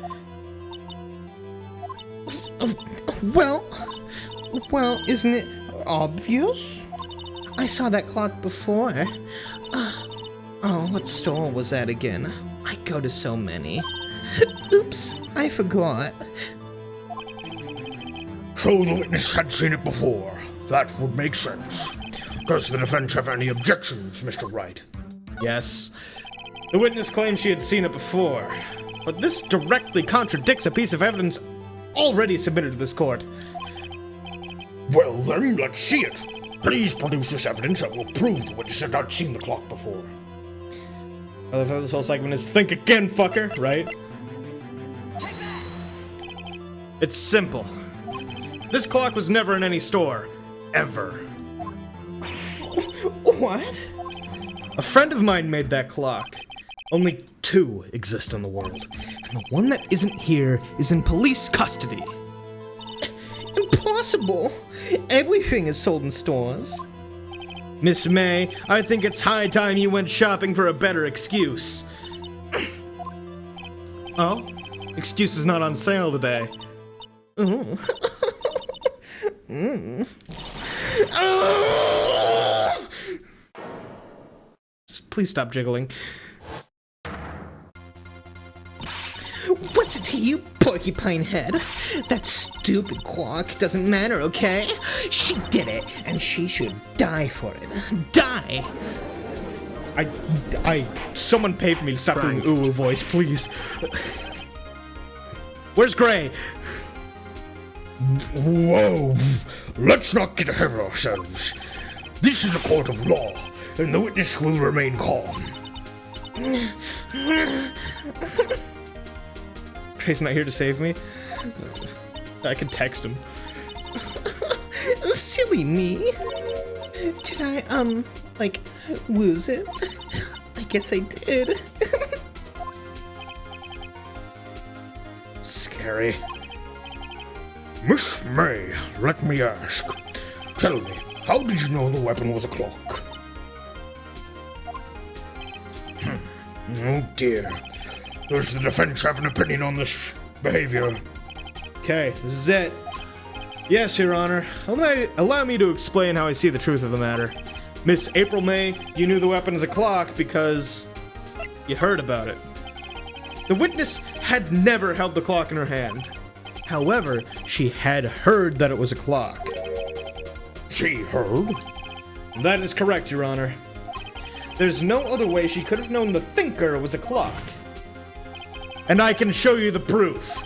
Well, isn't it obvious? I saw that clock before. What store was that again? I go to so many. Oops, I forgot. So the witness had seen it before. That would make sense. Does the defense have any objections, Mr. Wright? Yes. The witness claims she had seen it before, but this directly contradicts a piece of evidence already submitted to this court. Well then, let's see it. Please produce this evidence that will prove the witness had not seen the clock before. I love how this whole segment is think again, fucker, right? It's simple. This clock was never in any store. Ever. What? A friend of mine made that clock. Only two exist in the world, and the one that isn't here is in police custody. Impossible! Everything is sold in stores. Miss May, I think it's high time you went shopping for a better excuse. Oh? Excuse is not on sale today. Please stop jiggling. What's it to you, porcupine head? That stupid clock doesn't matter, okay? She did it, and she should die for it. Die! Someone pay for me to stop doing ooh voice, please. Where's Gray? Whoa! Let's not get ahead of ourselves. This is a court of law, and the witness will remain calm. Gray's not here to save me. I could text him. Silly me. Did I, lose it? I guess I did. Scary. Miss May, let me ask. Tell me, How did you know the weapon was a clock? Oh dear. Does the defense have an opinion on this behavior? Okay, this is it. Yes, Your Honor. Allow me to explain how I see the truth of the matter. Miss April May, you knew the weapon is a clock because you heard about it. The witness had never held the clock in her hand. However, she had heard that it was a clock. She heard? That is correct, Your Honor. There's no other way she could have known the thinker was a clock. And I can show you the proof.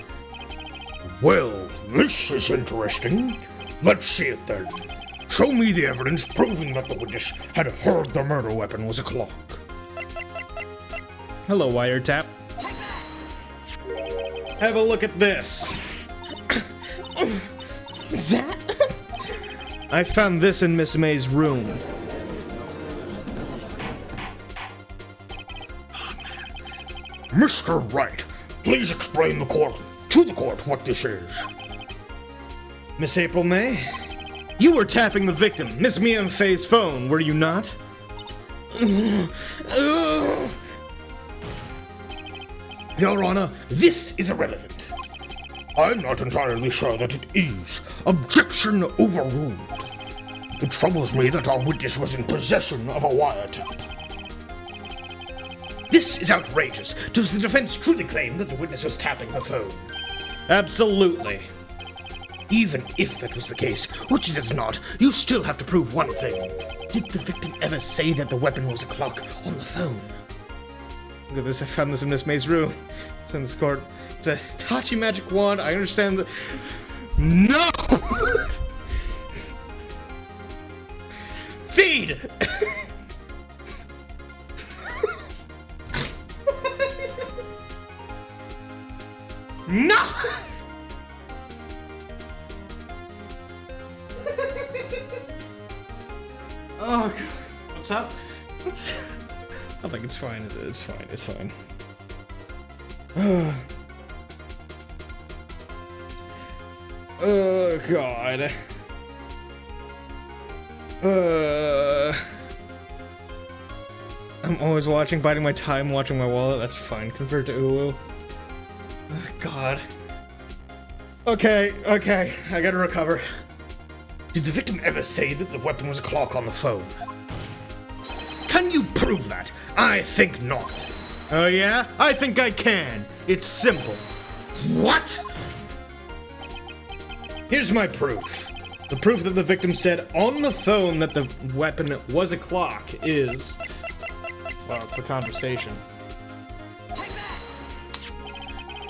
Well, this is interesting. Let's see it then. Show me the evidence proving that the witness had heard the murder weapon was a clock. Hello, Wiretap. Have a look at this. That? I found this in Miss May's room. Mr. Wright, please explain to the court what this is. Miss April May, you were tapping the victim, Miss Mia Fey's phone, were you not? Your Honor, this is irrelevant. I'm not entirely sure that it is. Objection overruled. It troubles me that our witness was in possession of a wiretap. This is outrageous. Does the defense truly claim that the witness was tapping her phone? Absolutely. Even if that was the case, which it is not, you still have to prove one thing. Did the victim ever say that the weapon was a clock on the phone? Look at this, I found this in Miss May's room. It's in this court. It's a Tachi magic wand. I understand that. No! Feed! No! Oh, God. What's up? I think it's fine. It's fine. It's fine. Oh, God. I'm always biding my time, watching my wallet. That's fine compared to Uwu. Oh, God. Okay, I gotta recover. Did the victim ever say that the weapon was a clock on the phone? Can you prove that? I think not. Oh, yeah? I think I can. It's simple. What? Here's my proof. The proof that the victim said on the phone that the weapon was a clock is... well, it's the conversation.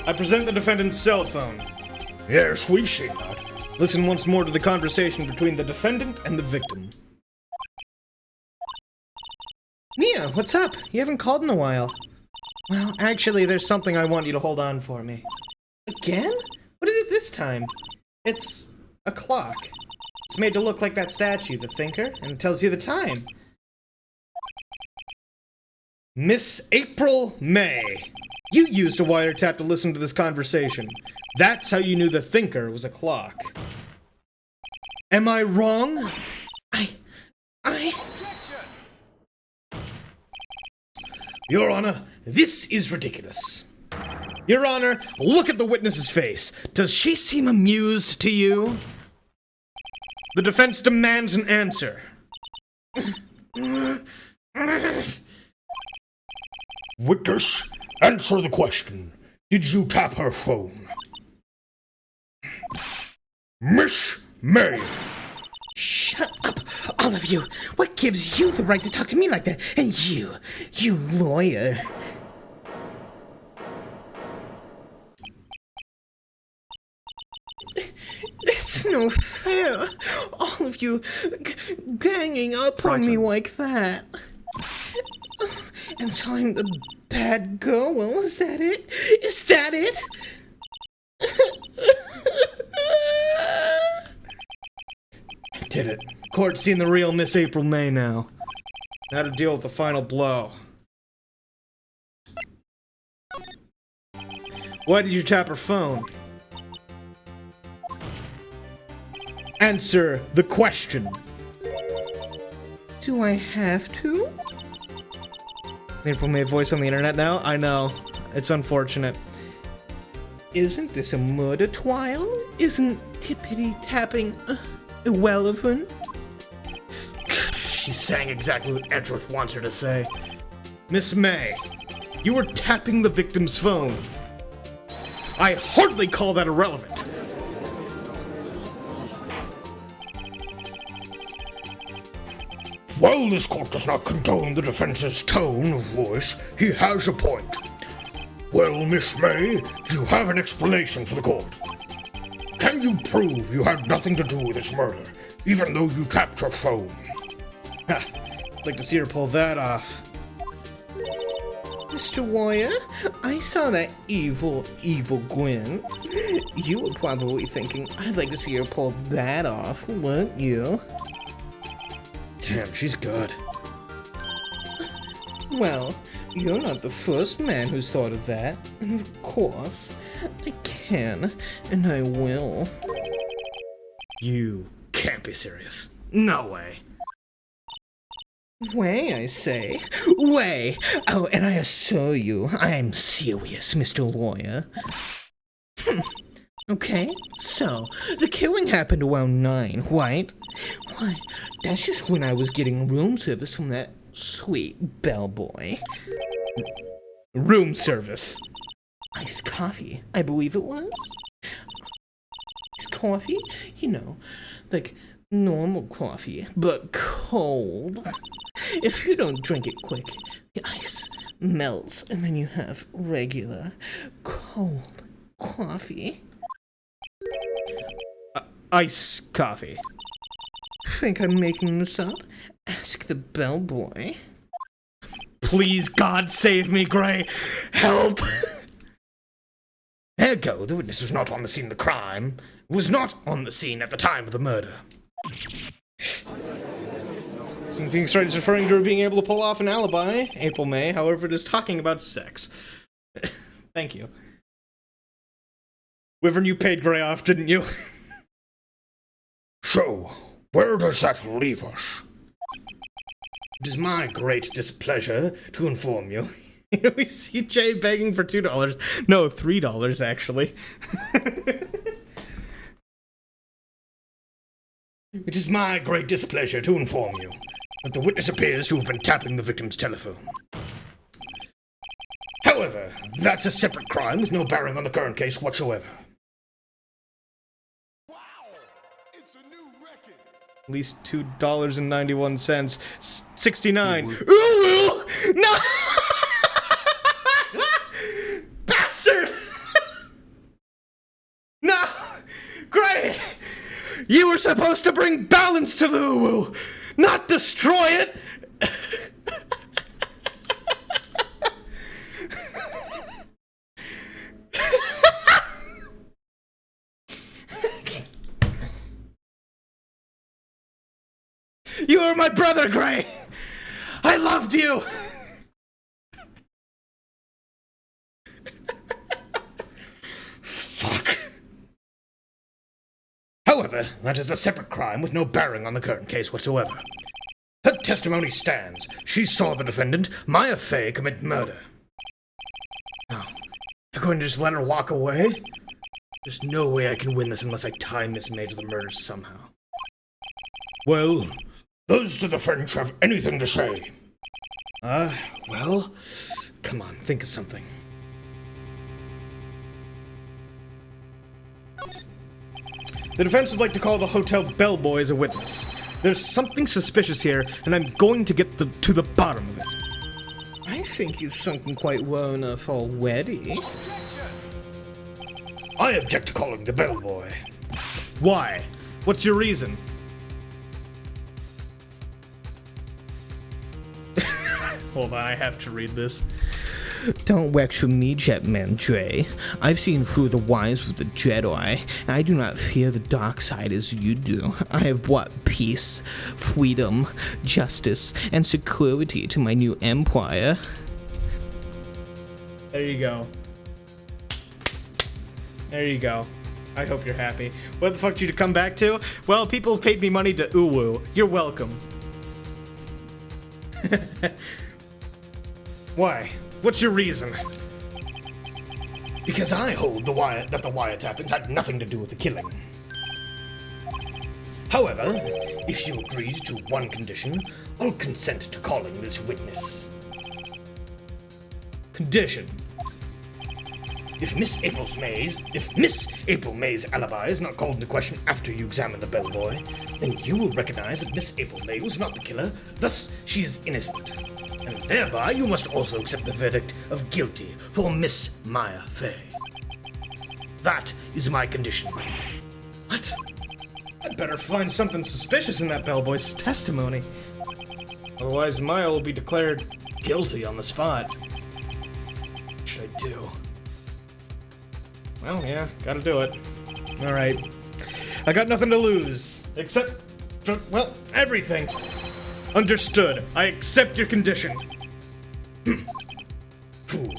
I present the defendant's cell phone. Yes, we've seen that. Listen once more to the conversation between the defendant and the victim. Mia, what's up? You haven't called in a while. Well, actually, there's something I want you to hold on for me. Again? What is it this time? It's a clock. It's made to look like that statue, the Thinker, and it tells you the time. Miss April May, you used a wiretap to listen to this conversation. That's how you knew the Thinker was a clock. Am I wrong? Your Honor, this is ridiculous. Your Honor, look at the witness's face. Does she seem amused to you? The defense demands an answer. Witness, answer the question. Did you tap her phone? Miss May. Shut up, all of you! What gives you the right to talk to me like that? And you lawyer. It's no fair. All of you ganging up on me like that. And so I'm the bad girl. Well, is that it? Is that it? Did it. Court's seen the real Miss April May now. Now to deal with the final blow. Why did you tap her phone? Answer the question. Do I have to? April May voice on the internet now? I know. It's unfortunate. Isn't this a murder trial? Isn't tippity-tapping irrelevant? She's saying exactly what Edgeworth wants her to say. Miss May, you were tapping the victim's phone. I hardly call that irrelevant. While this court does not condone the defense's tone of voice, he has a point. Well, Miss May, do you have an explanation for the court? Can you prove you had nothing to do with this murder, even though you tapped her phone? Ha, I'd like to see her pull that off. Mr. Warrior, I saw that evil grin. You were probably thinking, I'd like to see her pull that off, weren't you? Damn, she's good. Well, you're not the first man who's thought of that. And of course, I can, and I will. You can't be serious. No way. Way, I say. Way! Oh, and I assure you, I'm serious, Mr. Lawyer. Okay, so, the killing happened around 9, right? Why, that's just when I was getting room service from that sweet bellboy. Room service. Iced coffee, I believe it was? Iced coffee? You know, like normal coffee, but cold. If you don't drink it quick, the ice melts and then you have regular, cold coffee. Ice coffee. Think I'm making this up? Ask the bellboy. Please, God, save me, Gray. Help! Ergo, the witness was not on the scene of the crime, was not on the scene at the time of the murder. Seeing Phoenix Wright is referring to her being able to pull off an alibi, April May, however, it is talking about sex. Thank you. Wyvern, you paid Gray off, didn't you? So, where does that leave us? It is my great displeasure to inform you. We see Jay begging for $2. No, $3, actually. It is my great displeasure to inform you that the witness appears to have been tapping the victim's telephone. However, that's a separate crime with no bearing on the current case whatsoever. Wow! It's a new record! At least $2.91. 69. Ooh, no! Bastard! No! Gray! You were supposed to bring balance to the uwu, not destroy it! You were my brother, Gray! I loved you! Fuck. However, that is a separate crime with no bearing on the current case whatsoever. Her testimony stands. She saw the defendant, Maya Fey, commit murder. Oh, you're going to just let her walk away? There's no way I can win this unless I tie Miss May to the murder somehow. Well, does the defense have anything to say? Well, come on, think of something. The defense would like to call the hotel bellboy as a witness. There's something suspicious here, and I'm going to get to the bottom of it. I think you've sunken quite well enough already. I object to calling the bellboy. Why? What's your reason? Hold on, I have to read this. Don't lecture me, Jetman Dre. I've seen through the wise with the Jedi, and I do not fear the dark side as you do. I have brought peace, freedom, justice, and security to my new empire. There you go. There you go. I hope you're happy. What the fuck did you come back to? Well, people have paid me money to uwu. You're welcome. Why? What's your reason? Because I hold that the wiretapping had nothing to do with the killing. However, if you agree to one condition, I'll consent to calling this witness. Condition. If Miss April May's alibi is not called into question after you examine the bellboy, then you will recognize that Miss April May was not the killer, thus she is innocent. And thereby you must also accept the verdict of guilty for Miss Maya Fey. That is my condition. What? I'd better find something suspicious in that bellboy's testimony. Otherwise, Maya will be declared guilty on the spot. What should I do? Well, yeah, gotta do it. Alright. I got nothing to lose. Except for, well, everything. Understood. I accept your condition. Fool.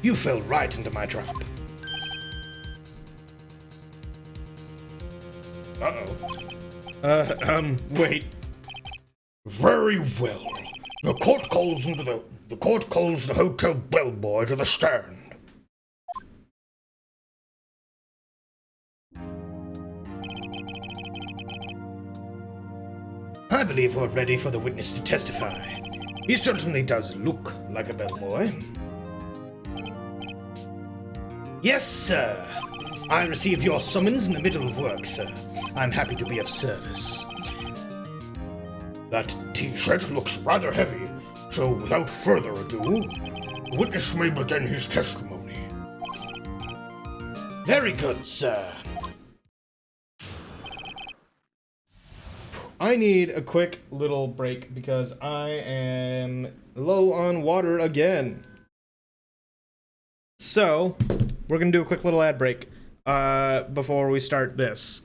You fell right into my trap. Uh-oh. Wait. Very well. The court calls the hotel bellboy to the stand. I believe we're ready for the witness to testify. He certainly does look like a bellboy. Yes, sir. I received your summons in the middle of work, sir. I'm happy to be of service. That T-shirt looks rather heavy, so without further ado, the witness may begin his testimony. Very good, sir. I need a quick little break because I am low on water again. So, we're gonna do a quick little ad break before we start this.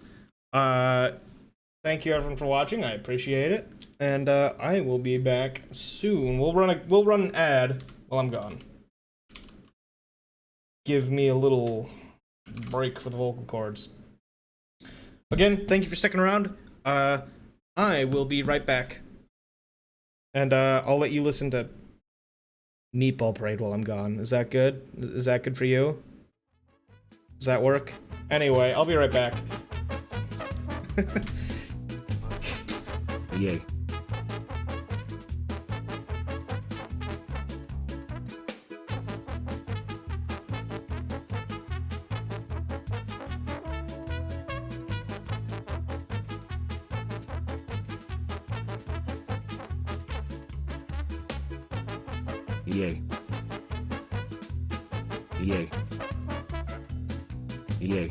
Thank you everyone for watching. I appreciate it, and I will be back soon. We'll run an ad while I'm gone. Give me a little break for the vocal cords. Again, thank you for sticking around. I will be right back. And I'll let you listen to Meatball Parade while I'm gone. Is that good? Is that good for you? Does that work? Anyway, I'll be right back. Yay. Yay. Yay. Yay.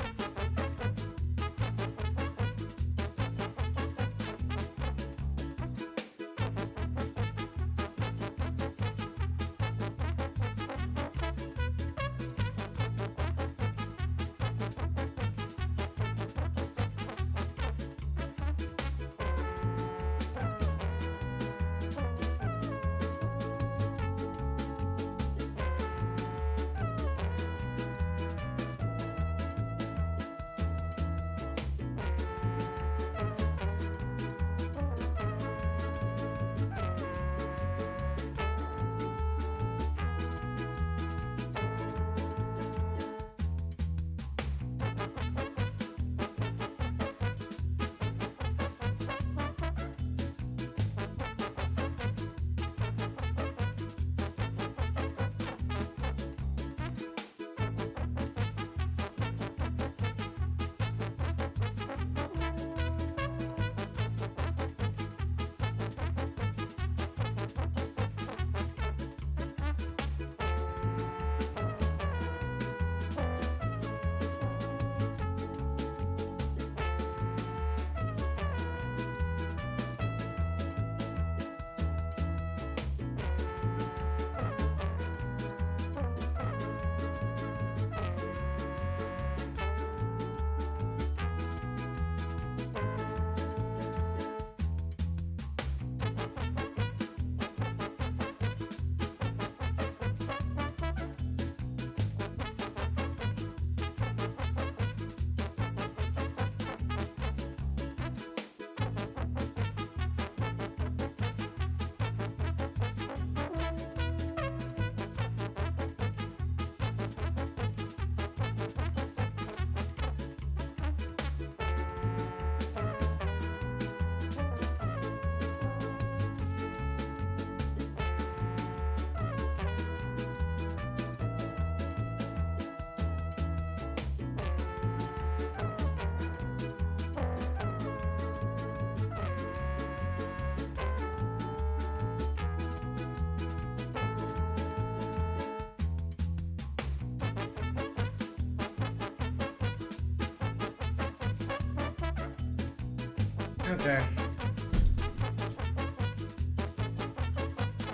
Okay.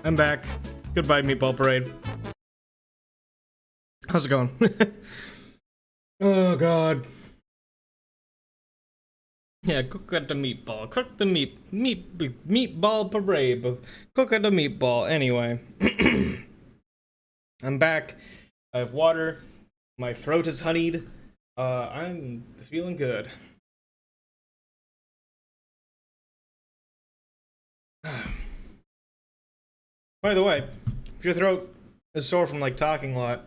I'm back. Goodbye, Meatball Parade. How's it going? Oh, God. Yeah, cook at the meatball. Cook the meatball parade. Cook at the meatball. Anyway. I'm back. I have water. My throat is honeyed. I'm feeling good. By the way, if your throat is sore from like talking a lot, a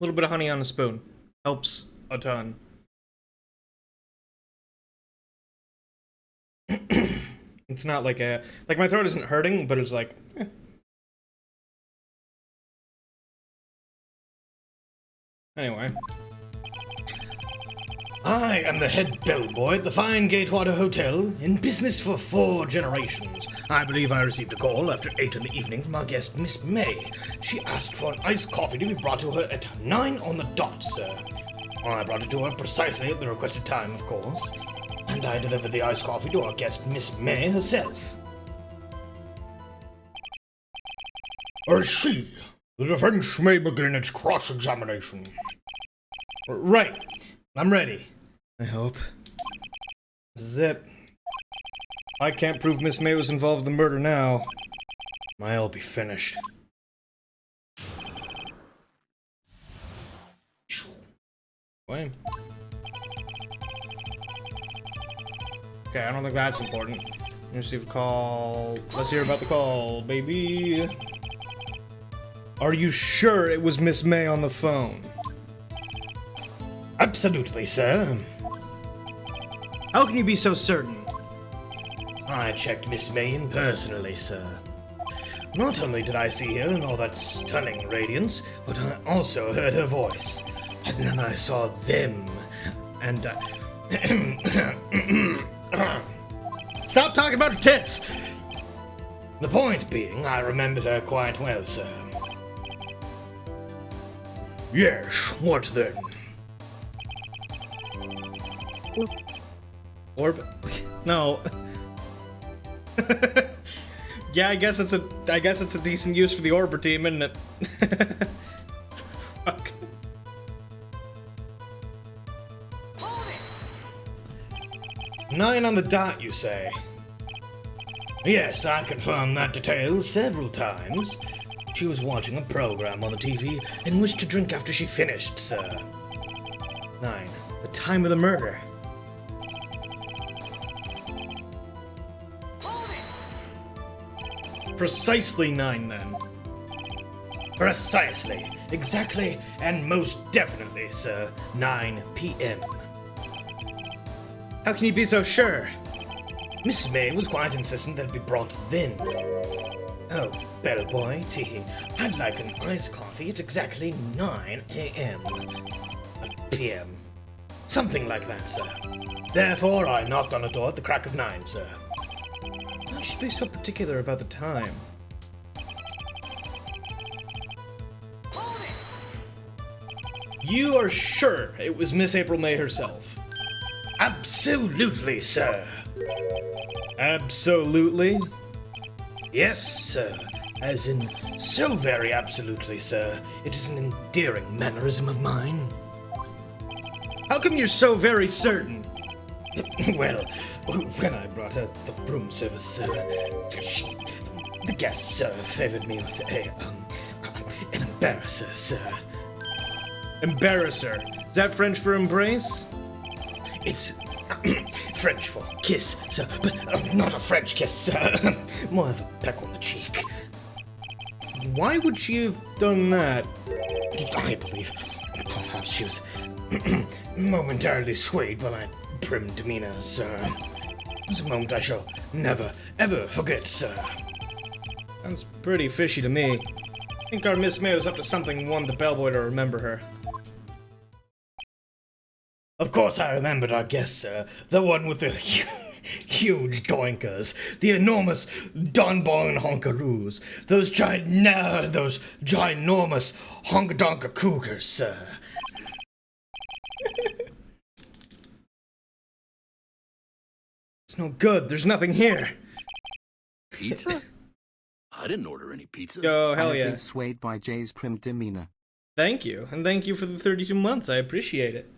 little bit of honey on a spoon helps a ton. It's not like my throat isn't hurting, but it's like Anyway. I am the head bellboy at the fine Gatewater Hotel, in business for 4 generations. I believe I received a call after 8 in the evening from our guest, Miss May. She asked for an iced coffee to be brought to her at 9 on the dot, sir. I brought it to her precisely at the requested time, of course. And I delivered the iced coffee to our guest, Miss May herself. I see. The defense may begin its cross-examination. Right. I'm ready. I hope. This is it. I can't prove Miss May was involved in the murder now. I'll be finished. Wait. Okay, I don't think that's important. Receive a call. Let's hear about the call, baby. Are you sure it was Miss May on the phone? Absolutely, sir. How can you be so certain? I checked Miss May in personally, sir. Not only did I see her in all that stunning radiance, but I also heard her voice. And then I saw them. And Stop talking about her tits! the point being, I remembered her quite well, sir. Yes, what then? Orb? No. Yeah, I guess it's a decent use for the Orbiter team, isn't it? Fuck. Nine on the dot, you say? Yes, I confirmed that detail several times. She was watching a program on the TV and wished to drink after she finished, sir. 9. The time of the murder. Precisely 9, then. Precisely, exactly, and most definitely, sir. 9 p.m. How can you be so sure? Miss May was quite insistent that it be brought then. Oh, bellboy, tee. I'd like an iced coffee at exactly 9 a.m. p.m. Something like that, sir. Therefore, I knocked on the door at the crack of 9, sir. Why should you be so particular about the time? You are sure it was Miss April May herself? Absolutely, sir. Absolutely? Yes, sir. As in, so very absolutely, sir. It is an endearing mannerism of mine. How come you're so very certain? Well, when I brought her the room service, sir, the guests, sir, favored me with an embarrasser, sir. Embarrasser. Is that French for embrace? It's French for kiss, sir, but not a French kiss, sir. More of a peck on the cheek. Why would she have done that? I believe perhaps she was momentarily swayed by my prim demeanor, sir. It was a moment I shall never, ever forget, sir. Sounds pretty fishy to me. I think our Miss May was up to something and wanted the bellboy to remember her. Of course I remembered our guest, sir. The one with the huge doinkers. The enormous Donbon honkaroos. Those ginormous honka-donka cougars, sir. It's no good. There's nothing here. Pizza? I didn't order any pizza. Oh, I hell have yeah. been swayed by Jay's prim demeanor. Thank you. And thank you for the 32 months. I appreciate it.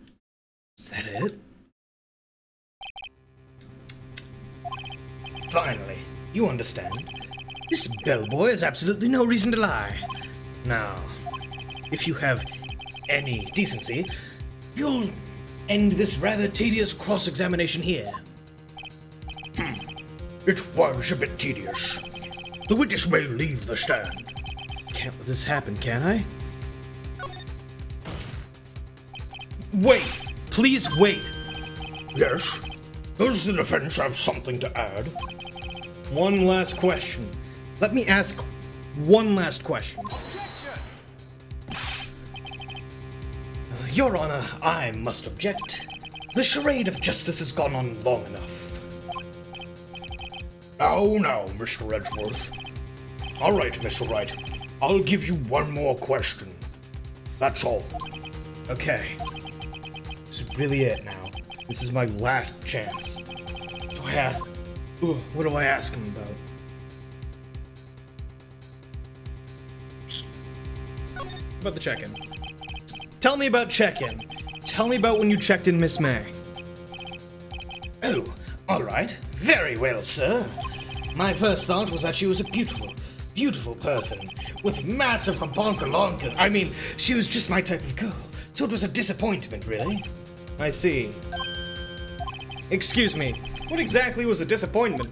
Is that it? Finally, you understand. This bellboy has absolutely no reason to lie. Now, if you have any decency, you'll end this rather tedious cross-examination here. It was a bit tedious. The witness may leave the stand. Can't let this happen, can I? Wait! Please wait! Yes? Does the defense have something to add? One last question. Let me ask one last question. Your Honor, I must object. The charade of justice has gone on long enough. Now, Mr. Edgeworth. All right, Miss Wright. I'll give you one more question. That's all. Okay. This is really it now. This is my last chance. What do I ask him about? About the check-in. Tell me about check-in. Tell me about when you checked in Miss May. Oh, all right. Very well, sir. My first thought was that she was a beautiful, beautiful person with massive homunculus. I mean, she was just my type of girl, so it was a disappointment, really. I see. Excuse me, what exactly was a disappointment?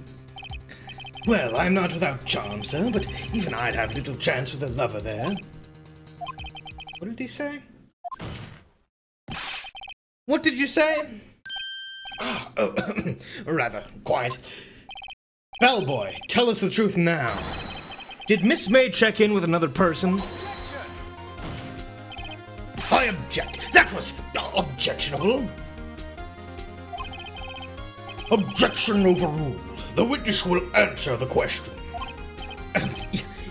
Well, I'm not without charm, sir, but even I'd have little chance with a lover there. What did he say? What did you say? Rather, quiet. Bellboy, tell us the truth now. Did Miss May check in with another person? I object. That was objectionable. Objection overruled. The witness will answer the question.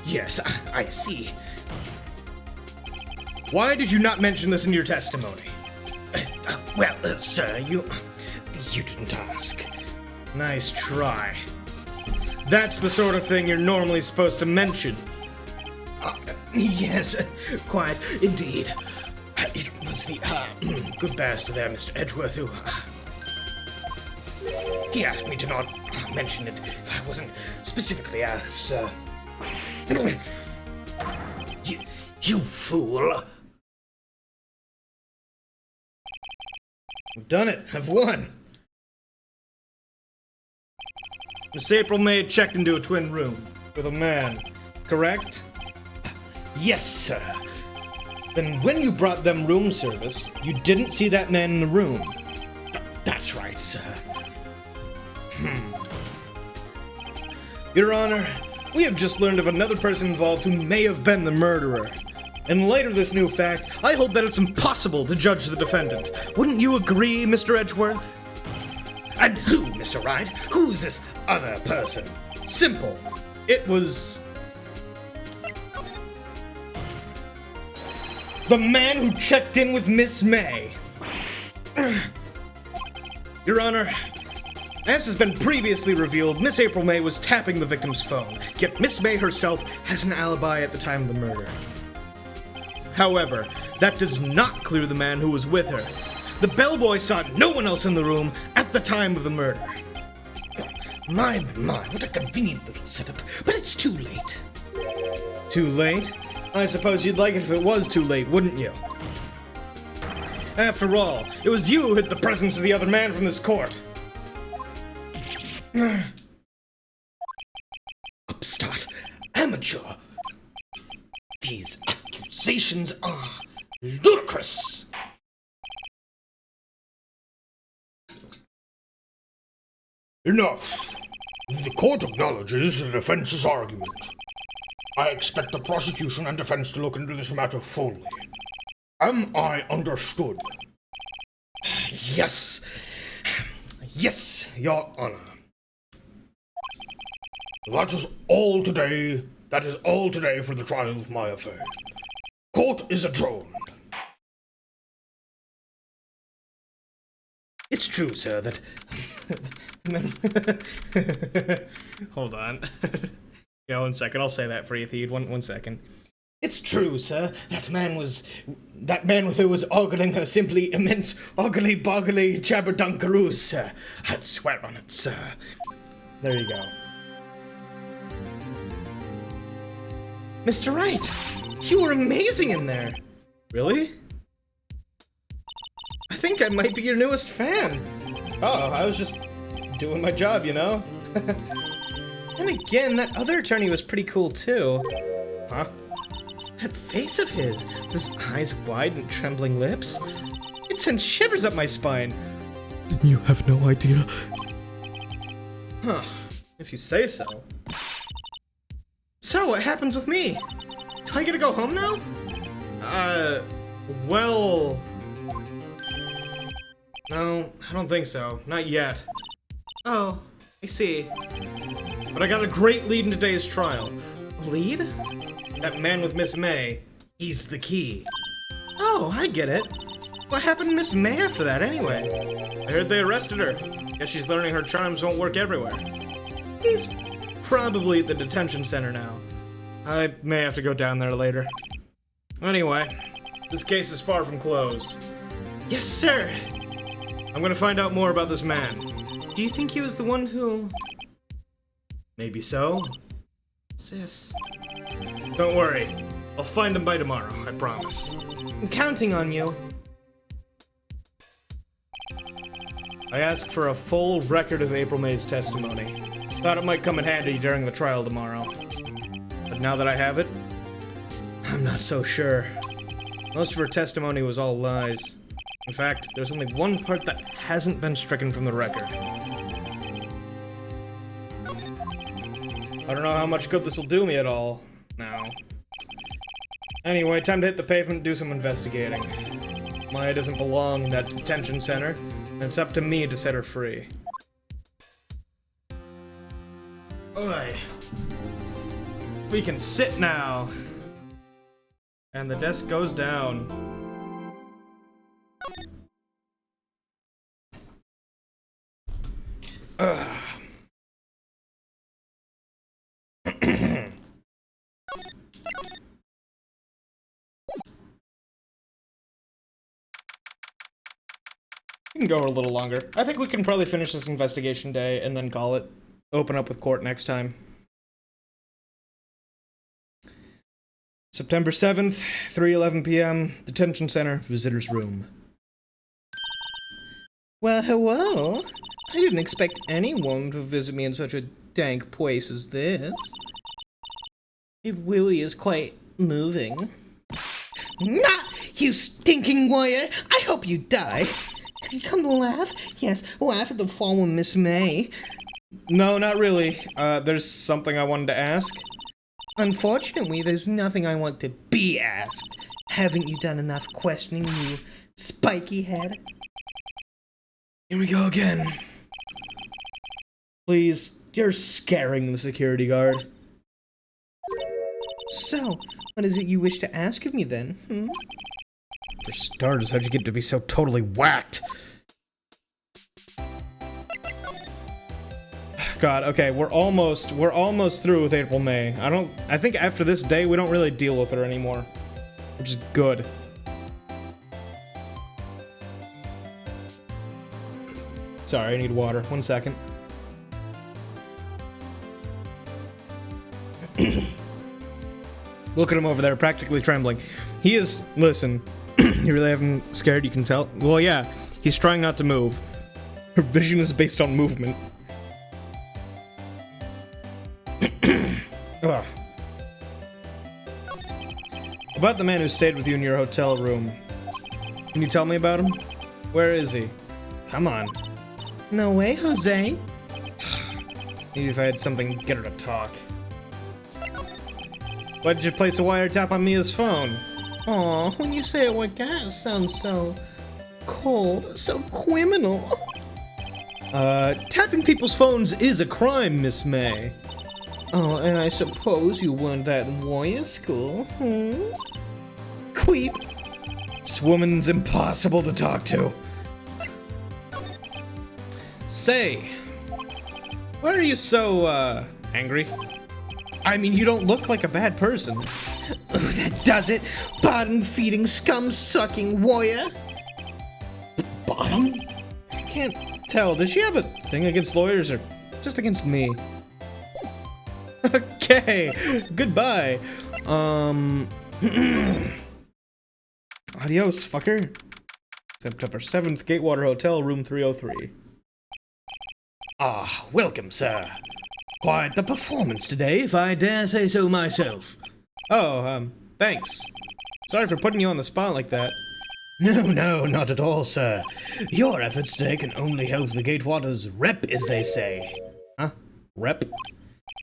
Yes, I see. Why did you not mention this in your testimony? Well, sir, you didn't ask. Nice try. That's the sort of thing you're normally supposed to mention. Yes, quite indeed. It was the good bastard there, Mr. Edgeworth, who he asked me to not mention it if I wasn't specifically asked. You fool! I've done it. I've won. Miss April May checked into a twin room with a man, correct? Yes, sir. Then when you brought them room service, you didn't see that man in the room. That's right, sir. Your Honor, we have just learned of another person involved who may have been the murderer. In light of this new fact, I hold that it's impossible to judge the defendant. Wouldn't you agree, Mr. Edgeworth? And who, Mr. Wright? Who's this other person? Simple. It was the man who checked in with Miss May. Your Honor, as has been previously revealed, Miss April May was tapping the victim's phone, yet Miss May herself has an alibi at the time of the murder. However, that does not clear the man who was with her. The bellboy saw no one else in the room at the time of the murder. My, what a convenient little setup, but it's too late. Too late? I suppose you'd like it if it was too late, wouldn't you? After all, it was you who hid the presence of the other man from this court. Upstart, amateur. These accusations are ludicrous. Enough. The court acknowledges the defense's argument. I expect the prosecution and defense to look into this matter fully. Am I understood? Yes. Yes, Your Honor. That is all today. That is all today for the trial of my affair. Court is adjourned. It's true, sir, that... Hold on. Yeah, 1 second. I'll say that for you, Theed. One second. It's true, sir. That man with who was ogling her simply immense, ogly boggly jabberdunkaroos, sir. I'd swear on it, sir. There you go. Mr. Wright, you were amazing in there. Really? I think I might be your newest fan. Oh, I was just doing my job, you know? And again, that other attorney was pretty cool too. Huh? That face of his, with his eyes wide and trembling lips, it sent shivers up my spine. You have no idea. Huh, if you say so. So, what happens with me? Do I get to go home now? Well... No, I don't think so. Not yet. Oh, I see. But I got a great lead in today's trial. Lead? That man with Miss May, he's the key. Oh, I get it. What happened to Miss May after that, anyway? I heard they arrested her. Guess she's learning her charms won't work everywhere. He's... Probably at the detention center now. I may have to go down there later. Anyway, this case is far from closed. Yes, sir. I'm gonna find out more about this man. Do you think he was the one who... Maybe so. Sis... Don't worry. I'll find him by tomorrow, I promise. I'm counting on you. I asked for a full record of April May's testimony. Thought it might come in handy during the trial tomorrow. But now that I have it, I'm not so sure. Most of her testimony was all lies. In fact, there's only one part that hasn't been stricken from the record. I don't know how much good this will do me at all now. Anyway, time to hit the pavement and do some investigating. Maya doesn't belong in that detention center, and it's up to me to set her free. Alright. We can sit now. And the desk goes down. Ugh. We can go a little longer. I think we can probably finish this investigation day and then call it. Open up with court next time. September 7th, 3:11 p.m., detention center, visitor's room. Well, hello. I didn't expect anyone to visit me in such a dank place as this. It really is quite moving. Not you stinking warrior! I hope you die! Have you come to laugh? Yes, laugh at the fallen Miss May. No, not really. There's something I wanted to ask. Unfortunately, there's nothing I want to be asked. Haven't you done enough questioning, you spiky head? Here we go again. Please, you're scaring the security guard. So, what is it you wish to ask of me then, hmm? For starters, how'd you get to be so totally whacked? God, okay, we're almost through with April May. I think after this day, we don't really deal with her anymore. Which is good. Sorry, I need water. 1 second. Look at him over there, practically trembling. He is, listen, you really have him scared, you can tell? Well, yeah, he's trying not to move. Her vision is based on movement. Ugh. About the man who stayed with you in your hotel room. Can you tell me about him? Where is he? Come on. No way, Jose. Maybe if I had something to get her to talk. Why did you place a wiretap on Mia's phone? Aw, when you say it like that, it sounds so cold, so criminal. Tapping people's phones is a crime, Miss May. Oh, and I suppose you weren't at warrior school, hmm? Creep. This woman's impossible to talk to. Say, why are you so, angry? I mean, you don't look like a bad person. Oh, that does it. Bottom-feeding, scum-sucking warrior. Bottom? I can't tell. Does she have a thing against lawyers or just against me? Okay, goodbye. Adios, fucker. September 7th, Gatewater Hotel, room 303. Ah, welcome, sir. Quite the performance today, if I dare say so myself. Oh, thanks. Sorry for putting you on the spot like that. No, not at all, sir. Your efforts today can only help the Gatewater's rep, as they say. Huh? Rep?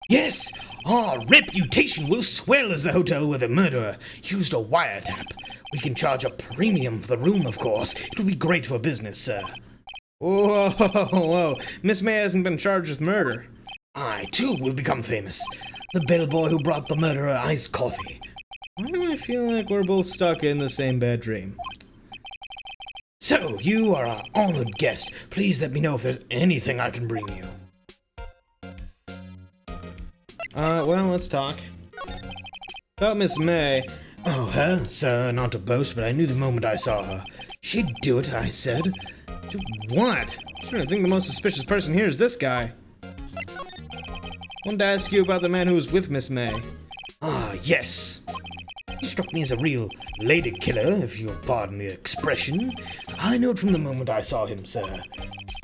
Yes, our reputation will swell as the hotel where the murderer used a wiretap. We can charge a premium for the room, of course. It'll be great for business, sir. Whoa. Miss May hasn't been charged with murder. I, too, will become famous. The bellboy who brought the murderer iced coffee. Why do I feel like we're both stuck in the same bad dream? So, you are our honored guest. Please let me know if there's anything I can bring you. Well, let's talk. About Miss May. Oh, her? Sir, not to boast, but I knew the moment I saw her. She'd do it, I said. Do what? I sort of think the most suspicious person here is this guy. Wanted to ask you about the man who was with Miss May. Ah, yes. He struck me as a real lady killer, if you'll pardon the expression. I know it from the moment I saw him, sir.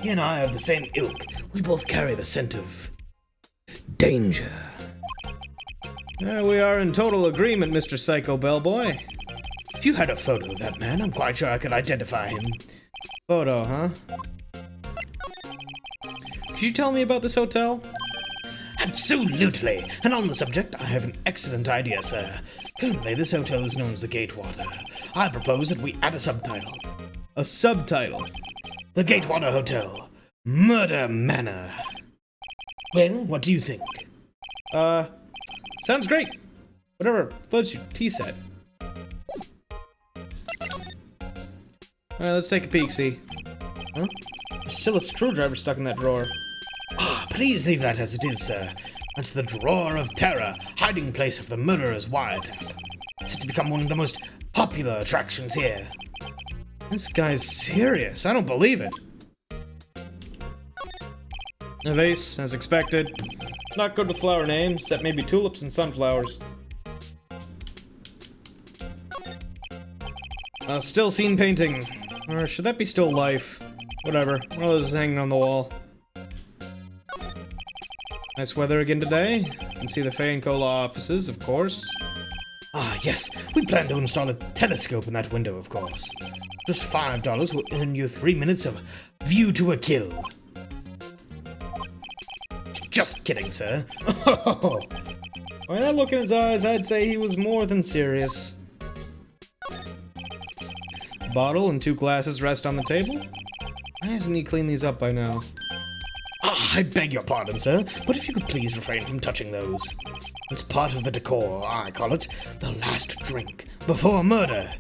He and I are of the same ilk. We both carry the scent of danger. We are in total agreement, Mr. Psycho Bellboy. If you had a photo of that man, I'm quite sure I could identify him. Photo, huh? Could you tell me about this hotel? Absolutely. And on the subject, I have an excellent idea, sir. Currently, this hotel is known as the Gatewater. I propose that we add a subtitle. A subtitle? The Gatewater Hotel. Murder Manor. Well, what do you think? Sounds great. Whatever floats your tea set. Alright, let's take a peek, see. Huh? There's still a screwdriver stuck in that drawer. Ah, please leave that as it is, sir. That's the Drawer of Terror, hiding place of the murderer's wiretap. It's to become one of the most popular attractions here. This guy's serious. I don't believe it. A vase, as expected. Not good with flower names, except maybe tulips and sunflowers. A still scene painting. Or should that be still life? Whatever. One of those is hanging on the wall. Nice weather again today. You can see the Fay and Cola offices, of course. Ah, yes. We plan to install a telescope in that window, of course. Just $5 will earn you 3 minutes of view to a kill. Just kidding, sir. By that look in his eyes, I'd say he was more than serious. A bottle and 2 glasses rest on the table. Why hasn't he cleaned these up by now? Ah, I beg your pardon, sir, but if you could please refrain from touching those. It's part of the decor, I call it. The last drink before murder.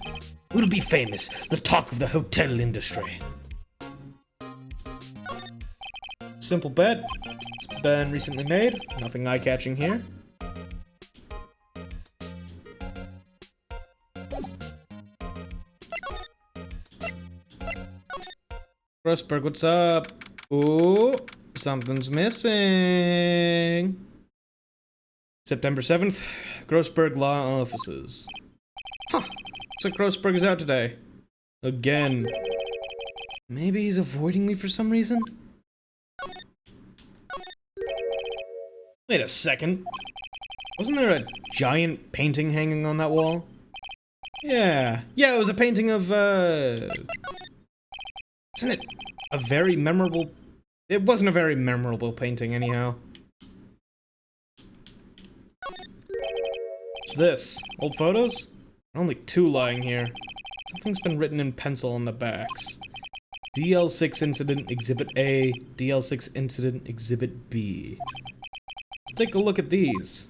We'll be famous, the talk of the hotel industry. Simple bet. It's been recently made. Nothing eye-catching here. Grossberg, what's up? Ooh, something's missing. September 7th, Grossberg Law Offices. Huh, looks like Grossberg is out today. Again. Maybe he's avoiding me for some reason? Wait a second. Wasn't there a giant painting hanging on that wall? Yeah, it was a painting of, Isn't it a very memorable... It wasn't a very memorable painting, anyhow. What's this? Old photos? Only 2 lying here. Something's been written in pencil on the backs. DL6 Incident Exhibit A, DL6 Incident Exhibit B. Let's take a look at these.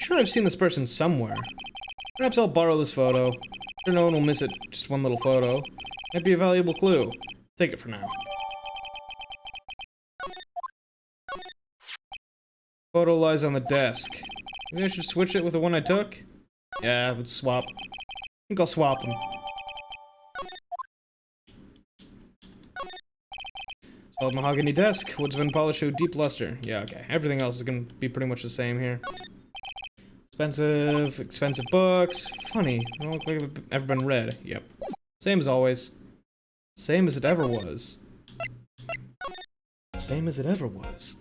Sure, I've seen this person somewhere. Perhaps I'll borrow this photo. Sure, no one will miss it. Just one little photo. Might be a valuable clue. Take it for now. Photo lies on the desk. Maybe I should switch it with the one I took? Yeah, let's swap. I think I'll swap them. Solid mahogany desk, woodsman polish with deep luster. Yeah, okay. Everything else is gonna be pretty much the same here. Expensive books. Funny, they don't look like they've ever been read. Yep. Same as always. Same as it ever was. Same as it ever was.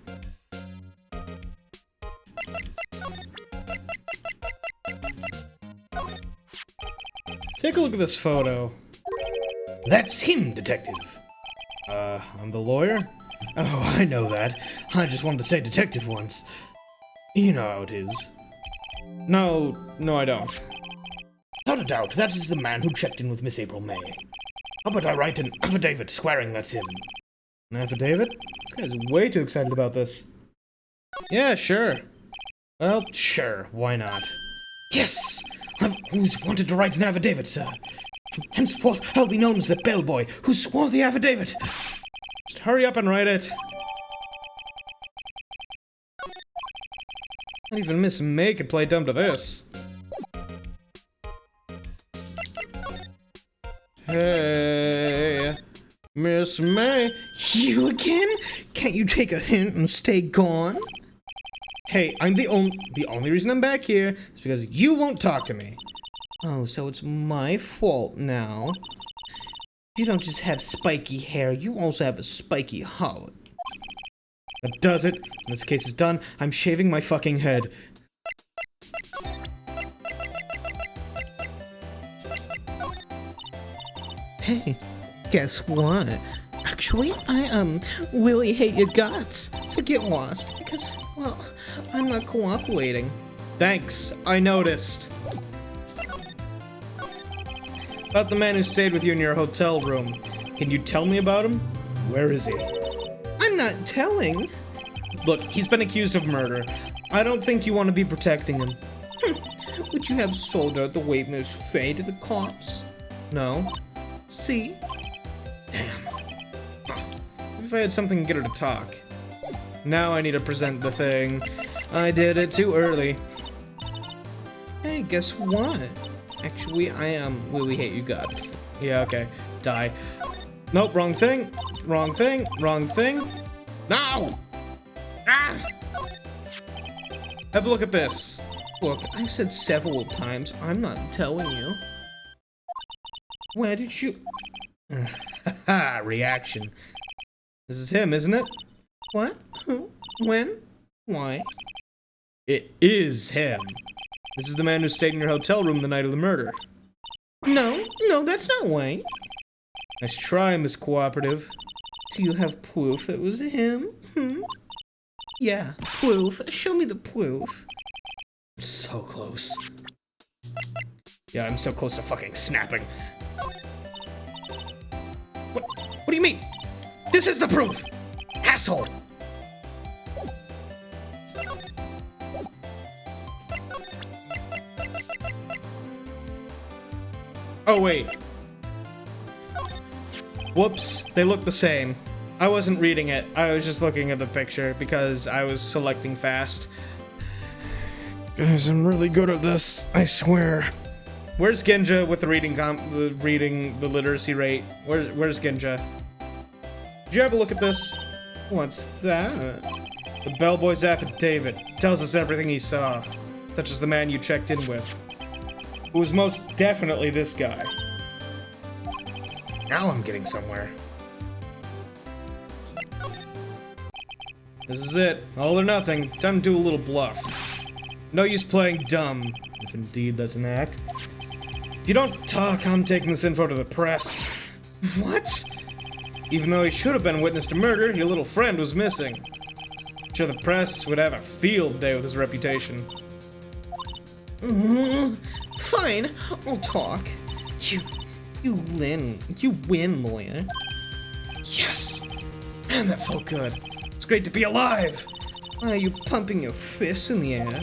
Take a look at this photo. That's him, detective. I'm the lawyer? Oh, I know that. I just wanted to say detective once. You know how it is. No, I don't. Without a doubt, that is the man who checked in with Miss April May. How about I write an affidavit swearing that's him? An affidavit? This guy's way too excited about this. Yeah, sure. Well, sure, why not? Yes! I've always wanted to write an affidavit, sir. From henceforth, I'll be known as the bellboy who swore the affidavit. Just hurry up and write it. Not even Miss May could play dumb to this. Hey, Miss May. You again? Can't you take a hint and stay gone? Hey, I'm the only reason I'm back here is because you won't talk to me. Oh, so it's my fault now. You don't just have spiky hair, you also have a spiky hollow. That does it. This case is done. I'm shaving my fucking head. Hey, guess what? Actually, I really hate your guts, so get lost, because, well, I'm not cooperating. Thanks, I noticed. About the man who stayed with you in your hotel room. Can you tell me about him? Where is he? I'm not telling. Look, he's been accused of murder. I don't think you want to be protecting him. Would you have sold out the way Miss Faye to the cops? No. See? Damn. If I had something to get her to talk. Now I need to present the thing. I did it too early. Hey, guess what? Actually, I really hate you guys. Yeah, okay. Die. Nope, wrong thing. Wrong thing. Wrong thing. No! Ah! Have a look at this. Look, I've said several times, I'm not telling you. Where did you... Haha, reaction. This is him, isn't it? What? Who? When? Why? It is him. This is the man who stayed in your hotel room the night of the murder. No, that's not why. Nice try, Miss Cooperative. Do you have proof that was him? Yeah, proof. Show me the proof. So close. Yeah, I'm so close to fucking snapping. What do you mean? This is the proof! Asshole! Oh, wait. Whoops, they look the same. I wasn't reading it, I was just looking at the picture because I was selecting fast. Guys, I'm really good at this, I swear. Where's Ginja with the the literacy rate? Where's Ginja? Did you have a look at this? What's that? The bellboy's affidavit tells us everything he saw, such as the man you checked in with, who was most definitely this guy. Now I'm getting somewhere. This is it. All or nothing. Time to do a little bluff. No use playing dumb, if indeed that's an act. If you don't talk, I'm taking this info to the press. What? Even though he should have been witness to murder, your little friend was missing. I'm sure the press would have a field day with his reputation. Fine, I'll talk. You win, lawyer. Yes! Man, that felt good. It's great to be alive! Why are you pumping your fists in the air?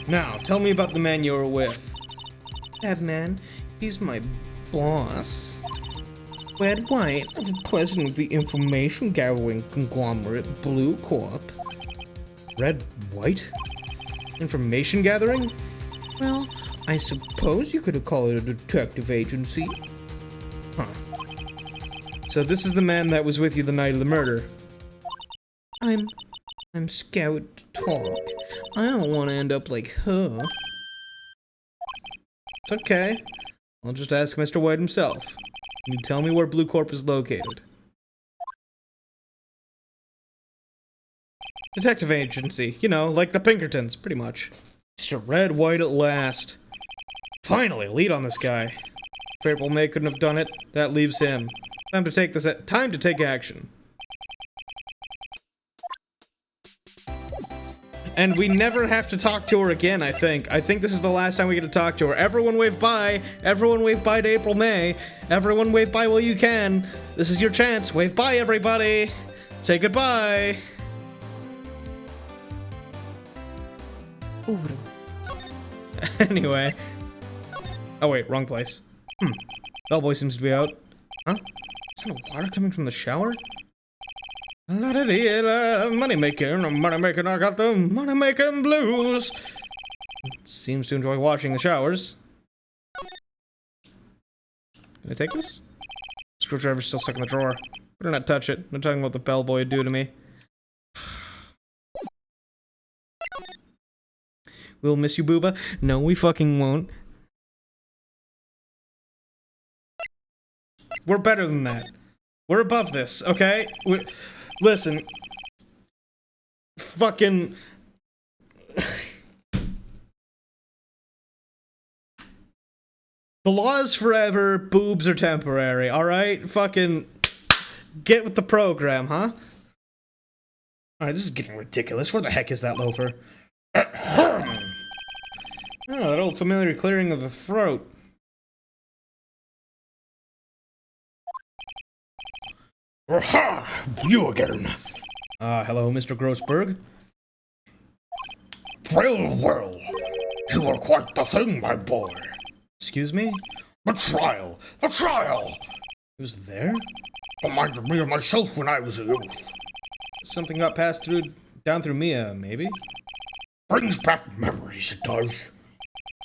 Now, tell me about the man you were with. That man, he's my boss. Red White, I'm president of the information gathering conglomerate Blue Corp. Red, white? Information gathering? Well, I suppose you could have called it a detective agency. Huh. So this is the man that was with you the night of the murder. I'm scared to talk. I don't want to end up like her. It's okay. I'll just ask Mr. White himself. Can you tell me where Blue Corp is located? Detective agency. You know, like the Pinkertons, pretty much. Mr. Red White at last. Finally, lead on this guy. If April May couldn't have done it, that leaves him. Time to take action. And we never have to talk to her again, I think. I think this is the last time we get to talk to her. Everyone wave bye. Everyone wave bye to April May. Everyone wave bye while you can. This is your chance. Wave bye, everybody. Say goodbye. Anyway. Oh wait, wrong place. Bellboy seems to be out. Huh? Is that water coming from the shower? Money making, I got the money making blues. Seems to enjoy watching the showers. Can I take this? Screwdriver's still stuck in the drawer. Better not touch it. I'm talking about the bellboy would do to me. We'll miss you, Booba. No, we fucking won't. We're better than that. We're above this, okay? Listen. Fucking... The law is forever, boobs are temporary, alright? Fucking... Get with the program, huh? Alright, this is getting ridiculous. Where the heck is that loafer? Oh, that old familiar clearing of the throat. Aha! You again. Hello, Mr. Grossberg. Well, you are quite the thing, my boy. Excuse me? The trial! It was there? Reminded me of myself when I was a youth. Something got passed down through Mia, maybe? Brings back memories, it does.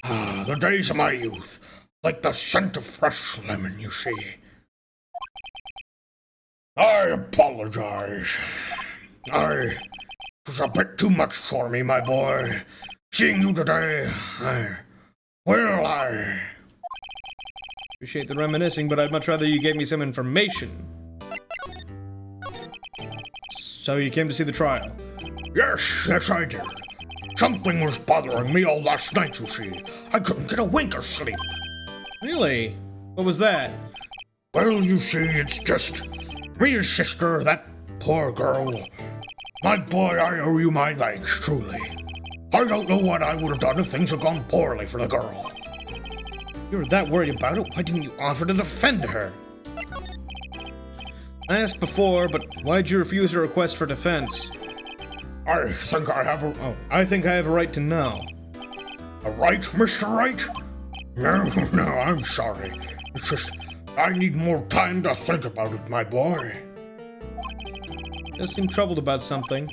The days of my youth. Like the scent of fresh lemon, you see. I apologize. It was a bit too much for me, my boy. Seeing you today, Appreciate the reminiscing, but I'd much rather you gave me some information. So you came to see the trial? Yes, I did. Something was bothering me all last night, you see. I couldn't get a wink of sleep. Really? What was that? Well, you see, it's just... Mia's sister, that poor girl. My boy, I owe you my thanks, truly. I don't know what I would have done if things had gone poorly for the girl. You were that worried about it, why didn't you offer to defend her? I asked before, but why'd you refuse her request for defense? I think I have a... Oh, I think I have a right to know. A right, Mr. Wright? No, I'm sorry. It's just... I need more time to think about it, my boy. Does seem troubled about something.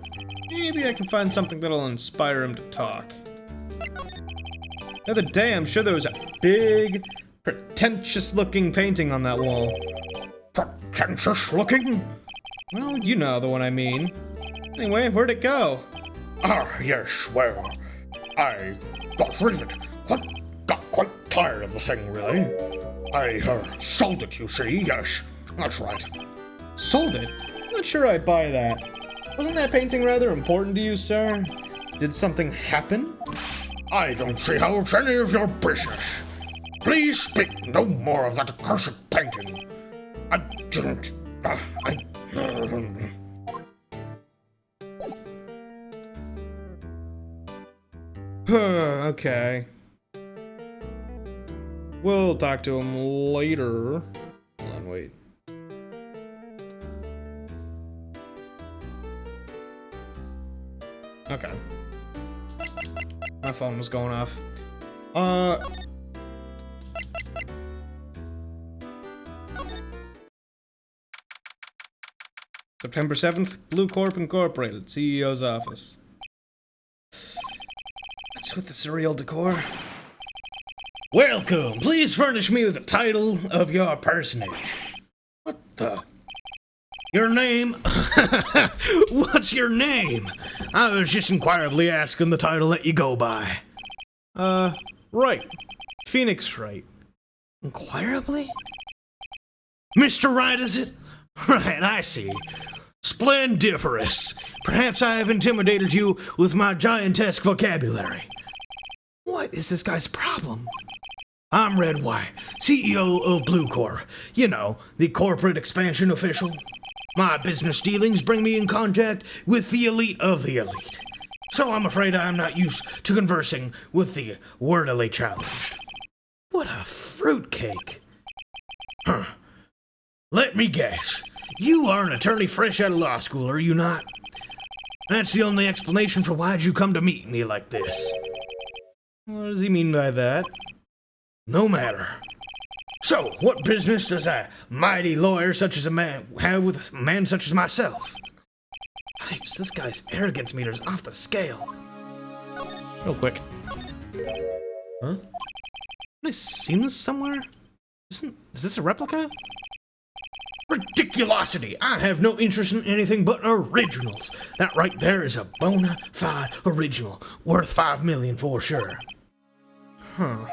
Maybe I can find something that'll inspire him to talk. The other day, I'm sure there was a big, pretentious-looking painting on that wall. Pretentious-looking? Well, you know the one I mean. Anyway, where'd it go? Yes, well, I got rid of it. Got quite tired of the thing, really. I sold it, you see, yes. That's right. Sold it? I'm not sure I buy that. Wasn't that painting rather important to you, sir? Did something happen? I don't see how it's any of your business. Please speak no more of that accursed painting. I didn't... Okay. We'll talk to him later. Hold on, wait. Okay. My phone was going off. September 7th, Blue Corp Incorporated, CEO's office. What's with the surreal decor? Welcome. Please furnish me with the title of your personage. What the? Your name? What's your name? I was just inquiringly asking the title that you go by. Right. Phoenix Wright. Inquirably? Mr. Wright, is it? Right, I see. Splendiferous. Perhaps I have intimidated you with my giantesque vocabulary. What is this guy's problem? I'm Red White, CEO of Blue Corp. You know, the corporate expansion official. My business dealings bring me in contact with the elite of the elite. So I'm afraid I'm not used to conversing with the wordily challenged. What a fruitcake. Huh. Let me guess. You are an attorney fresh out of law school, are you not? That's the only explanation for why'd you come to meet me like this. What does he mean by that? No matter. So, what business does a mighty lawyer such as a man have with a man such as myself? Yipes, this guy's arrogance meter's off the scale. Real quick. Huh? Have I seen this somewhere? Is this a replica? Ridiculosity! I have no interest in anything but originals. That right there is a bona fide original, worth $5 million for sure. Huh.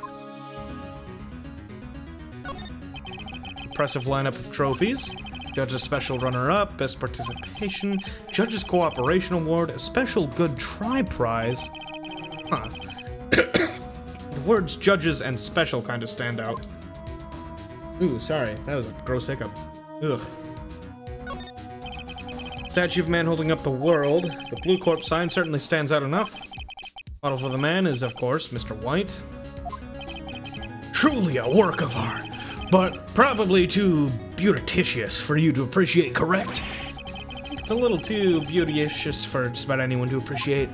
Impressive lineup of trophies. Judge's Special Runner-Up, Best Participation, Judge's Cooperation Award, a Special Good Try Prize. Huh. The words judges and special kind of stand out. Ooh, sorry. That was a gross hiccup. Ugh. Statue of man holding up the world. The Blue Corp sign certainly stands out enough. Model for the man is, of course, Mr. White. Truly a work of art, but probably too beauticious for you to appreciate, correct? It's a little too beauticious for just about anyone to appreciate.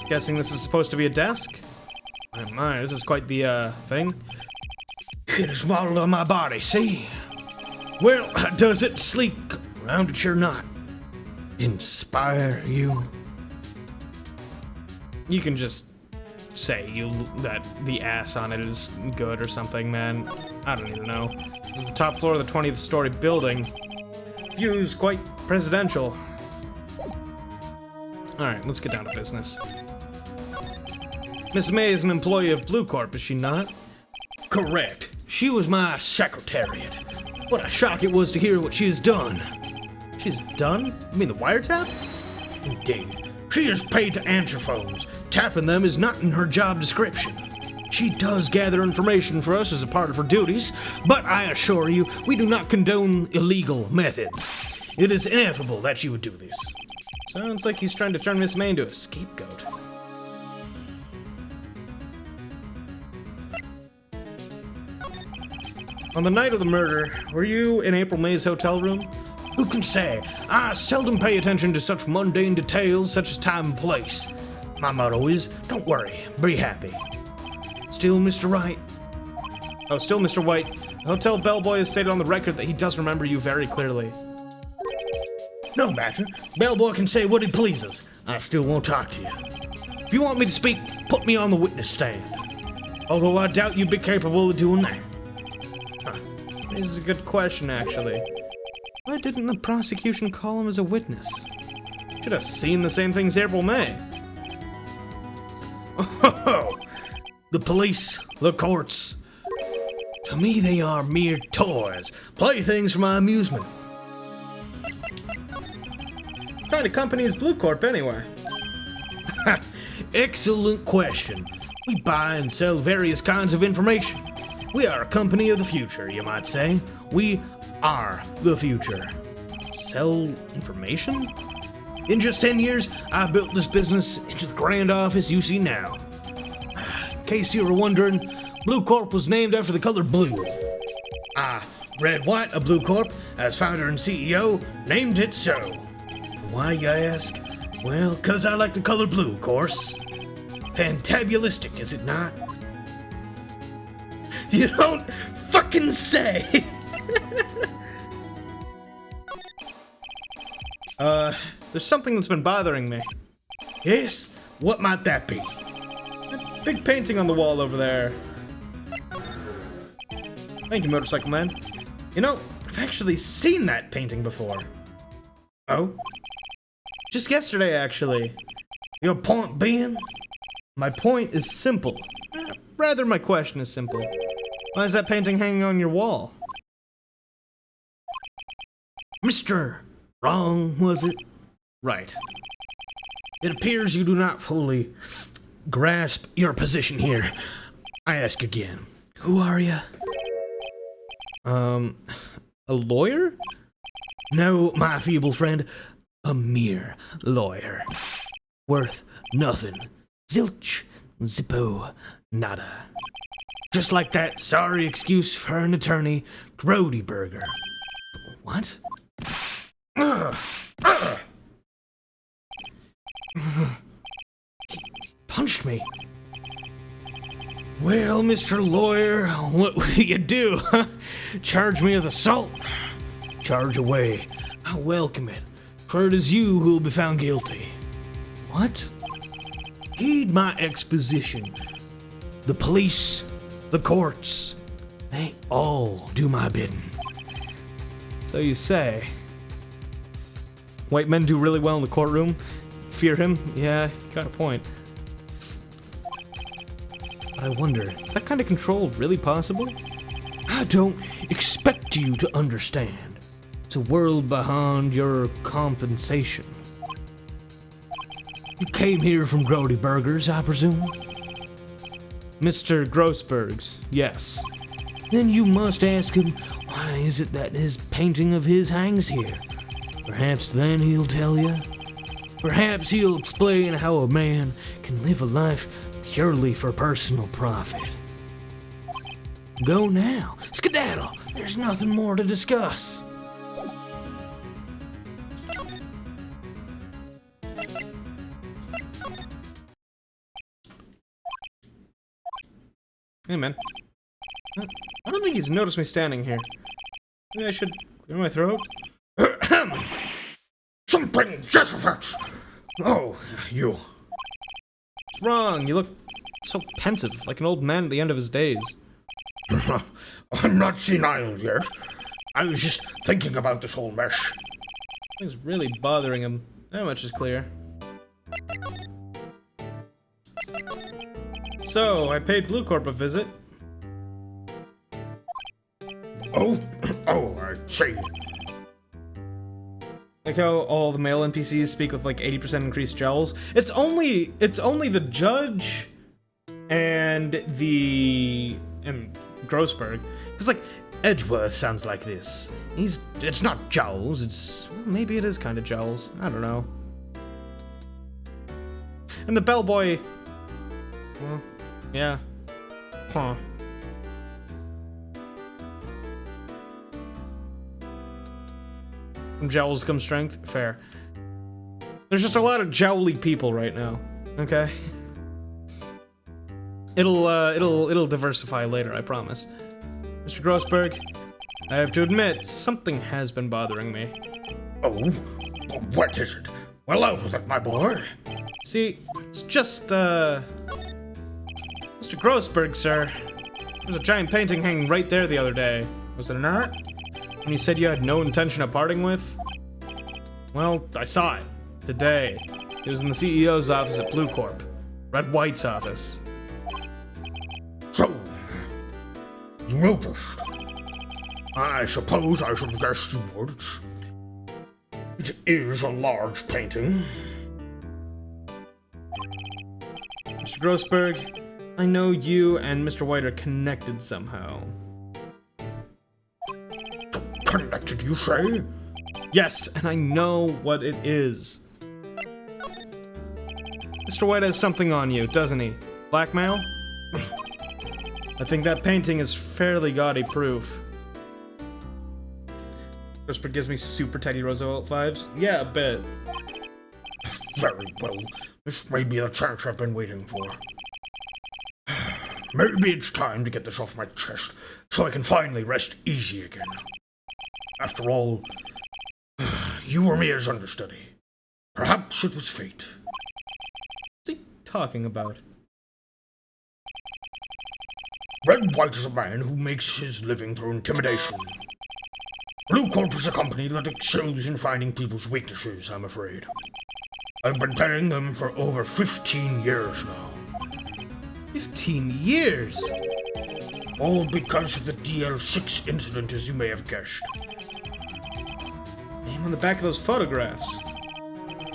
Guessing this is supposed to be a desk? My, this is quite the, thing. It is modeled on my body, see? Well, does it sleek, rounded or not, inspire you? You can just say that the ass on it is good or something, man. I don't even know. This is the top floor of the 20th story building. Views quite presidential. Alright, let's get down to business. Miss May is an employee of Blue Corp, is she not? Correct. She was my secretariat. What a shock it was to hear what she has done. She's done? You mean the wiretap? Indeed. She is paid to answer phones. Tapping them is not in her job description. She does gather information for us as a part of her duties, but I assure you, we do not condone illegal methods. It is inevitable that she would do this. Sounds like he's trying to turn Miss May into a scapegoat. On the night of the murder, were you in April May's hotel room? Who can say? I seldom pay attention to such mundane details such as time and place. My motto is, don't worry, be happy. Still Mr. Wright? Oh, still Mr. White. The hotel bellboy has stated on the record that he does remember you very clearly. No matter. Bellboy can say what he pleases. I still won't talk to you. If you want me to speak, put me on the witness stand. Although I doubt you'd be capable of doing that. This is a good question, actually. Why didn't the prosecution call him as a witness? Should have seen the same things April May. Oh, the police, the courts. To me, they are mere toys, playthings for my amusement. What kind of company is Blue Corp, anyway? Excellent question. We buy and sell various kinds of information. We are a company of the future, you might say. We are the future. Sell information? In just 10 years, I built this business into the grand office you see now. In case you were wondering, Blue Corp was named after the color blue. Red White of Blue Corp, as founder and CEO, named it so. Why, you ask? Well, 'cause I like the color blue, of course. Fantabulistic, is it not? You don't fucking say! There's something that's been bothering me. Yes? What might that be? That big painting on the wall over there. Thank you, Motorcycle Man. You know, I've actually seen that painting before. Oh? Just yesterday, actually. Your point being? My point is simple. Rather, my question is simple. Why is that painting hanging on your wall? Mr. Wrong, was it? Right. It appears you do not fully grasp your position here. I ask again, who are you? A lawyer? No, my feeble friend, a mere lawyer. Worth nothing. Zilch, zippo, nada. Just like that sorry excuse for an attorney, Grody Burger. What? He punched me. Well, Mr. Lawyer, what will you do? Charge me with assault? Charge away. I welcome it, for it is you who will be found guilty. What? Heed my exposition. The police, the courts, they all do my bidding. So you say. White men do really well in the courtroom? Fear him? Yeah, got a point. But I wonder, is that kind of control really possible? I don't expect you to understand. It's a world beyond your compensation. You came here from Grody Burgers, I presume? Mr. Grossberg's, yes. Then you must ask him, why is it that his painting of his hangs here? Perhaps then he'll tell you. Perhaps he'll explain how a man can live a life purely for personal profit. Go now. Skedaddle. There's nothing more to discuss. Hey, man. I don't think he's noticed me standing here. Maybe I should clear my throat? Something Josephus! Oh, you. What's wrong? You look so pensive, like an old man at the end of his days. I'm not senile yet. I was just thinking about this whole mess. Things really bothering him. That much is clear. So, I paid Blue Corp a visit. Oh, I see. Like how all the male NPCs speak with like 80% increased jowls. It's only the judge and Grossberg. Cause like Edgeworth sounds like this. It's not jowls, well, maybe it is kind of jowls. I don't know. And the bellboy, well, yeah. Huh. From jowls comes strength? Fair. There's just a lot of jowly people right now. Okay? It'll diversify later, I promise. Mr. Grossberg, I have to admit, something has been bothering me. Oh, what is it? Well, out with it, my boy. See, it's just, Mr. Grossberg, sir. There's a giant painting hanging right there the other day. Was it an art? And you said you had no intention of parting with? Well, I saw it. Today. It was in the CEO's office at Blue Corp. Red White's office. So, you noticed. I suppose I should have guessed you would. It is a large painting. Mr. Grossberg, I know you and Mr. White are connected somehow. Connected, you say? Yes, and I know what it is. Mr. White has something on you, doesn't he? Blackmail? I think that painting is fairly gaudy proof. Grossberg gives me super Teddy Roosevelt vibes. Yeah, a bit. Very well. This may be the chance I've been waiting for. Maybe it's time to get this off my chest, so I can finally rest easy again. After all, you were Mia's understudy. Perhaps it was fate. What's he talking about? Red White is a man who makes his living through intimidation. Blue Corp is a company that excels in finding people's weaknesses, I'm afraid. I've been paying them for over 15 years now. 15 years? All because of the DL6 incident, as you may have guessed. Name on the back of those photographs.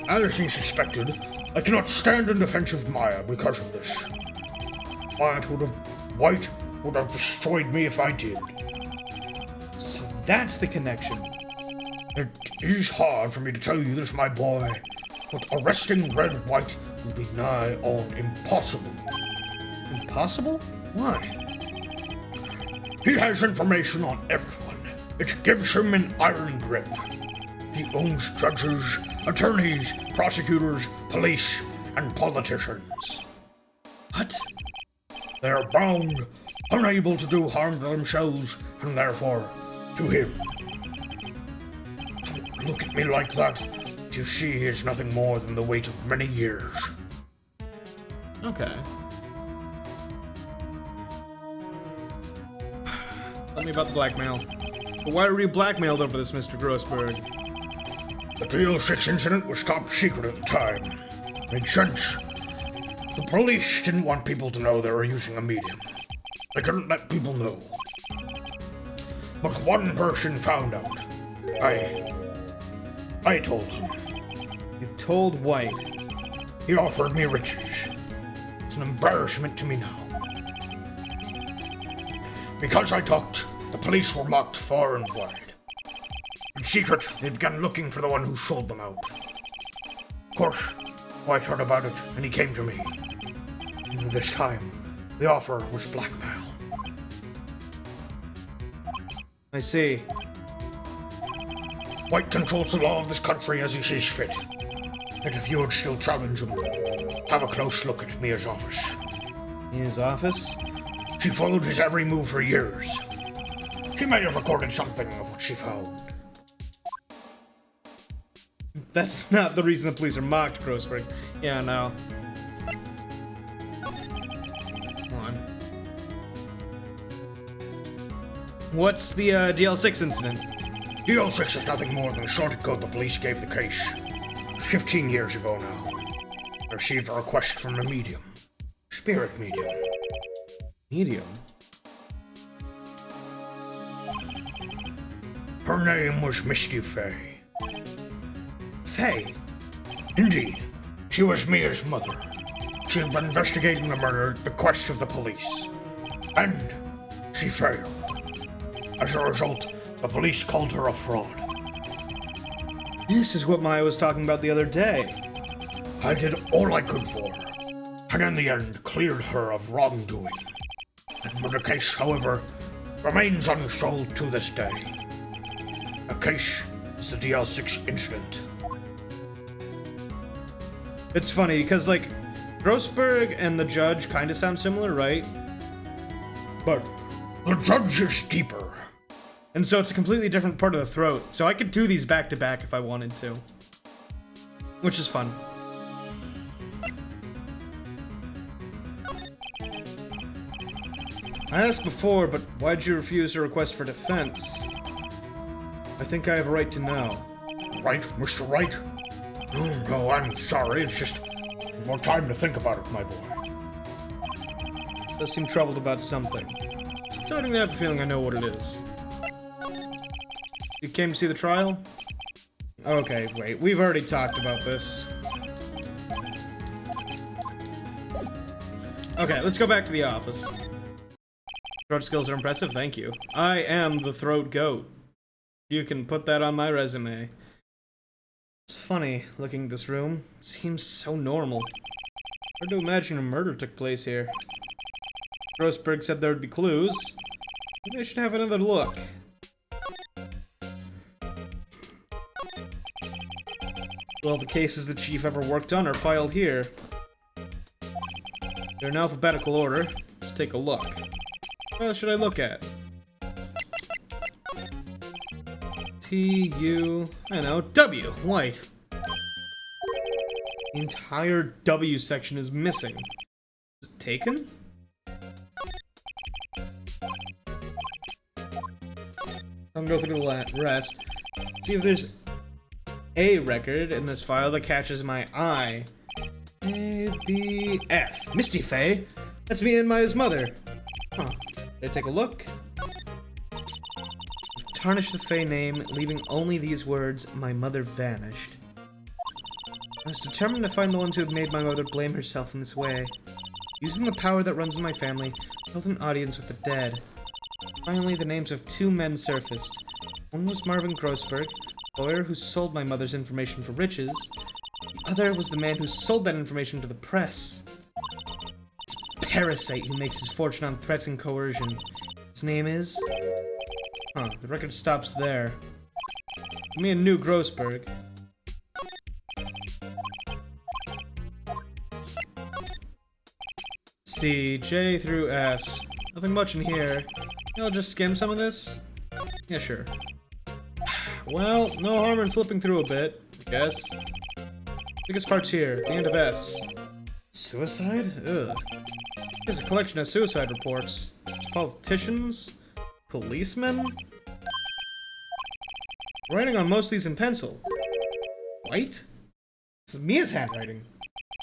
As you suspected, I cannot stand in defense of Maya because of this. White would have destroyed me if I did. So that's the connection. It is hard for me to tell you this, my boy, but arresting Red White would be nigh on impossible. Impossible? Why? He has information on everyone. It gives him an iron grip. He owns judges, attorneys, prosecutors, police, and politicians. What? They are bound, unable to do harm to themselves, and therefore to him. Don't look at me like that. What you see is nothing more than the weight of many years. Okay. Tell me about the blackmail. But why were you blackmailed over this, Mr. Grossberg? The DL6 incident was top secret at the time. Made sense. The police didn't want people to know they were using a medium. They couldn't let people know. But one person found out. I told him. You told White. He offered me riches. It's an embarrassment to me now. Because I talked, the police were mocked far and wide. In secret, they began looking for the one who sold them out. Of course, White heard about it, and he came to me. And this time, the offer was blackmail. I see. White controls the law of this country as he sees fit. And if you would still challenge him, have a close look at Mia's office. In his office? She followed his every move for years. She may have recorded something of what she found. That's not the reason the police are mocked, Grossberg. Yeah, no. Come on. What's the DL6 incident? DL6 is nothing more than a shortcut the police gave the case. 15 years ago now. I received a request from a medium. Spirit medium. Medium? Her name was Misty Faye. Faye? Indeed. She was Mia's mother. She had been investigating the murder at the bequest of the police. And she failed. As a result, the police called her a fraud. This is what Maya was talking about the other day. I did all I could for her, and in the end cleared her of wrongdoing. The murder case, however, remains unsolved to this day. The case is the DL6 incident. It's funny, because, like, Grossberg and the judge kind of sound similar, right? But the judge is deeper. And so it's a completely different part of the throat. So I could do these back to back if I wanted to. Which is fun. I asked before, but why'd you refuse a request for defense? I think I have a right to know. Right, Mr. Wright? No, I'm sorry. It's just more time to think about it, my boy. Does seem troubled about something. Starting to have a feeling I know what it is. You came to see the trial? Okay, wait. We've already talked about this. Okay, let's go back to the office. Throat skills are impressive, thank you. I am the throat goat. You can put that on my resume. It's funny, looking at this room. It seems so normal. Hard to imagine a murder took place here. Grossberg said there would be clues. Maybe I should have another look. All the cases the chief ever worked on are filed here. They're in alphabetical order. Let's take a look. What else should I look at? T-U, I know, W, White. The entire W section is missing. Is it taken? I'll go through the rest. See if there's a record in this file that catches my eye. A, B, F. Misty Faye? That's me and Maya's mother. Huh. Did I take a look? Tarnish the Faye name, leaving only these words, my mother vanished. I was determined to find the ones who had made my mother blame herself in this way. Using the power that runs in my family, I held an audience with the dead. Finally, the names of two men surfaced. One was Marvin Grossberg, a lawyer who sold my mother's information for riches. The other was the man who sold that information to the press. This parasite who makes his fortune on threats and coercion. His name is... Huh, the record stops there. Give me a new Grossberg. C, J through S. Nothing much in here. I'll just skim some of this? Yeah, sure. Well, no harm in flipping through a bit, I guess. Biggest part's here, the end of S. Suicide? Ugh. Here's a collection of suicide reports. There's politicians? Policemen? Writing on most of these in pencil. White? This is Mia's handwriting.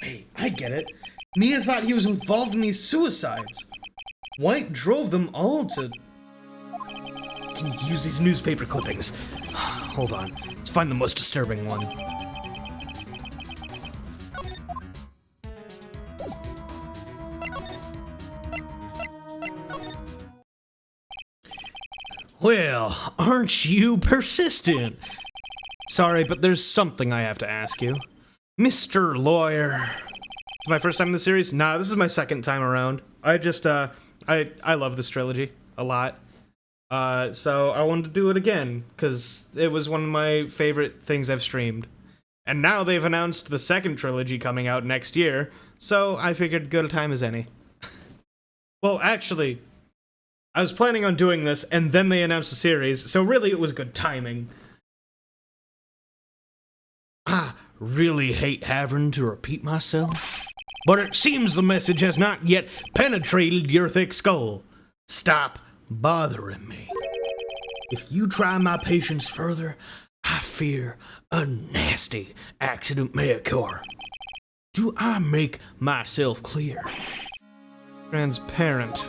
Hey, I get it. Mia thought he was involved in these suicides. White drove them all to... Can you use these newspaper clippings? Hold on. Let's find the most disturbing one. Well, aren't you persistent? Sorry, but there's something I have to ask you. Mr. Lawyer. It's my first time in the series? Nah, this is my second time around. I just, I love this trilogy a lot. So I wanted to do it again, because it was one of my favorite things I've streamed. And now they've announced the second trilogy coming out next year, so I figured good a time as any. Well, actually, I was planning on doing this, and then they announced the series, so really it was good timing. I really hate having to repeat myself, but it seems the message has not yet penetrated your thick skull. Stop bothering me. If you try my patience further, I fear a nasty accident may occur. Do I make myself clear? Transparent.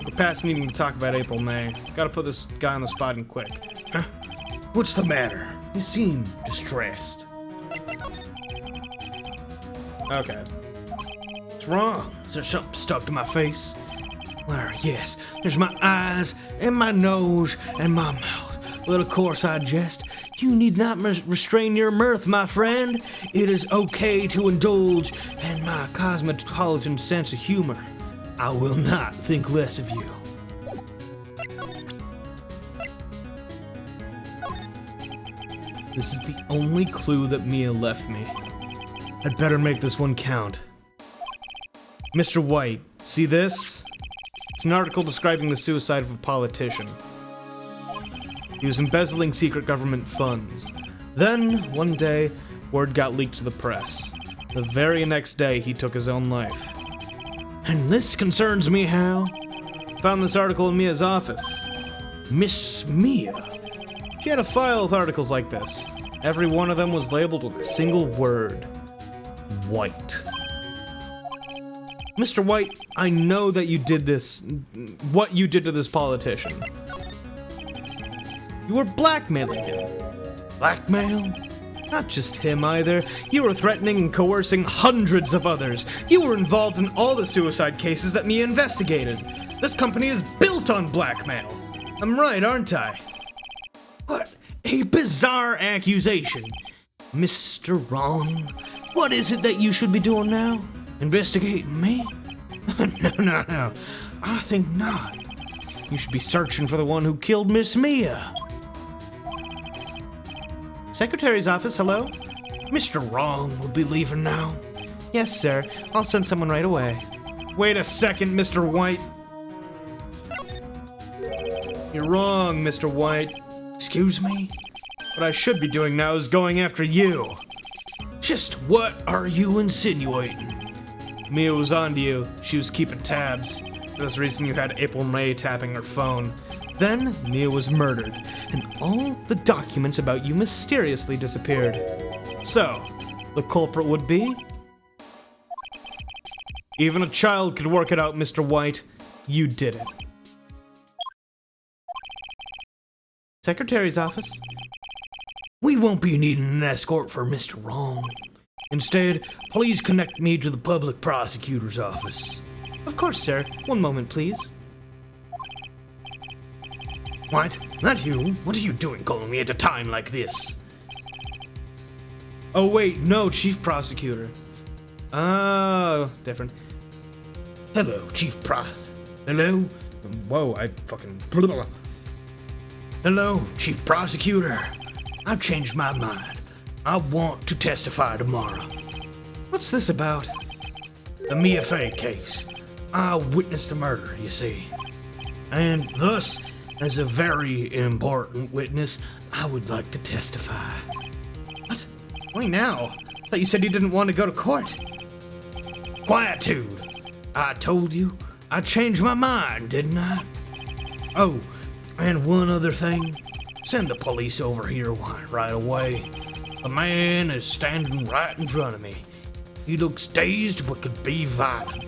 We're past needing to talk about April May. Gotta put this guy on the spot and quick. Huh? What's the matter? You seem distressed. Okay. What's wrong? Is there something stuck to my face? Well, yes. There's my eyes, and my nose, and my mouth. But of course I jest. You need not restrain your mirth, my friend. It is okay to indulge in my cosmopolitan sense of humor. I will not think less of you. This is the only clue that Mia left me. I'd better make this one count. Mr. White, see this? It's an article describing the suicide of a politician. He was embezzling secret government funds. Then, one day, word got leaked to the press. The very next day, he took his own life. And this concerns me, Hal. Found this article in Mia's office. Miss Mia. She had a file with articles like this. Every one of them was labeled with a single word. White. Mr. White, I know that you did this... what you did to this politician. You were blackmailing him. Blackmail? Not just him either. You were threatening and coercing hundreds of others. You were involved in all the suicide cases that Mia investigated. This company is built on blackmail. I'm right, aren't I? What a bizarre accusation. Mr. Wrong, what is it that you should be doing now? Investigating me? No. I think not. You should be searching for the one who killed Miss Mia. Secretary's office, hello? Mr. Wrong will be leaving now. Yes, sir. I'll send someone right away. Wait a second, Mr. White. You're wrong, Mr. White. Excuse me? What I should be doing now is going after you. Just what are you insinuating? Mia was onto you. She was keeping tabs. For this reason, you had April May tapping her phone. Then, Mia was murdered, and all the documents about you mysteriously disappeared. So, the culprit would be? Even a child could work it out, Mr. White. You did it. Secretary's office. We won't be needing an escort for Mr. Wrong. Instead, please connect me to the public prosecutor's office. Of course, sir. One moment, please. What? Not you. What are you doing calling me at a time like this? Oh, wait, no, Chief Prosecutor. Oh, different. Hello, Hello? Whoa, I fucking... Hello, Chief Prosecutor. I've changed my mind. I want to testify tomorrow. What's this about? The Mia Fey case. I witnessed the murder, you see. And thus, as a very important witness, I would like to testify. What? Why now? I thought you said you didn't want to go to court. Quietude. I told you I changed my mind, didn't I? Oh, and one other thing. Send the police over here right away. The man is standing right in front of me. He looks dazed but could be violent.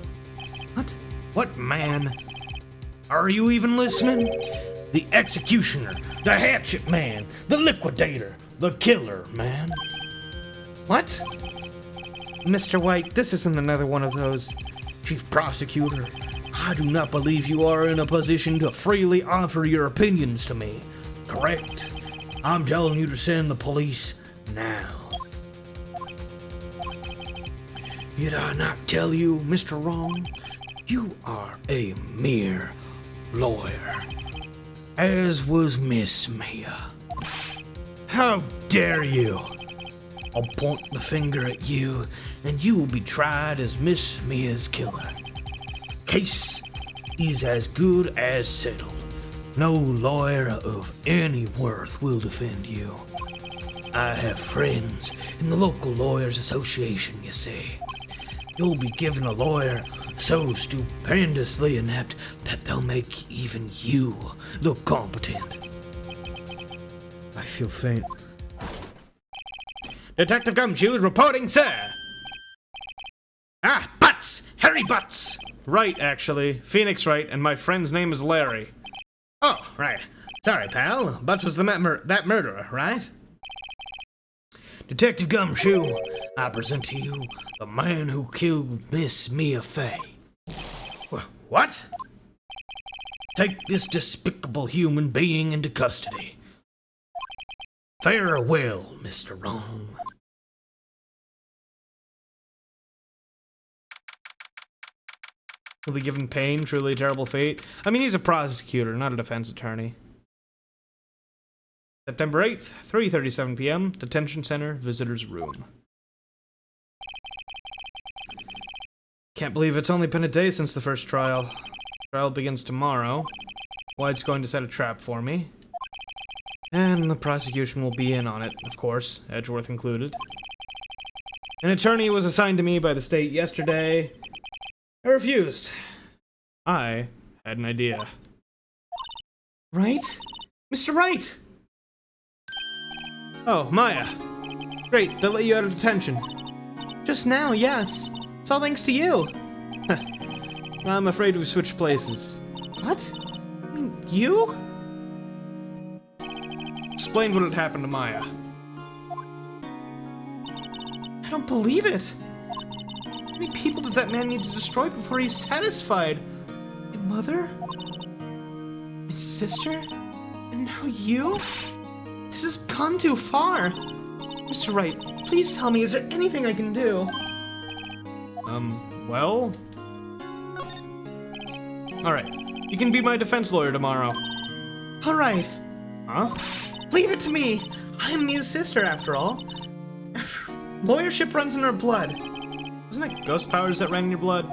What? What man? Are you even listening? The executioner, the hatchet man, the liquidator, the killer, man. What? Mr. White, this isn't another one of those. Chief Prosecutor, I do not believe you are in a position to freely offer your opinions to me. Correct? I'm telling you to send the police now. Did I not tell you, Mr. Wrong? You are a mere lawyer, as was Miss Mia. How dare you? I'll point the finger at you, and you will be tried as Miss Mia's killer. Case is as good as settled. No lawyer of any worth will defend you. I have friends in the local Lawyers Association, you see. You'll be given a lawyer so stupendously inept that they'll make even you look competent. I feel faint. Detective Gumshoe is reporting, sir! Ah, Butts! Harry Butts! Right, actually. Phoenix Wright, and my friend's name is Larry. Oh, right. Sorry, pal. Butts was that murderer, right? Detective Gumshoe, I present to you the man who killed Miss Mia Fey. What? Take this despicable human being into custody. Farewell, Mr. Wrong. Will be given pain, truly terrible fate. I mean, he's a prosecutor, not a defense attorney. September 8th, 3:37 p.m., Detention Center, Visitor's Room. Can't believe it's only been a day since the first trial. Trial begins tomorrow. White's going to set a trap for me. And the prosecution will be in on it, of course, Edgeworth included. An attorney was assigned to me by the state yesterday. I refused. I had an idea. Right? Mr. Wright! Oh, Maya. Great, they let you out of detention. Just now, yes. It's all thanks to you. I'm afraid we've switched places. What? You? Explain what had happened to Maya. I don't believe it. How many people does that man need to destroy before he's satisfied? My mother? My sister? And now you? This has gone too far. Mr. Wright, please tell me, is there anything I can do? Well? Alright, you can be my defense lawyer tomorrow. Alright. Huh? Leave it to me! I am Mia's sister, after all. Lawyership runs in her blood. Wasn't it ghost powers that ran in your blood?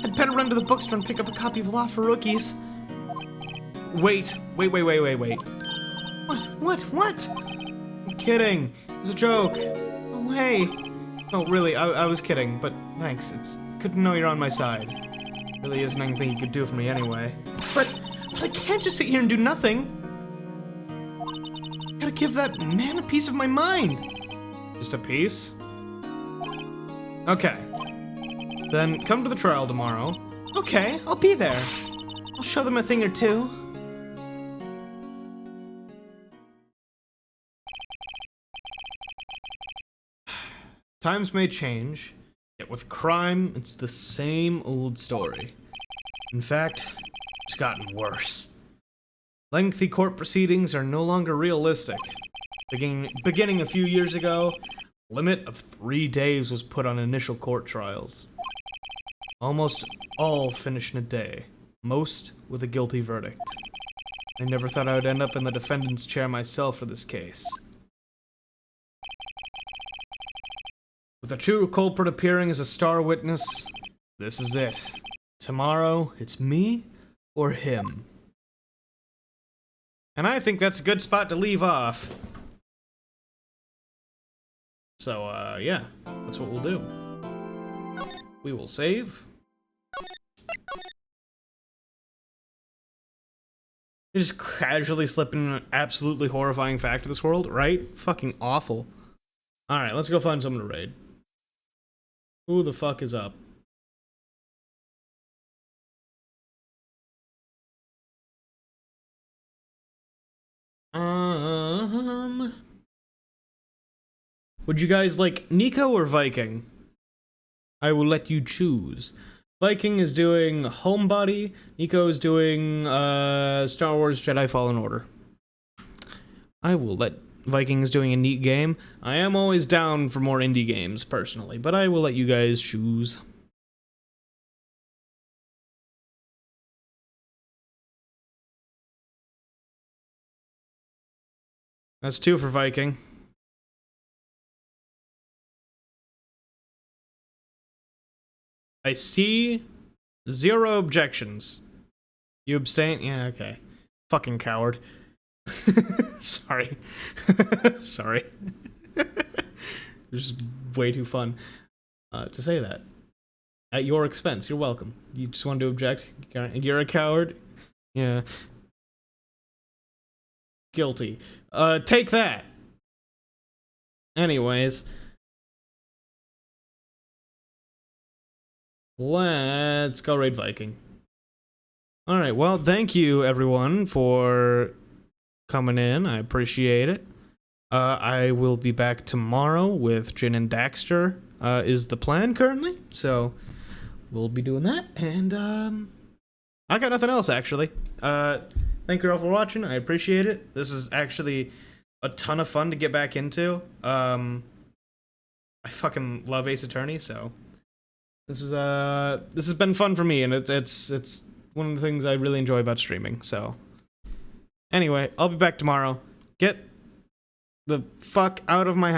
I'd better run to the bookstore and pick up a copy of Law for Rookies. Wait. What? I'm kidding. It was a joke. No way. Oh, really, I was kidding, but thanks. It's good to know you're on my side. Really isn't anything you could do for me anyway. But I can't just sit here and do nothing. Gotta give that man a piece of my mind. Just a piece? Okay. Then come to the trial tomorrow. Okay, I'll be there. I'll show them a thing or two. Times may change, yet with crime, it's the same old story. In fact, it's gotten worse. Lengthy court proceedings are no longer realistic. Beginning a few years ago, a limit of 3 days was put on initial court trials. Almost all finish in a day, most with a guilty verdict. I never thought I would end up in the defendant's chair myself for this case. With a true culprit appearing as a star witness, this is it. Tomorrow, it's me or him. And I think that's a good spot to leave off. So, yeah, that's what we'll do. We will save. They just casually slip in an absolutely horrifying fact of this world, right? Fucking awful. Alright, let's go find someone to raid. Who the fuck is up? Would you guys like Nico or Viking? I will let you choose. Viking is doing Homebody. Nico is doing Star Wars Jedi Fallen Order. I will let Viking is doing a neat game. I am always down for more indie games, personally, but I will let you guys choose. That's 2 for Viking. I see 0 objections. You abstain? Yeah, okay. Fucking coward. Sorry. Sorry. It's just way too fun to say that. At your expense. You're welcome. You just wanted to object? You're a coward? Yeah. Guilty. Take that! Anyways. Let's go raid Viking. Alright, well, thank you everyone for coming in. I appreciate it. I will be back tomorrow with Jin and Daxter, is the plan currently. So, we'll be doing that. And, I got nothing else, actually. Thank you all for watching. I appreciate it. This is actually a ton of fun to get back into. I fucking love Ace Attorney, so... This has been fun for me, and it's one of the things I really enjoy about streaming, so... Anyway, I'll be back tomorrow. Get the fuck out of my house.